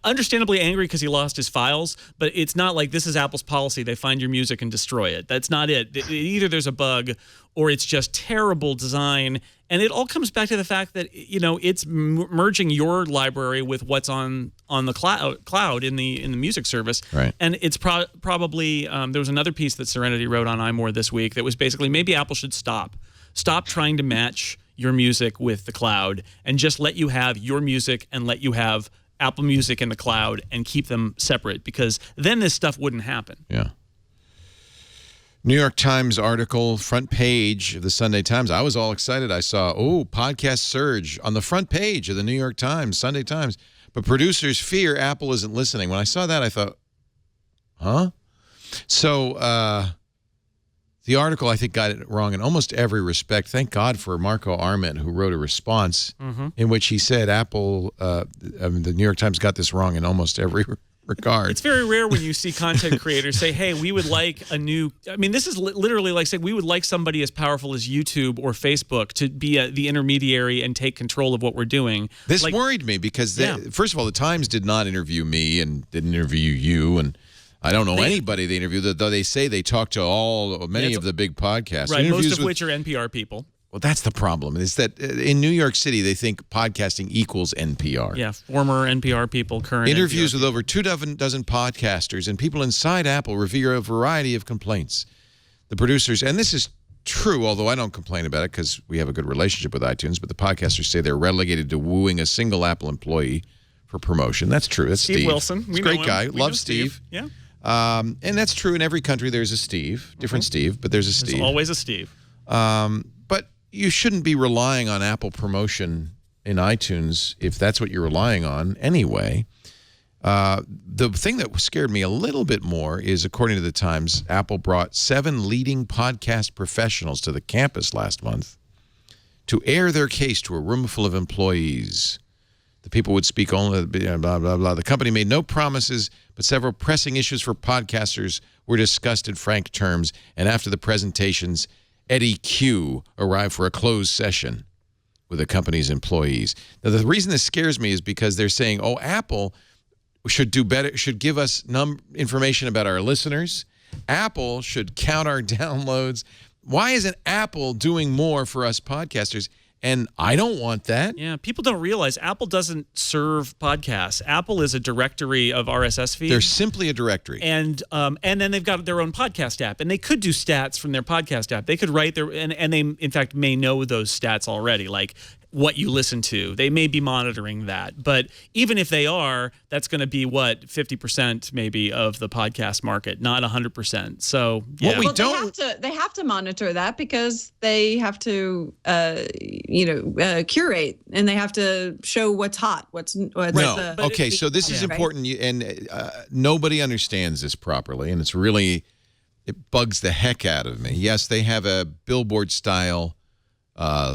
understandably angry because he lost his files, but it's not like this is Apple's policy. They find your music and destroy it. That's not it. Either there's a bug or it's just terrible design, and it all comes back to the fact that, you know, it's merging your library with what's on the cloud in the music service. Right. And it's probably there was another piece that Serenity wrote on iMore this week that was basically maybe Apple should stop trying to match your music with the cloud and just let you have your music and let you have Apple Music in the cloud and keep them separate, because then this stuff wouldn't happen. Yeah. New York Times article, front page of the Sunday Times. I was all excited. I saw, podcast surge on the front page of the New York Times, Sunday Times. But producers fear Apple isn't listening. When I saw that, I thought, huh? So the article, I think, got it wrong in almost every respect. Thank God for Marco Arment, who wrote a response in which he said Apple, the New York Times got this wrong in almost every regard. It's very rare when you see content creators say, hey, we would like a new, I mean, this is literally like saying we would like somebody as powerful as YouTube or Facebook to be the intermediary and take control of what we're doing. This worried me because, first of all, the Times did not interview me and didn't interview you, and I don't know anybody they interviewed, though they say they talked to many of the big podcasts. Right, most of which are NPR people. Well, that's the problem, is that in New York City, they think podcasting equals NPR. Yeah, former NPR people, current Interviews NPR with over 24 podcasters and people inside Apple reveal a variety of complaints. The producers, and this is true, although I don't complain about it because we have a good relationship with iTunes, but the podcasters say they're relegated to wooing a single Apple employee for promotion. That's true. That's Steve Wilson. He's a great guy. Love Steve. Yeah. And that's true. In every country, there's a Steve. Different Steve, but there's a Steve. There's always a Steve. But you shouldn't be relying on Apple promotion in iTunes if that's what you're relying on anyway. The thing that scared me a little bit more is, according to the Times, Apple brought 7 leading podcast professionals to the campus last month to air their case to a room full of employees. The people would speak only, blah, blah, blah. The company made no promises, but several pressing issues for podcasters were discussed in frank terms, and after the presentations, Eddie Q arrived for a closed session with the company's employees. Now, the reason this scares me is because they're saying, Apple should do better, should give us information about our listeners. Apple should count our downloads. Why isn't Apple doing more for us podcasters? And I don't want that. Yeah, people don't realize Apple doesn't serve podcasts. Apple is a directory of RSS feeds. They're simply a directory. And then they've got their own podcast app. And they could do stats from their podcast app. They could write their, and they, in fact, may know those stats already, like what you listen to. They may be monitoring that. But even if they are, that's going to be, 50% maybe of the podcast market, not 100%. So, yeah. They have to monitor that because they have to, curate, and they have to show what's hot, okay, so this is important, and nobody understands this properly, and it bugs the heck out of me. Yes, they have a Billboard-style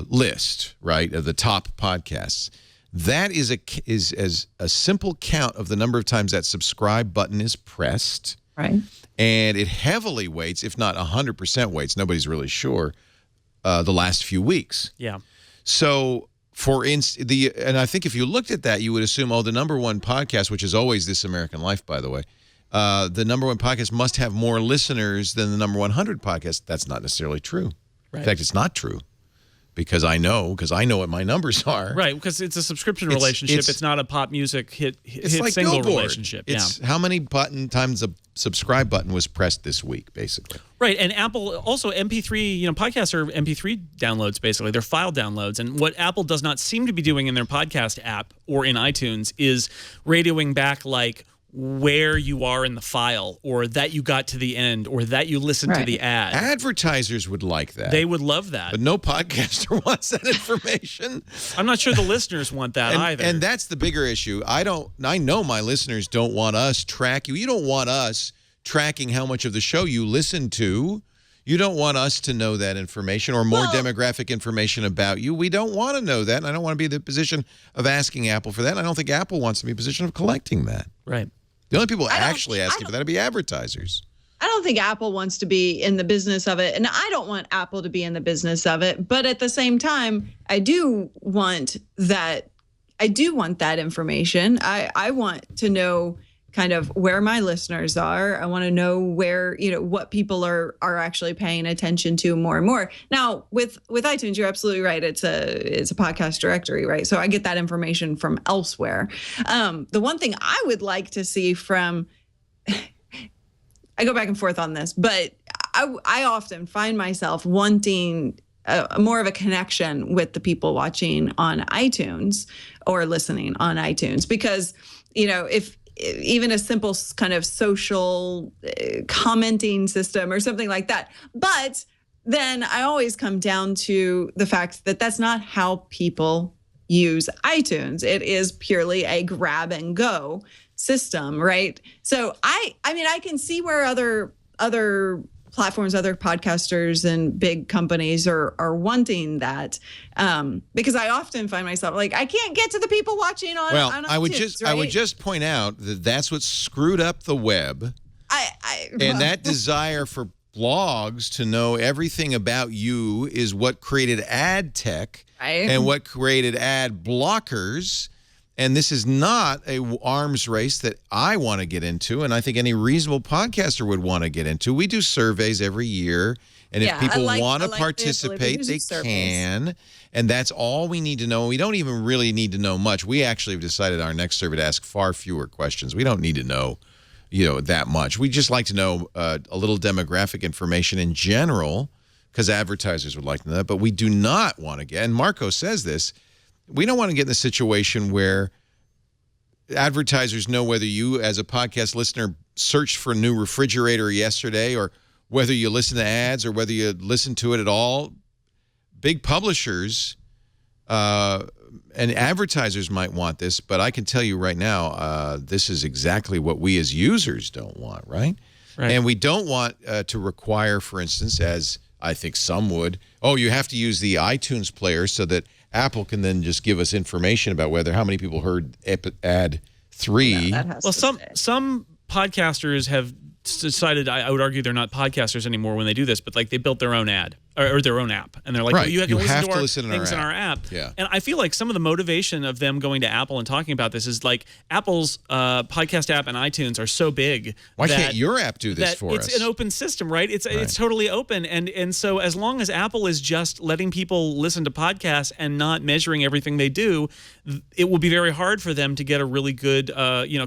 list, right, of the top podcasts. That is a simple count of the number of times that subscribe button is pressed. Right. And it heavily weights, if not 100% weights, nobody's really sure, the last few weeks. Yeah. So, and I think if you looked at that, you would assume, the number one podcast, which is always This American Life, by the way, the number one podcast must have more listeners than the number 100 podcast. That's not necessarily true. Right. In fact, it's not true. Because I know what my numbers are. Right, because it's a subscription relationship. It's not a pop music hit like single Billboard. Relationship. It's how many times a subscribe button was pressed this week, basically. Right, and Apple also MP3, podcasts are MP3 downloads, basically. They're file downloads. And what Apple does not seem to be doing in their podcast app or in iTunes is radioing back like where you are in the file, or that you got to the end, or that you listened to the ad. Advertisers would like that. They would love that. But no podcaster wants that information. I'm not sure the listeners want that either. And that's the bigger issue. I know my listeners don't want us track you. You don't want us tracking how much of the show you listen to. You don't want us to know that information or more demographic information about you. We don't want to know that, and I don't want to be in the position of asking Apple for that. And I don't think Apple wants to be in the position of collecting that. Right. The only people actually asking for that would be advertisers. I don't think Apple wants to be in the business of it, and I don't want Apple to be in the business of it. But at the same time, I do want that information. I want to know kind of where my listeners are. I want to know where, what people are actually paying attention to more and more. Now, with iTunes, you're absolutely right. It's a podcast directory, right? So I get that information from elsewhere. The one thing I would like to see from I go back and forth on this, but I often find myself wanting more of a connection with the people watching on iTunes or listening on iTunes, because, if even a simple kind of social commenting system or something like that. But then I always come down to the fact that that's not how people use iTunes. It is purely a grab and go system, right? So I mean, I can see where other platforms, other podcasters and big companies are wanting that, because I often find myself like, I can't get to the people watching on. Well, on I would iTunes, I would just point out that that's what screwed up the web, and that desire for blogs to know everything about you is what created ad tech and what created ad blockers. And this is not a arms race that I want to get into, and I think any reasonable podcaster would want to get into. We do surveys every year, and if people want to participate, they can. And that's all we need to know. We don't even really need to know much. We actually have decided our next survey to ask far fewer questions. We don't need to know, that much. We just like to know a little demographic information in general, because advertisers would like to know that. But we do not want to get, and Marco says this, we don't want to get in the situation where advertisers know whether you, as a podcast listener, searched for a new refrigerator yesterday, or whether you listen to ads, or whether you listen to it at all. Big publishers and advertisers might want this, but I can tell you right now, this is exactly what we as users don't want, right? And we don't want to require, for instance, as I think some would, you have to use the iTunes player so that Apple can then just give us information about how many people heard ad 3. Well, some podcasters have decided, I would argue they're not podcasters anymore when they do this, but like they built their own ad or their own app, and they're like, well, you can listen to our things in our app. Yeah. And I feel like some of the motivation of them going to Apple and talking about this is like Apple's podcast app and iTunes are so big. Why can't your app do this for us? It's an open system, right? It's totally open, and so as long as Apple is just letting people listen to podcasts and not measuring everything they do, it will be very hard for them to get a really good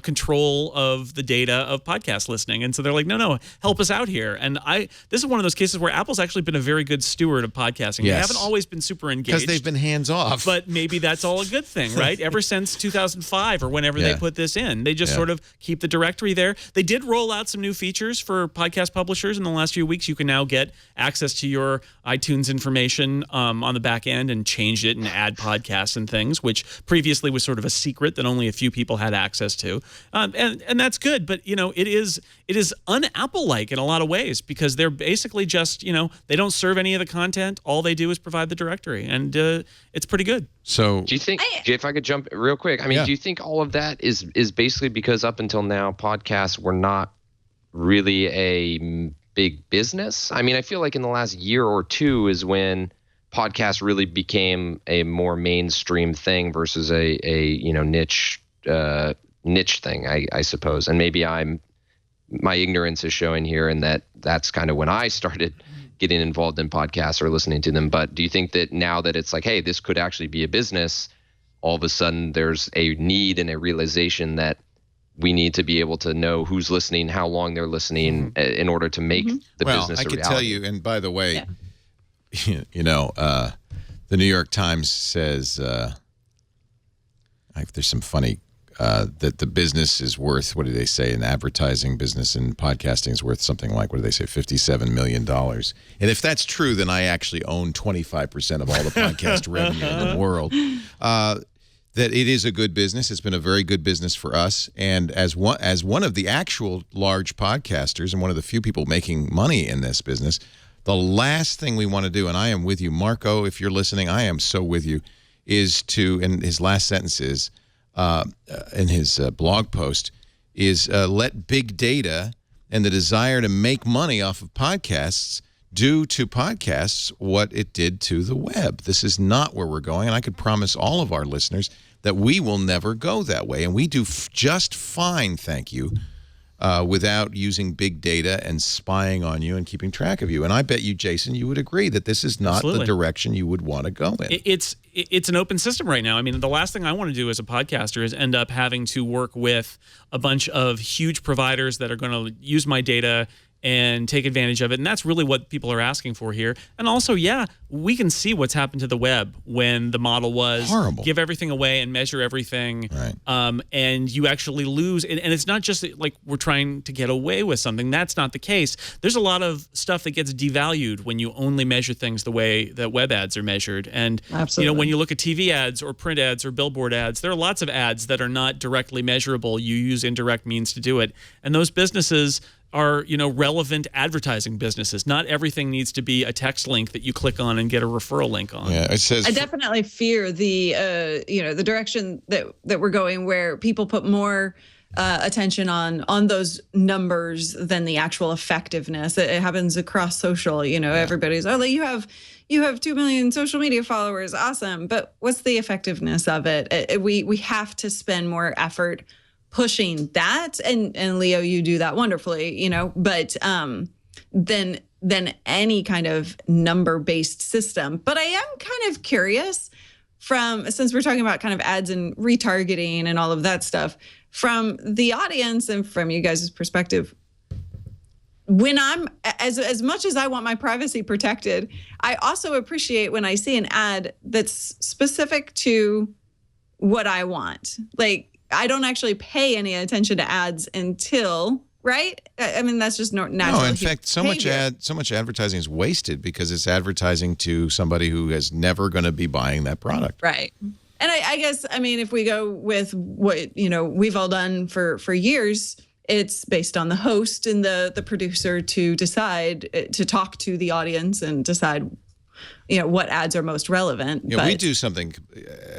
control of the data of podcast listening. And so they're like, no, help us out here. And this is one of those cases where Apple's actually been a very good steward of podcasting. Yes. They haven't always been super engaged. Because they've been hands-off. But maybe that's all a good thing, right? Ever since 2005 or whenever they put this in, they just sort of keep the directory there. They did roll out some new features for podcast publishers in the last few weeks. You can now get access to your iTunes information on the back end and change it and add podcasts and things, which previously was sort of a secret that only a few people had access to. And that's good, but it is un-Apple-like in a lot of ways, because they're basically just, they don't serve any of the content. All they do is provide the directory, and it's pretty good. So do you think, Jay, if I could jump real quick, do you think all of that is basically because up until now podcasts were not really a big business? I feel like in the last year or two is when podcasts really became a more mainstream thing versus a niche thing, I suppose. And maybe my ignorance is showing here, and that's kind of when I started getting involved in podcasts or listening to them. But do you think that now that it's like, hey, this could actually be a business, all of a sudden there's a need and a realization that we need to be able to know who's listening, how long they're listening, in order to make the business a reality? I could tell you, and by the way, the New York Times says there's some funny that the business is worth, what do they say, an advertising business and podcasting is worth something like, what do they say, $57 million. And if that's true, then I actually own 25% of all the podcast revenue in the world. That it is a good business. It's been a very good business for us. And as one of the actual large podcasters and one of the few people making money in this business, the last thing we want to do, and I am with you, Marco, if you're listening, I am so with you, is to, and his last sentence is, in his blog post, is let big data and the desire to make money off of podcasts do to podcasts what it did to the web. This is not where we're going, and I could promise all of our listeners that we will never go that way, and we do just fine, thank you, without using big data and spying on you and keeping track of you. And I bet you, Jason, you would agree that this is not the direction you would want to go in. It's an open system right now. I mean, the last thing I want to do as a podcaster is end up having to work with a bunch of huge providers that are going to use my data and take advantage of it. And that's really what people are asking for here. And also, yeah, we can see what's happened to the web when the model was horrible. Give everything away and measure everything. Right. And you actually lose. And it's not just like we're trying to get away with something. That's not the case. There's a lot of stuff that gets devalued when you only measure things the way that web ads are measured. And Absolutely. when you look at TV ads or print ads or billboard ads, there are lots of ads that are not directly measurable. You use indirect means to do it. And those businesses are, relevant advertising businesses. Not everything needs to be a text link that you click on and get a referral link on. Yeah, it says. I definitely fear the, the direction that we're going, where people put more attention on those numbers than the actual effectiveness. It happens across social. Everybody's you have 2 million social media followers, awesome. But what's the effectiveness of it? We have to spend more effort pushing that, and Leo, you do that wonderfully, but than any kind of number-based system. But I am kind of curious, since we're talking about kind of ads and retargeting and all of that stuff, from the audience and from you guys' perspective, when I'm as much as I want my privacy protected, I also appreciate when I see an ad that's specific to what I want. Like, I don't actually pay any attention to ads until, right? I mean, that's just natural. No, in fact, so much advertising is wasted because it's advertising to somebody who is never going to be buying that product. Right. And I guess, I mean, if we go with what, we've all done for years, it's based on the host and the producer to decide, to talk to the audience and decide what ads are most relevant. Yeah, we do something,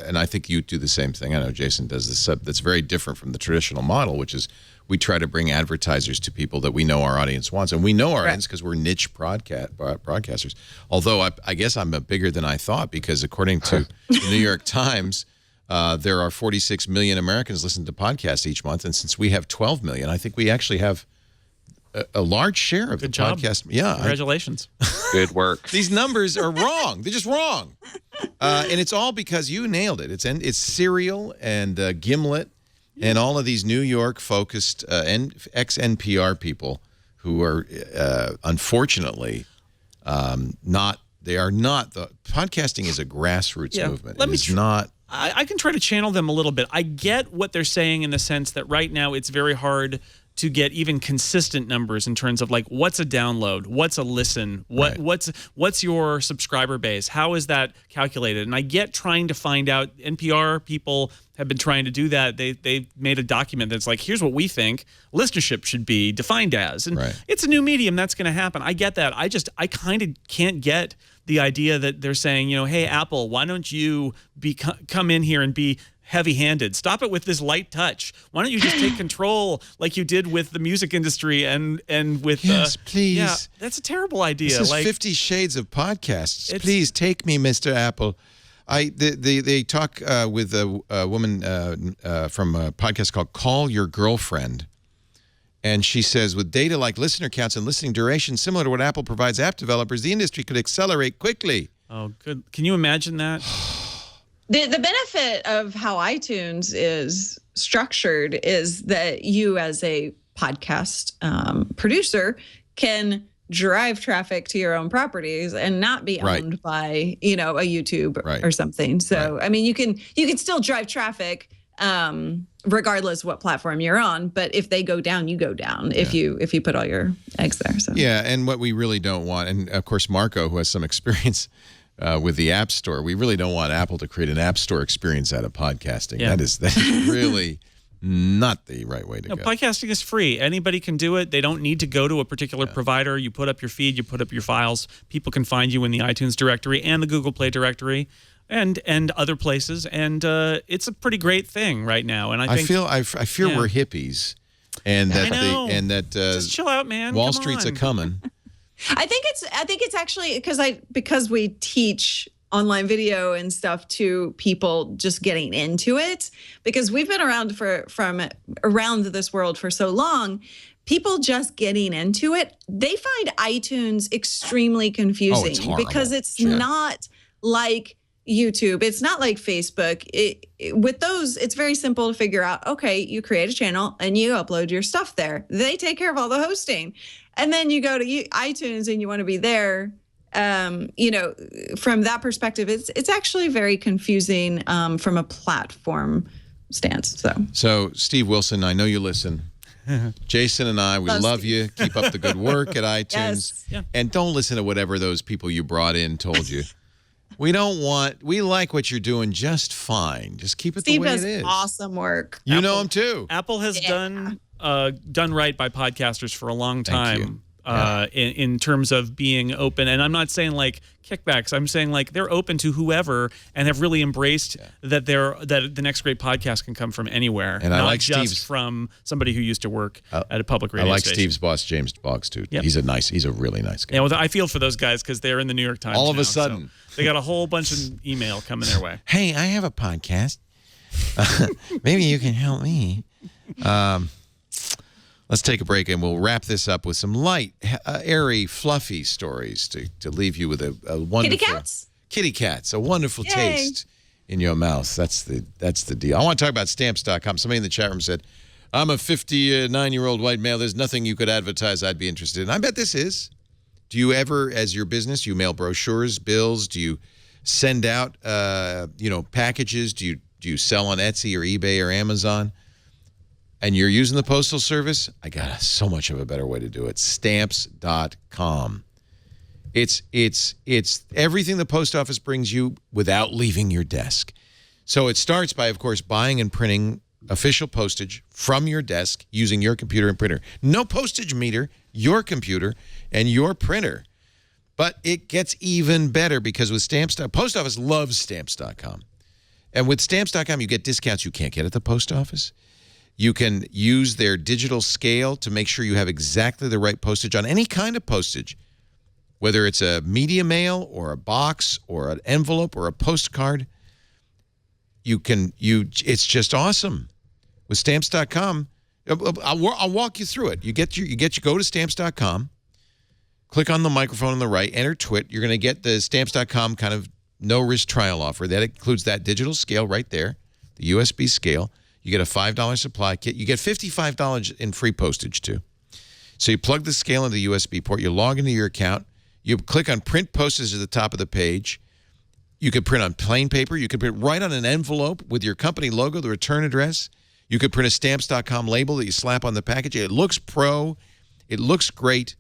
and I think you do the same thing. I know Jason does this, that's very different from the traditional model, which is we try to bring advertisers to people that we know our audience wants. And we know our audience because we're niche broadcasters. Although I guess I'm bigger than I thought, because according to the New York Times, there are 46 million Americans listen to podcasts each month. And since we have 12 million, I think we actually have a large share of the podcast. Yeah. Congratulations. Good work. These numbers are wrong. They're just wrong. And it's all because you nailed it. It's Serial and Gimlet and all of these New York-focused ex-NPR people who are, unfortunately, they are not. Podcasting is a grassroots movement. I can try to channel them a little bit. I get what they're saying in the sense that right now it's very hard to get even consistent numbers in terms of like what's a download, what's a listen, what's your subscriber base, how is that calculated? And I get trying to find out. NPR people have been trying to do that. They made a document that's like, here's what we think listenership should be defined as, and it's a new medium that's going to happen. I get that. I kind of can't get the idea that they're saying, hey, Apple, why don't you come in here and be heavy-handed? Stop it with this light touch. Why don't you just take control like you did with the music industry and with yes, please. Yeah, that's a terrible idea. This is 50 Shades of Podcasts. Please take me, Mr. Apple. They talk with a woman from a podcast called Call Your Girlfriend. And she says, with data like listener counts and listening duration similar to what Apple provides app developers, the industry could accelerate quickly. Oh, good. Can you imagine that? The benefit of how iTunes is structured is that you, as a podcast producer, can drive traffic to your own properties and not be owned by, a YouTube or something. So, I mean, you can still drive traffic regardless what platform you're on. But if they go down, you go down if you put all your eggs there. So yeah, and what we really don't want, and of course, Marco, who has some experience with the App Store, we really don't want Apple to create an App Store experience out of podcasting. Yeah. That is really not the right way to go. Podcasting is free. Anybody can do it. They don't need to go to a particular provider. You put up your feed, you put up your files. People can find you in the iTunes directory and the Google Play directory and other places. And it's a pretty great thing right now. And I fear we're hippies and that just chill out, man. Wall Come Street's on. a coming. I think it's actually because we teach online video and stuff to people just getting into it, because we've been around around this world for so long. People just getting into it, they find iTunes extremely confusing because it's not like YouTube. It's not like Facebook. With those, it's very simple to figure out. Okay, you create a channel and you upload your stuff there. They take care of all the hosting. And then you go to iTunes and you want to be there. From that perspective, it's actually very confusing from a platform stance. So Steve Wilson, I know you listen. Jason and I, we love you. Keep up the good work at iTunes. Yes. Yeah. And don't listen to whatever those people you brought in told you. We like what you're doing just fine. Just keep it Steve the way it is. Steve does awesome work. You know him too. Apple has done right by podcasters for a long time. In terms of being open, and I'm not saying like kickbacks. I'm saying like they're open to whoever, and have really embraced that the next great podcast can come from anywhere, and not I like just Steve's, from somebody who used to work at a public radio station. Steve's boss, James Boggs, too. Yep. He's a really nice guy. Yeah, well, I feel for those guys because they're in the New York Times. All of now, a sudden, so they got a whole bunch of email coming their way. Hey, I have a podcast. Maybe you can help me. Let's take a break, and we'll wrap this up with some light, airy, fluffy stories to leave you with a wonderful... Kitty cats, a wonderful taste in your mouth. That's the deal. I want to talk about Stamps.com. Somebody in the chat room said, I'm a 59-year-old white male. There's nothing you could advertise I'd be interested in. I bet this is. Do you ever, as your business, you mail brochures, bills? Do you send out, packages? Do you sell on Etsy or eBay or Amazon? And you're using the Postal Service? I got so much of a better way to do it. Stamps.com. It's everything the post office brings you without leaving your desk. So it starts by, of course, buying and printing official postage from your desk using your computer and printer. No postage meter, your computer and your printer. But it gets even better because with Stamps.com, post office loves Stamps.com. And with Stamps.com, you get discounts you can't get at the post office. You can use their digital scale to make sure you have exactly the right postage on any kind of postage, whether it's a media mail or a box or an envelope or a postcard. It's just awesome. With Stamps.com, I'll walk you through it. You go to Stamps.com, click on the microphone on the right, enter TWIT. You're going to get the Stamps.com kind of no-risk trial offer. That includes that digital scale right there, the USB scale. You get a $5 supply kit. You get $55 in free postage, too. So you plug the scale into the USB port. You log into your account. You click on Print Postage at the top of the page. You could print on plain paper. You could print right on an envelope with your company logo, the return address. You could print a Stamps.com label that you slap on the package. It looks pro. It looks great.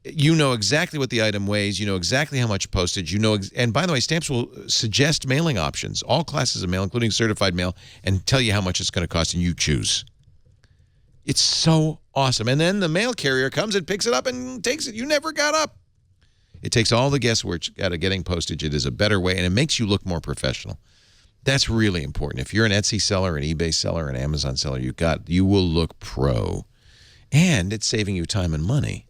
You know exactly what the item weighs. You know exactly how much postage. And by the way, Stamps will suggest mailing options, all classes of mail, including certified mail, and tell you how much it's going to cost, and you choose. It's so awesome. And then the mail carrier comes and picks it up and takes it. You never got up. It takes all the guesswork out of getting postage. It is a better way, and it makes you look more professional. That's really important. If you're an Etsy seller, an eBay seller, an Amazon seller, you will look pro. And it's saving you time and money.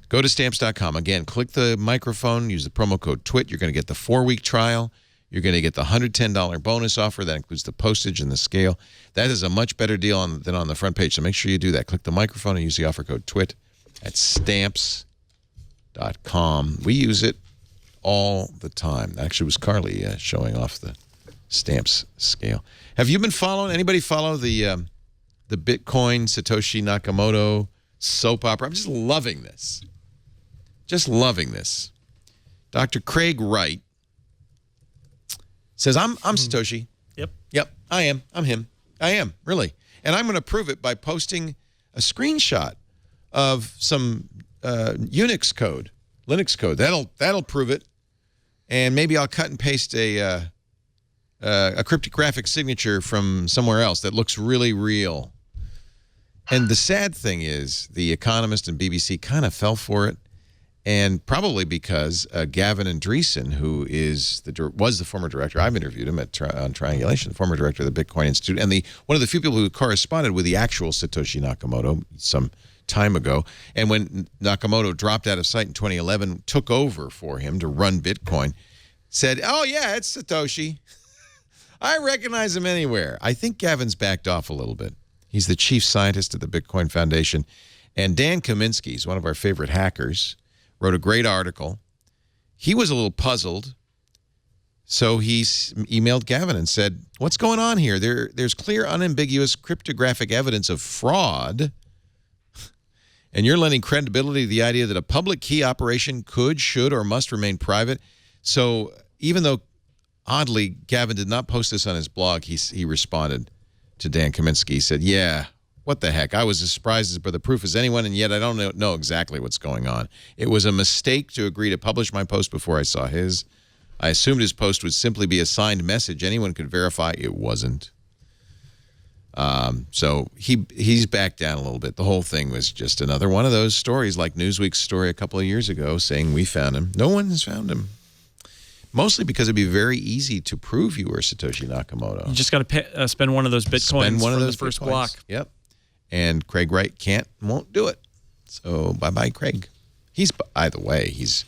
Go to Stamps.com. Again, click the microphone, use the promo code TWIT. You're going to get the 4-week trial. You're going to get the $110 bonus offer. That includes the postage and the scale. That is a much better deal than on the front page, so make sure you do that. Click the microphone and use the offer code TWIT at Stamps.com. We use it all the time. Actually, it was Carly showing off the Stamps scale. Have you been following? Anybody follow the Bitcoin Satoshi Nakamoto soap opera? I'm just loving this. Just loving this. Dr. Craig Wright says, I'm Satoshi. Yep, I am. I'm him. I am, really. And I'm going to prove it by posting a screenshot of some Unix code, Linux code. That'll prove it. And maybe I'll cut and paste a cryptographic signature from somewhere else that looks really real. And the sad thing is, The Economist and BBC kind of fell for it, And probably because Gavin Andreessen, who was the former director, I've interviewed him on Triangulation, the former director of the Bitcoin Institute, and one of the few people who corresponded with the actual Satoshi Nakamoto some time ago. And when Nakamoto dropped out of sight in 2011, took over for him to run Bitcoin, said, "Oh yeah, it's Satoshi. I recognize him anywhere." I think Gavin's backed off a little bit. He's the chief scientist at the Bitcoin Foundation. And Dan Kaminsky is one of our favorite hackers, wrote a great article. He was a little puzzled, so he emailed Gavin and said, "What's going on here? There's clear, unambiguous cryptographic evidence of fraud, and you're lending credibility to the idea that a public key operation could, should, or must remain private." So even though, oddly, Gavin did not post this on his blog, he responded to Dan Kaminsky. He said, "Yeah, what the heck? I was as surprised by the proof as anyone, and yet I don't know exactly what's going on. It was a mistake to agree to publish my post before I saw his. I assumed his post would simply be a signed message. Anyone could verify it wasn't." So he's backed down a little bit. The whole thing was just another one of those stories like Newsweek's story a couple of years ago saying we found him. No one has found him. Mostly because it'd be very easy to prove you were Satoshi Nakamoto. You just got to spend one of those Bitcoins Spend one of those the first Bitcoins. block. Yep. And Craig Wright won't do it. So bye-bye, Craig. By the way, he's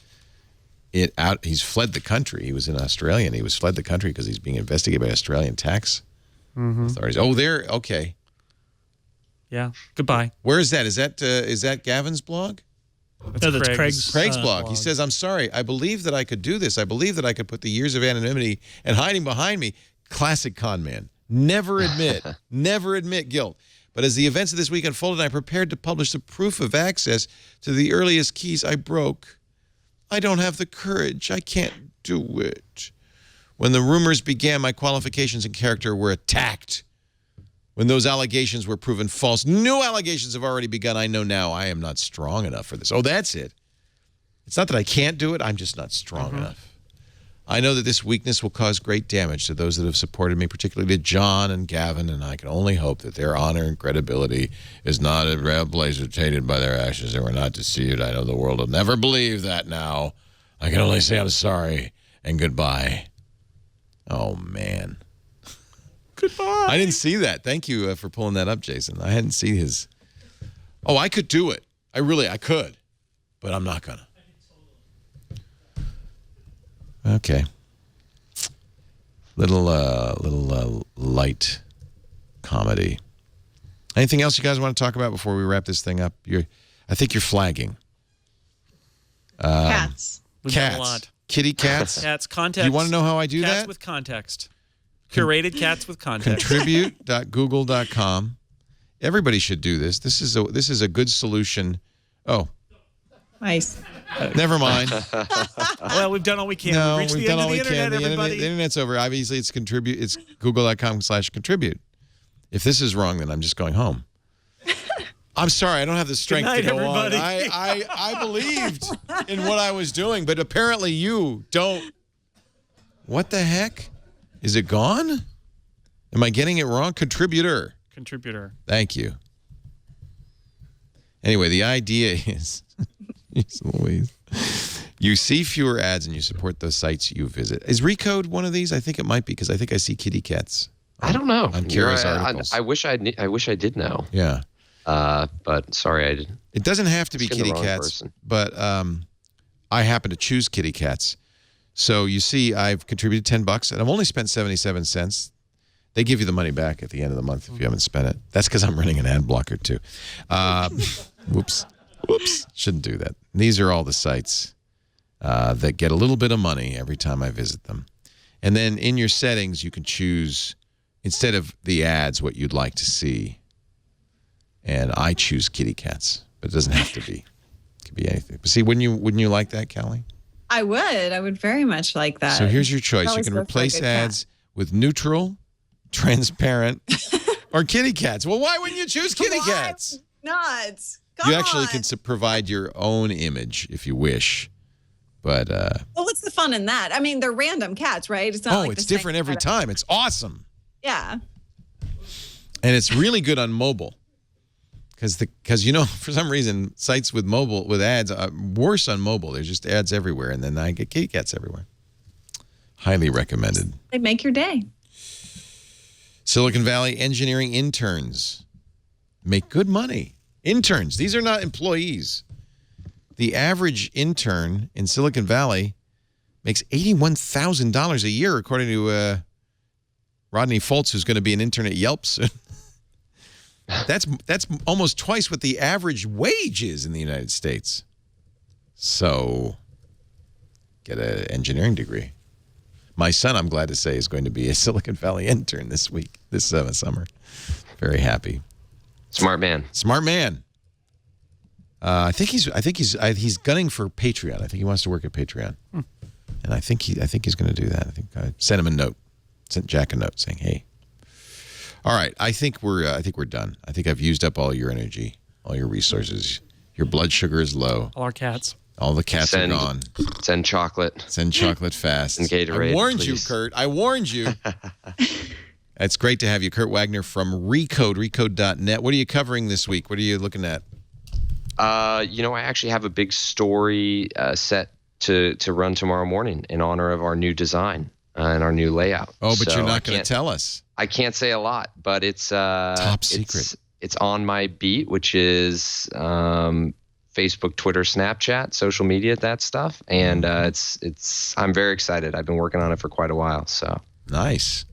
fled the country. He was in Australia, and he fled the country because he's being investigated by Australian tax authorities. Oh, okay. Yeah. Goodbye. Where is that? Is that Gavin's blog? That's Craig's blog. He says, "I'm sorry. I believe that I could do this. I believe that I could put the years of anonymity and hiding behind me." Classic con man. Never admit guilt. "But as the events of this week unfolded, I prepared to publish the proof of access to the earliest keys I broke. I don't have the courage. I can't do it. When the rumors began, my qualifications and character were attacked. When those allegations were proven false, new allegations have already begun. I know now I am not strong enough for this." Oh, that's it. It's not that I can't do it. I'm just not strong enough. "I know that this weakness will cause great damage to those that have supported me, particularly to John and Gavin, and I can only hope that their honor and credibility is not a trailblazer tainted by their actions. They were not deceived. I know the world will never believe that now. I can only say I'm sorry and goodbye." Oh, man. Goodbye. I didn't see that. Thank you for pulling that up, Jason. I hadn't seen his. Oh, I could do it. I could, but I'm not gonna. Okay. Little light comedy. Anything else you guys want to talk about before we wrap this thing up? I think you're flagging. Cats. We've got a lot. Kitty cats. Cats. Context. You want to know how I do Cats that? with context. Curated cats with context. Contribute.google.com. Everybody should do this. This is a good solution. Oh. Nice. Never mind. Well, we've done all we can. No, We've reached we've the done end all of we the can. internet, everybody. The internet's over. Obviously, it's google.com/contribute. If this is wrong, then I'm just going home. I'm sorry, I don't have the strength to go everybody. on. I believed in what I was doing, but apparently you don't. What the heck? Is it gone? Am I getting it wrong? Contributor. Thank you. Anyway, the idea is, you see fewer ads and you support the sites you visit. Is Recode one of these? I think it might be because I think I see kitty cats. I don't know. On Kira's articles. I wish I did know. Yeah. But sorry, I didn't. It doesn't have to be kitty cats, but I happen to choose kitty cats. So you see, I've contributed $10, and I've only spent 77 cents. They give you the money back at the end of the month if you haven't spent it. That's because I'm running an ad blocker too. Whoops. Shouldn't do that. These are all the sites that get a little bit of money every time I visit them. And then in your settings, you can choose, instead of the ads, what you'd like to see. And I choose kitty cats, but it doesn't have to be. It could be anything. But see, wouldn't you like that, Callie? I would very much like that. So here's your choice. You can replace ads with neutral, transparent, or kitty cats. Well, why wouldn't you choose kitty cats? Not. You actually can provide your own image if you wish. But well, what's the fun in that? I mean, they're random cats, right? It's not it's different every time. It's awesome. Yeah. And it's really good on mobile. Because for some reason, sites with ads are worse on mobile. There's just ads everywhere, and then I get kitty cats everywhere. Highly recommended. They make your day. Silicon Valley engineering interns make good money. Interns. These are not employees. The average intern in Silicon Valley makes $81,000 a year, according to Rodney Foltz, who's going to be an intern at Yelp soon. That's almost twice what the average wage is in the United States. So, get an engineering degree. My son, I'm glad to say, is going to be a Silicon Valley intern this summer. Very happy. Smart man. Smart man. I think he's gunning for Patreon. I think he wants to work at Patreon, and I think he's going to do that. I think I sent him a note, sent Jack a note saying, "Hey." All right, I think we're done. I think I've used up all your energy, all your resources. Your blood sugar is low. All our cats. All the cats are gone. Send chocolate. Send chocolate fast. And Gatorade. I warned please. you, Kurt. I warned you. It's great to have you, Kurt Wagner from Recode, recode.net. What are you covering this week? What are you looking at? I actually have a big story set to run tomorrow morning in honor of our new design and our new layout. Oh, but you're not going to tell us. I can't say a lot, but it's top secret. It's on my beat, which is Facebook, Twitter, Snapchat, social media, that stuff, and I'm very excited. I've been working on it for quite a while. So nice.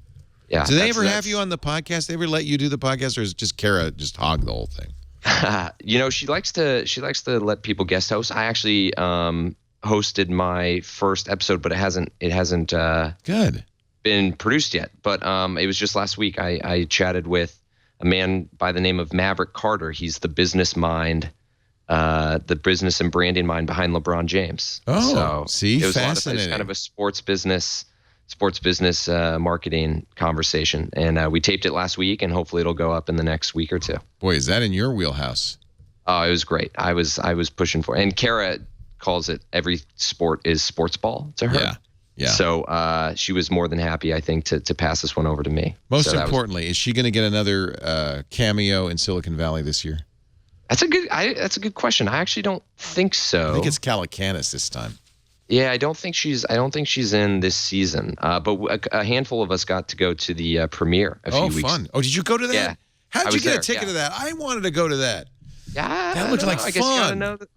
Yeah. Do they ever have you on the podcast? They ever let you do the podcast, or is just Kara just hog the whole thing? She likes to let people guest host. I actually hosted my first episode, but it hasn't good been produced yet. But it was just last week. I chatted with a man by the name of Maverick Carter. He's the business mind, the business and branding mind behind LeBron James. Oh, so it was fascinating. It's kind of a sports business marketing conversation, and we taped it last week, and hopefully it'll go up in the next week or two. Boy, is that in your wheelhouse? Oh, it was great. I was pushing for it. And Kara calls it every sport is sports ball to her. Yeah. So she was more than happy, I think, to pass this one over to me. Most importantly, is she going to get another cameo in Silicon Valley this year? That's a good question. I actually don't think so. I think it's Calacanis this time. Yeah, I don't think she's in this season. But a handful of us got to go to the premiere a few weeks. Oh, fun! Oh, did you go to that? Yeah. How'd you get a ticket to that? I wanted to go to that. Yeah, that looked like fun. I guess you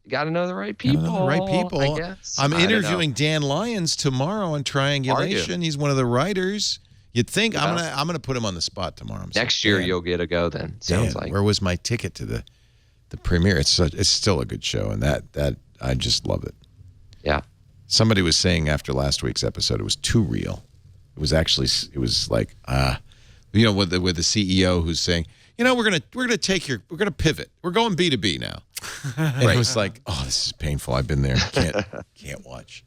gotta know the right people. I guess. I'm interviewing Dan Lyons tomorrow on Triangulation. He's one of the writers. You'd think I'm gonna put him on the spot tomorrow. Next year you'll get a go. Then sounds like. Where was my ticket to the premiere? It's still a good show, and that I just love it. Yeah. Somebody was saying after last week's episode it was too real. It was like with the CEO who's saying, we're gonna pivot. We're going B2B now. And it was like, oh, this is painful. I've been there. Can't watch.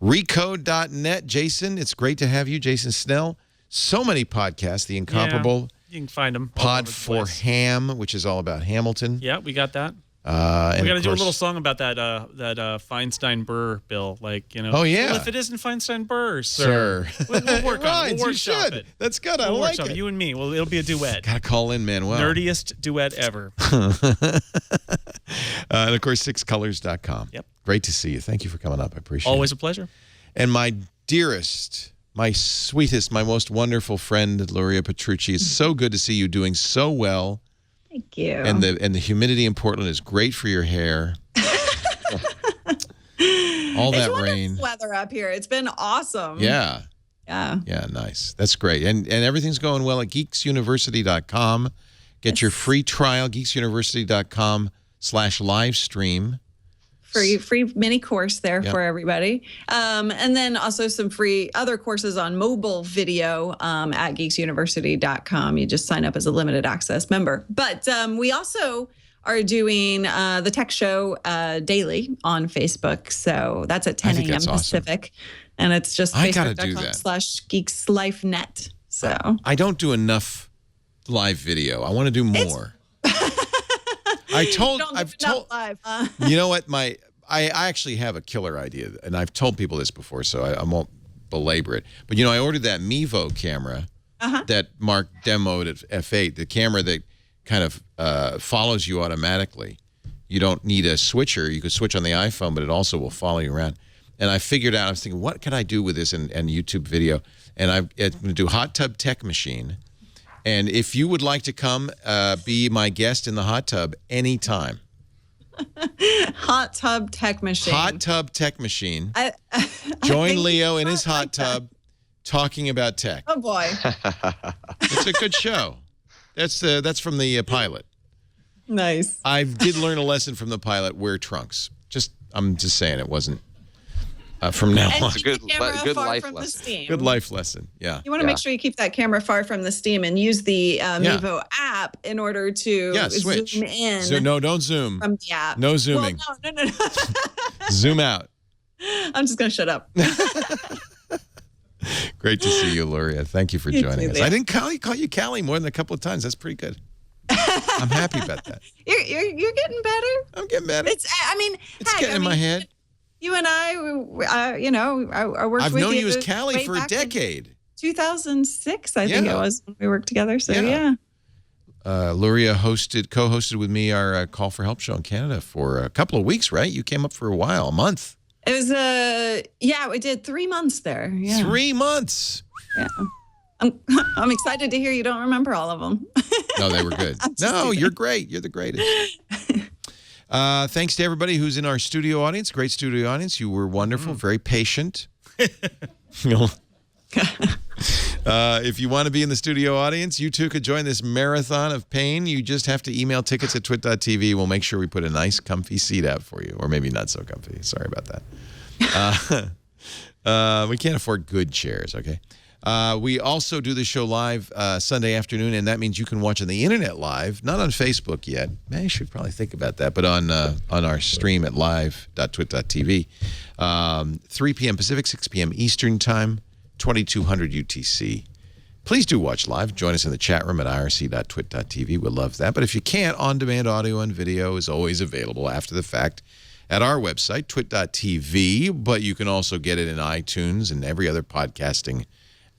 Recode.net, Jason. It's great to have you, Jason Snell. So many podcasts. The incomparable. Yeah, you can find them. Pod for Ham, which is all about Hamilton. Yeah, we got that. We got to do a little song about that Feinstein-Burr bill, Oh yeah. Well, if it isn't Feinstein-Burr, sir. We'll work on it. We'll workshop it. That's good. I like it. You and me. Well, it'll be a duet. Gotta call in, Manuel. Nerdiest duet ever. And of course, sixcolors.com. Yep. Great to see you. Thank you for coming up. I appreciate it. Always a pleasure. And my dearest, my sweetest, my most wonderful friend, Luria Petrucci. It's so good to see you doing so well. Thank you. And the humidity in Portland is great for your hair. All that rain. Weather up here. It's been awesome. Yeah. Yeah. Yeah, nice. That's great. And everything's going well at geeksuniversity.com. Get your free trial, geeksuniversity.com/livestream. Free mini course there for everybody. And then also some free other courses on mobile video at geeksuniversity.com. You just sign up as a limited access member. But we also are doing the tech show daily on Facebook. So that's at 10 a.m. Pacific. And it's just facebook.com/geekslifenet. So I don't do enough live video. I want to do more. I've told live, you know what, I actually have a killer idea, and I've told people this before, so I won't belabor it. But I ordered that Mevo camera that Mark demoed at F8, the camera that kind of follows you automatically. You don't need a switcher. You could switch on the iPhone, but it also will follow you around. And I figured out, I was thinking, what can I do with this and YouTube video? And I'm going to do Hot Tub Tech Machine. And if you would like to come be my guest in the hot tub anytime. Hot Tub Tech Machine. Hot Tub Tech Machine. Join Leo in his hot tub talking about tech. Oh, boy. It's a good show. That's from the pilot. Nice. I did learn a lesson from the pilot. Wear trunks. I'm just saying it wasn't from now on. It's a good life lesson. Good life lesson. Yeah. You want to make sure you keep that camera far from the steam and use the Mevo app in order to switch. zoom in. So, no, don't zoom. From the app. No zooming. Well, no. Zoom out. I'm just going to shut up. Great to see you, Luria. Thank you for joining us. I didn't call you Callie more than a couple of times. That's pretty good. I'm happy about that. You're getting better. I'm getting better. It's getting in my head. You and I worked I've with known you as way Callie for a back in decade. 2006, I think it was when we worked together. So yeah. Luria co-hosted with me our Call for Help show in Canada for a couple of weeks, right? You came up for a while, a month. It was we did 3 months there. Yeah. 3 months. Yeah. I'm excited to hear you don't remember all of them. No, they were good. No, you're great. You're the greatest. Thanks to everybody who's in our studio audience. Great studio audience. You were wonderful, very patient. If you want to be in the studio audience, you too could join this marathon of pain. You just have to email tickets@twit.tv. We'll make sure we put a nice, comfy seat out for you, or maybe not so comfy. Sorry about that. We can't afford good chairs, okay? We also do the show live Sunday afternoon, and that means you can watch on the internet live, not on Facebook yet. I should probably think about that, but on our stream at live.twit.tv. 3 p.m. Pacific, 6 p.m. Eastern Time, 2200 UTC. Please do watch live. Join us in the chat room at irc.twit.tv. We'd love that. But if you can't, on-demand audio and video is always available after the fact at our website, twit.tv. But you can also get it in iTunes and every other podcasting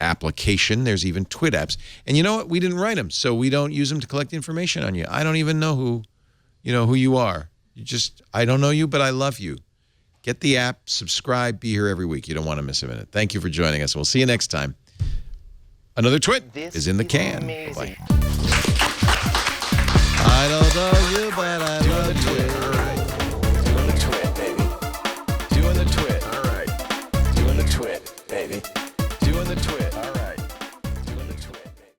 application. There's even Twit apps. And you know what? We didn't write them, so we don't use them to collect information on you. I don't even know who you are. I don't know you, but I love you. Get the app, subscribe, be here every week. You don't want to miss a minute. Thank you for joining us. We'll see you next time. Another Twit is in the can. Bye. I don't know you, but I love you.